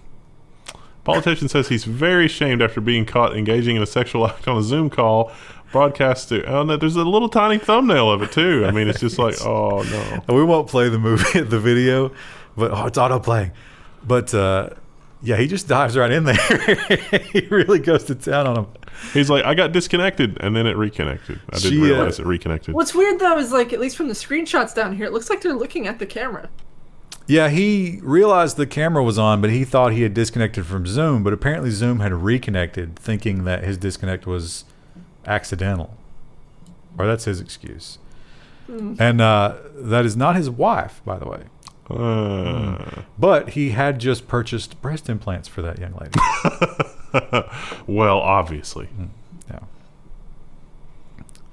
Politician says he's very ashamed after being caught engaging in a sexual act on a Zoom call broadcast to. Oh no, there's a little tiny thumbnail of it too. I mean, it's just like, oh no. We won't play the movie, the video, but it's auto playing. But yeah, he just dives right in there. He really goes to town on him. He's like, I got disconnected, and then it reconnected. I didn't realize it reconnected. What's weird though is at least from the screenshots down here, it looks like they're looking at the camera. Yeah, he realized the camera was on, but he thought he had disconnected from Zoom. But apparently Zoom had reconnected, thinking that his disconnect was accidental. Or that's his excuse. And that is not his wife, by the way. But he had just purchased breast implants for that young lady. Well, obviously.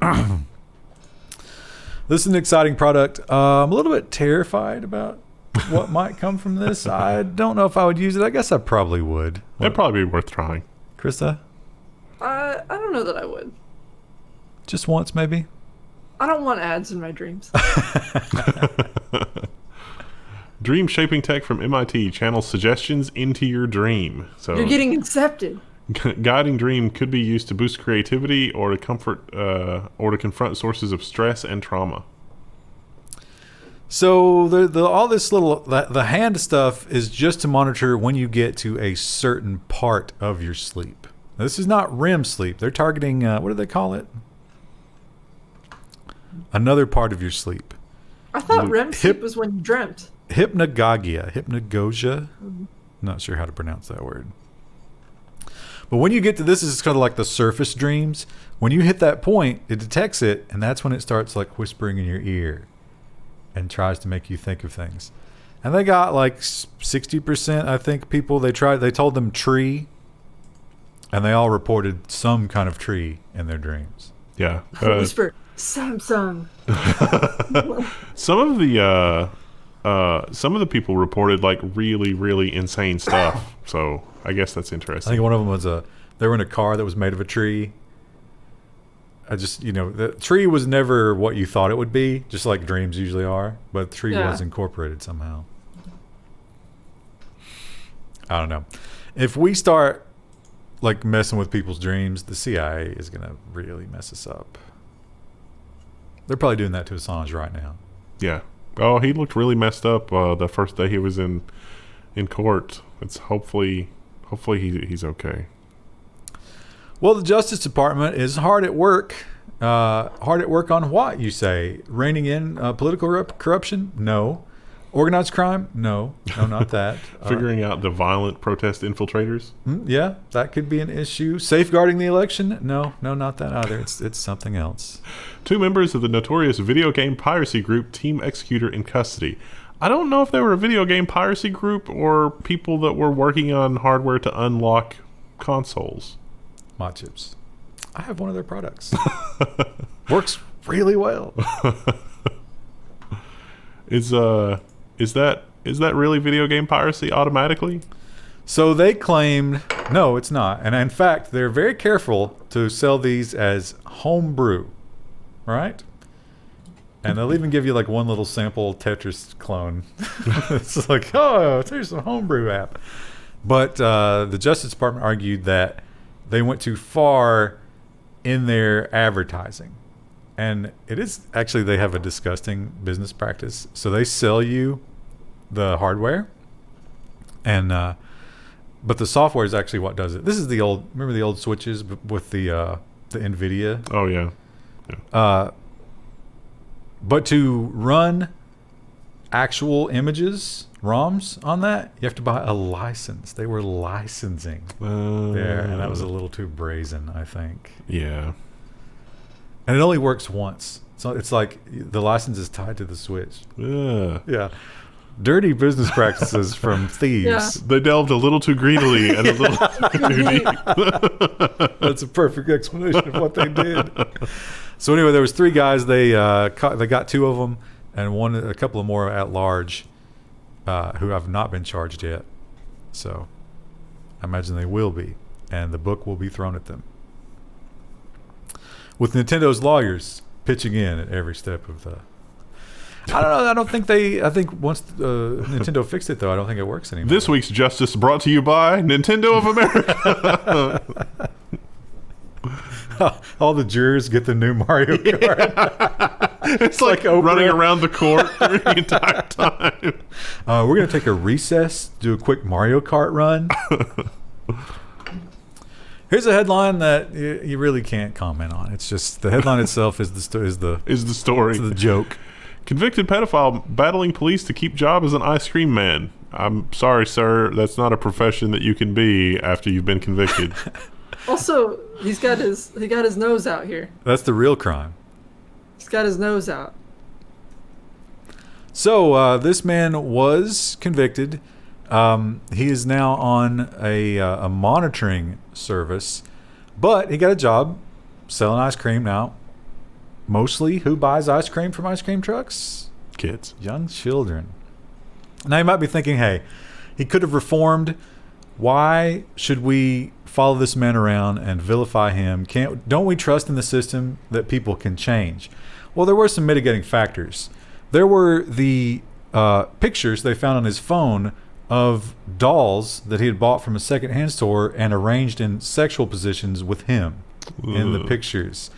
Yeah. This is an exciting product. I'm a little bit terrified about what might come from this. I don't know if I would use it. I guess I probably would. It'd probably be worth trying. Krista? I don't know that I would. Just once, maybe? I don't want ads in my dreams. Dream shaping tech from MIT channels suggestions into your dream. So You're getting incepted. Guiding dream could be used to boost creativity or to comfort or to confront sources of stress and trauma. So all this the hand stuff is just to monitor when you get to a certain part of your sleep. Now, this is not REM sleep. They're targeting, what do they call it? Another part of your sleep. I thought REM sleep was when you dreamt. Hypnagogia. Not sure how to pronounce that word. But when you get to this is kind of like the surface dreams. When you hit that point, it detects it, and that's when it starts whispering in your ear and tries to make you think of things. And they got 60%, I think, people they told them tree, and they all reported some kind of tree in their dreams. Yeah. Whisper, Samsung. Some of the people reported really, really insane stuff. So I guess that's interesting. I think one of them was they were in a car that was made of a tree. The tree was never what you thought it would be, just like dreams usually are, but the tree was incorporated somehow. I don't know. If we start messing with people's dreams, the CIA is going to really mess us up. They're probably doing that to Assange right now. Yeah. Oh, he looked really messed up the first day he was in court. It's hopefully he's okay. Well, the Justice Department is hard at work. Hard at work on what, you say? Reining in political corruption? No. Organized crime? No, not that. Figuring out the violent protest infiltrators? Yeah, that could be an issue. Safeguarding the election? No, not that either. It's something else. 2 members of the notorious video game piracy group Team Executor in custody. I don't know if they were a video game piracy group or people that were working on hardware to unlock consoles. Mod chips. I have one of their products. Works really well. Is that really video game piracy automatically? So they claimed no, it's not. And in fact, they're very careful to sell these as homebrew. Right? And they'll even give you like one little sample Tetris clone. It's like, oh, here's a homebrew app. But the Justice Department argued that they went too far in their advertising. And it is actually, they have a disgusting business practice. So they sell you the hardware, and but the software is actually what does it. This is the old, remember the old switches with the NVIDIA? Oh, yeah. But to run actual images, ROMs on that, you have to buy a license. They were licensing there, and that was a little too brazen, I think. Yeah. And it only works once. So it's like the license is tied to the switch. Yeah. Dirty business practices from thieves. Yeah. They delved a little too greedily and a little too deep. That's a perfect explanation of what they did. So anyway, there was 3 guys. They got 2 of them, and a couple of more at large, who have not been charged yet. So I imagine they will be, and the book will be thrown at them. With Nintendo's lawyers pitching in at every step of the... I don't know. I think once Nintendo fixed it, though, I don't think it works anymore. This week's Justice brought to you by Nintendo of America. All the jurors get the new Mario Kart. It's like running around the court the entire time. We're going to take a recess, do a quick Mario Kart run. Here's a headline that you really can't comment on. It's just the headline itself is the story. Is the story. The joke. Convicted pedophile battling police to keep job as an ice cream man. I'm sorry, sir. That's not a profession that you can be after you've been convicted. Also, he got his nose out here. That's the real crime. He's got his nose out. So this man was convicted. He is now on a monitoring service, but he got a job selling ice cream now. Mostly, who buys ice cream from ice cream trucks? Kids. Young children. Now you might be thinking, hey, he could have reformed. Why should we follow this man around and vilify him? Don't we trust in the system that people can change? Well, there were some mitigating factors. There were the pictures they found on his phone of dolls that he had bought from a secondhand store and arranged in sexual positions with him in the pictures.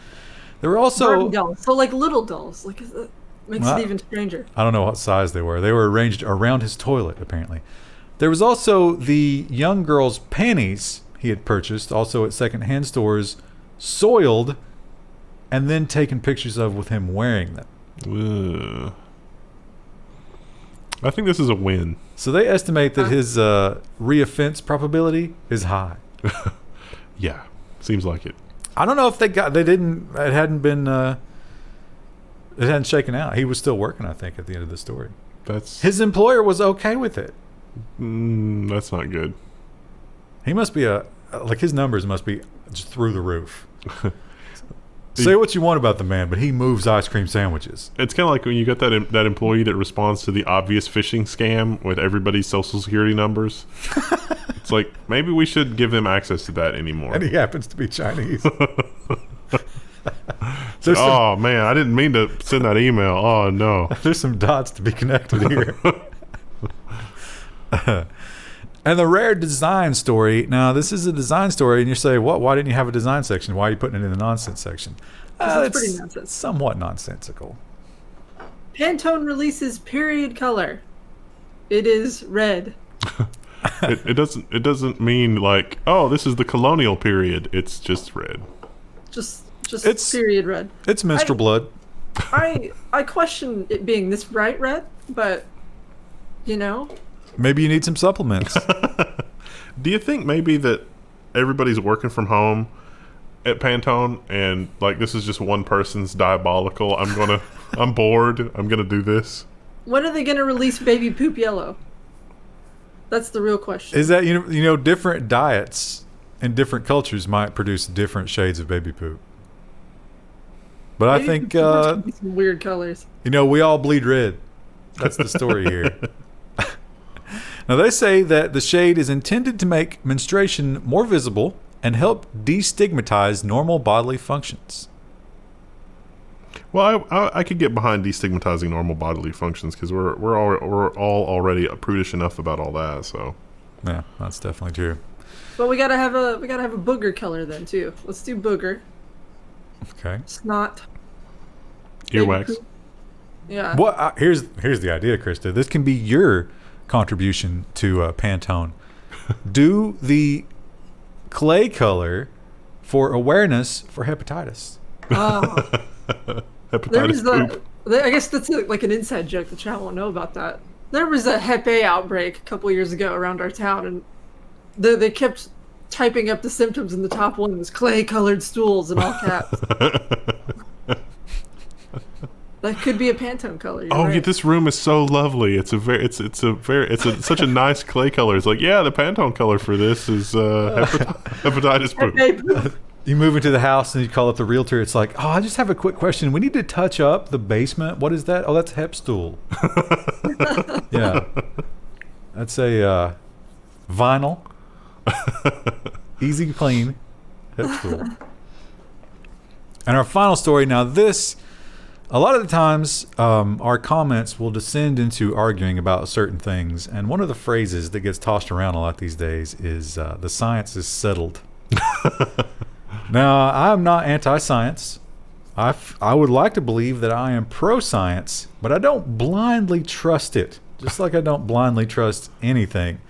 There were also Barbie dolls, so like little dolls, like it makes it even stranger. I don't know what size they were. They were arranged around his toilet, apparently. There was also the young girl's panties he had purchased, also at secondhand stores, soiled, and then taken pictures of with him wearing them. I think this is a win. So they estimate that his reoffense probability is high. Yeah, seems like it. I don't know if it hadn't shaken out. He was still working, I think, at the end of the story. His employer was okay with it. That's not good. He must be his numbers must be just through the roof. Say what you want about the man, but he moves ice cream sandwiches. It's kind of like when you get that employee that responds to the obvious phishing scam with everybody's social security numbers. It's like, maybe we should give them access to that anymore. And he happens to be Chinese. Oh, man, I didn't mean to send that email. Oh, no. There's some dots to be connected here. And the rare design story. Now, this is a design story, and you say, "What? Why didn't you have a design section? Why are you putting it in the nonsense section?" It's pretty nonsense. Somewhat nonsensical. Pantone releases period color. It is red. It doesn't mean like, oh, this is the colonial period. It's just red. Just period red. It's menstrual blood. I question it being this bright red, but You know? Maybe you need some supplements. Do you think maybe that everybody's working from home at Pantone and like this is just one person's diabolical? I'm bored. I'm gonna do this. When are they going to release baby poop yellow? That's the real question. Is that different diets and different cultures might produce different shades of baby poop. But I think some weird colors. we all bleed red. That's the story here. Now, they say that the shade is intended to make menstruation more visible and help destigmatize normal bodily functions. Well, I could get behind destigmatizing normal bodily functions because we're all already prudish enough about all that. So, yeah, that's definitely true. But we gotta have a booger color then too. Let's do booger. Okay. Snot. Earwax. Yeah. What? Here's the idea, Krista. This can be your contribution to Pantone. Do the clay color for awareness for hepatitis. Oh. Hepatitis poop. I guess that's like an inside joke. The chat won't know about that. There was a Hep A outbreak a couple years ago around our town, and they kept typing up the symptoms, and the top one was clay-colored stools in all caps. That could be a Pantone color. Oh, right. yeah, this room is so lovely. It's such a nice clay color. It's like, yeah, the Pantone color for this is hepatitis poop. You move into the house and you call up the realtor. It's like, oh, I just have a quick question. We need to touch up the basement. What is that? Oh, that's hep stool. Yeah, that's a vinyl, easy clean hep stool. And our final story. Now, this. A lot of the times, our comments will descend into arguing about certain things, and one of the phrases that gets tossed around a lot these days is the science is settled. Now, I'm not anti-science. I would like to believe that I am pro-science, but I don't blindly trust it, just like I don't blindly trust anything.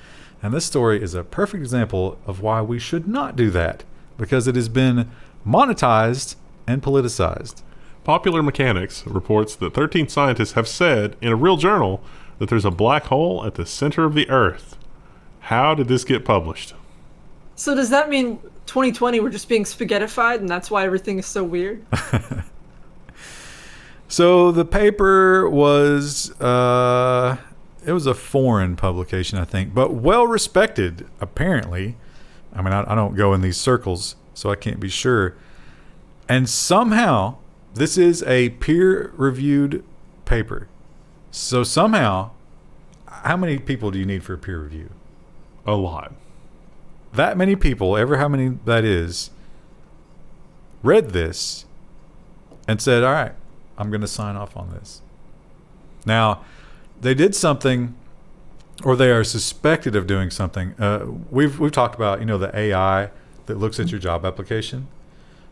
And this story is a perfect example of why we should not do that, because it has been monetized and politicized. Popular Mechanics reports that 13 scientists have said in a real journal that there's a black hole at the center of the Earth. How did this get published? So does that mean 2020 we're just being spaghettified and that's why everything is so weird? So the paper was it was a foreign publication, I think, but well respected apparently. I mean, I don't go in these circles, so I can't be sure. And somehow this is a peer-reviewed paper. So somehow, how many people do you need for a peer review? A lot. That many people, ever how many that is, read this and said, all right, I'm going to sign off on this. Now, they did something, or they are suspected of doing something. We've talked about, the AI that looks at your job application.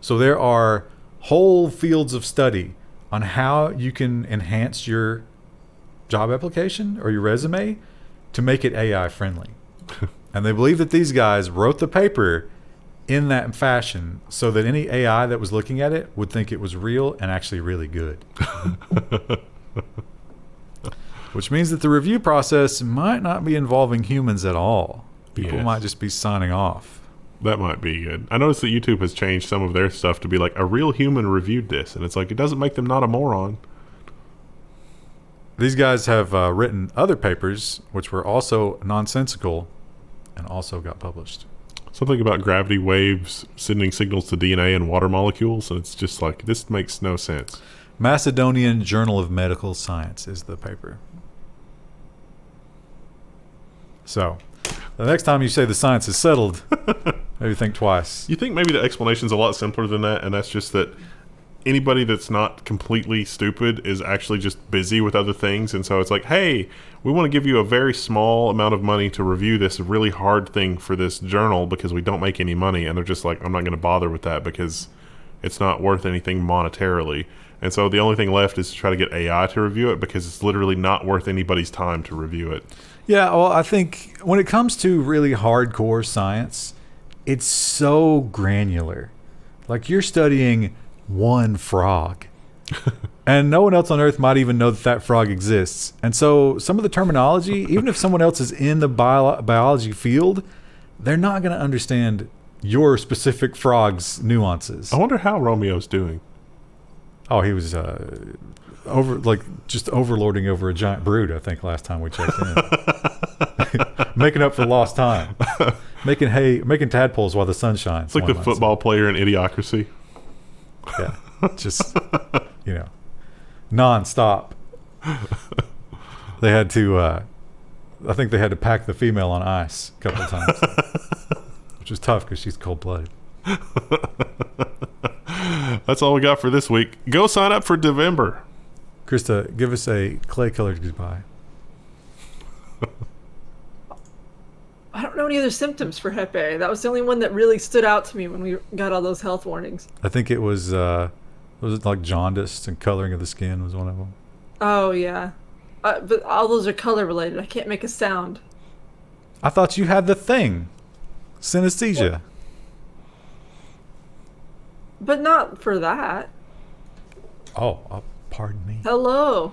So there are whole fields of study on how you can enhance your job application or your resume to make it AI friendly. And they believe that these guys wrote the paper in that fashion so that any AI that was looking at it would think it was real and actually really good. Which means that the review process might not be involving humans at all. People might just be signing off. That might be good. I noticed that YouTube has changed some of their stuff to be like a real human reviewed this, and it's like it doesn't make them not a moron. These guys have written other papers which were also nonsensical and also got published. Something about gravity waves sending signals to DNA and water molecules, and it's just like, this makes no sense. Macedonian Journal of Medical Science is the paper. So, the next time you say the science is settled, maybe think twice. You think maybe the explanation's a lot simpler than that, and that's just that anybody that's not completely stupid is actually just busy with other things, and so it's like, hey, we want to give you a very small amount of money to review this really hard thing for this journal because we don't make any money, and they're just like, I'm not going to bother with that because it's not worth anything monetarily. And so the only thing left is to try to get AI to review it because it's literally not worth anybody's time to review it. Yeah, well, I think when it comes to really hardcore science, it's so granular. Like, you're studying one frog. And no one else on Earth might even know that that frog exists. And so some of the terminology, even if someone else is in the biology field, they're not going to understand your specific frog's nuances. I wonder how Romeo's doing. Oh, he was just overlording over a giant brood, I think, last time we checked in. Making up for lost time. Making tadpoles while the sun shines. It's like the football player in Idiocracy. Yeah. Just, non-stop. They had to, I think they had to pack the female on ice a couple of times. Which was tough because she's cold-blooded. That's all we got for this week. Go sign up for November. Krista, give us a clay-colored goodbye. I don't know any other symptoms for Hep A. That was the only one that really stood out to me when we got all those health warnings. I think it was it like jaundice and coloring of the skin was one of them? Oh, yeah. But all those are color-related. I can't make a sound. I thought you had the thing. Synesthesia. But not for that. Oh, pardon me. Hello.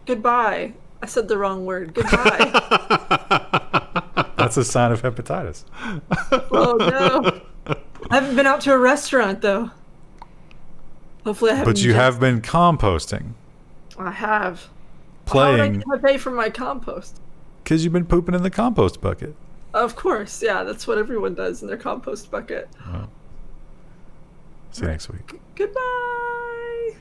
Goodbye. I said the wrong word. Goodbye. That's a sign of hepatitis. Oh, no. I haven't been out to a restaurant, though. Hopefully I haven't. But you have been composting. I have. Playing. How would I pay for my compost? Because you've been pooping in the compost bucket. Of course, yeah. That's what everyone does in their compost bucket. Well, see you next week. Goodbye.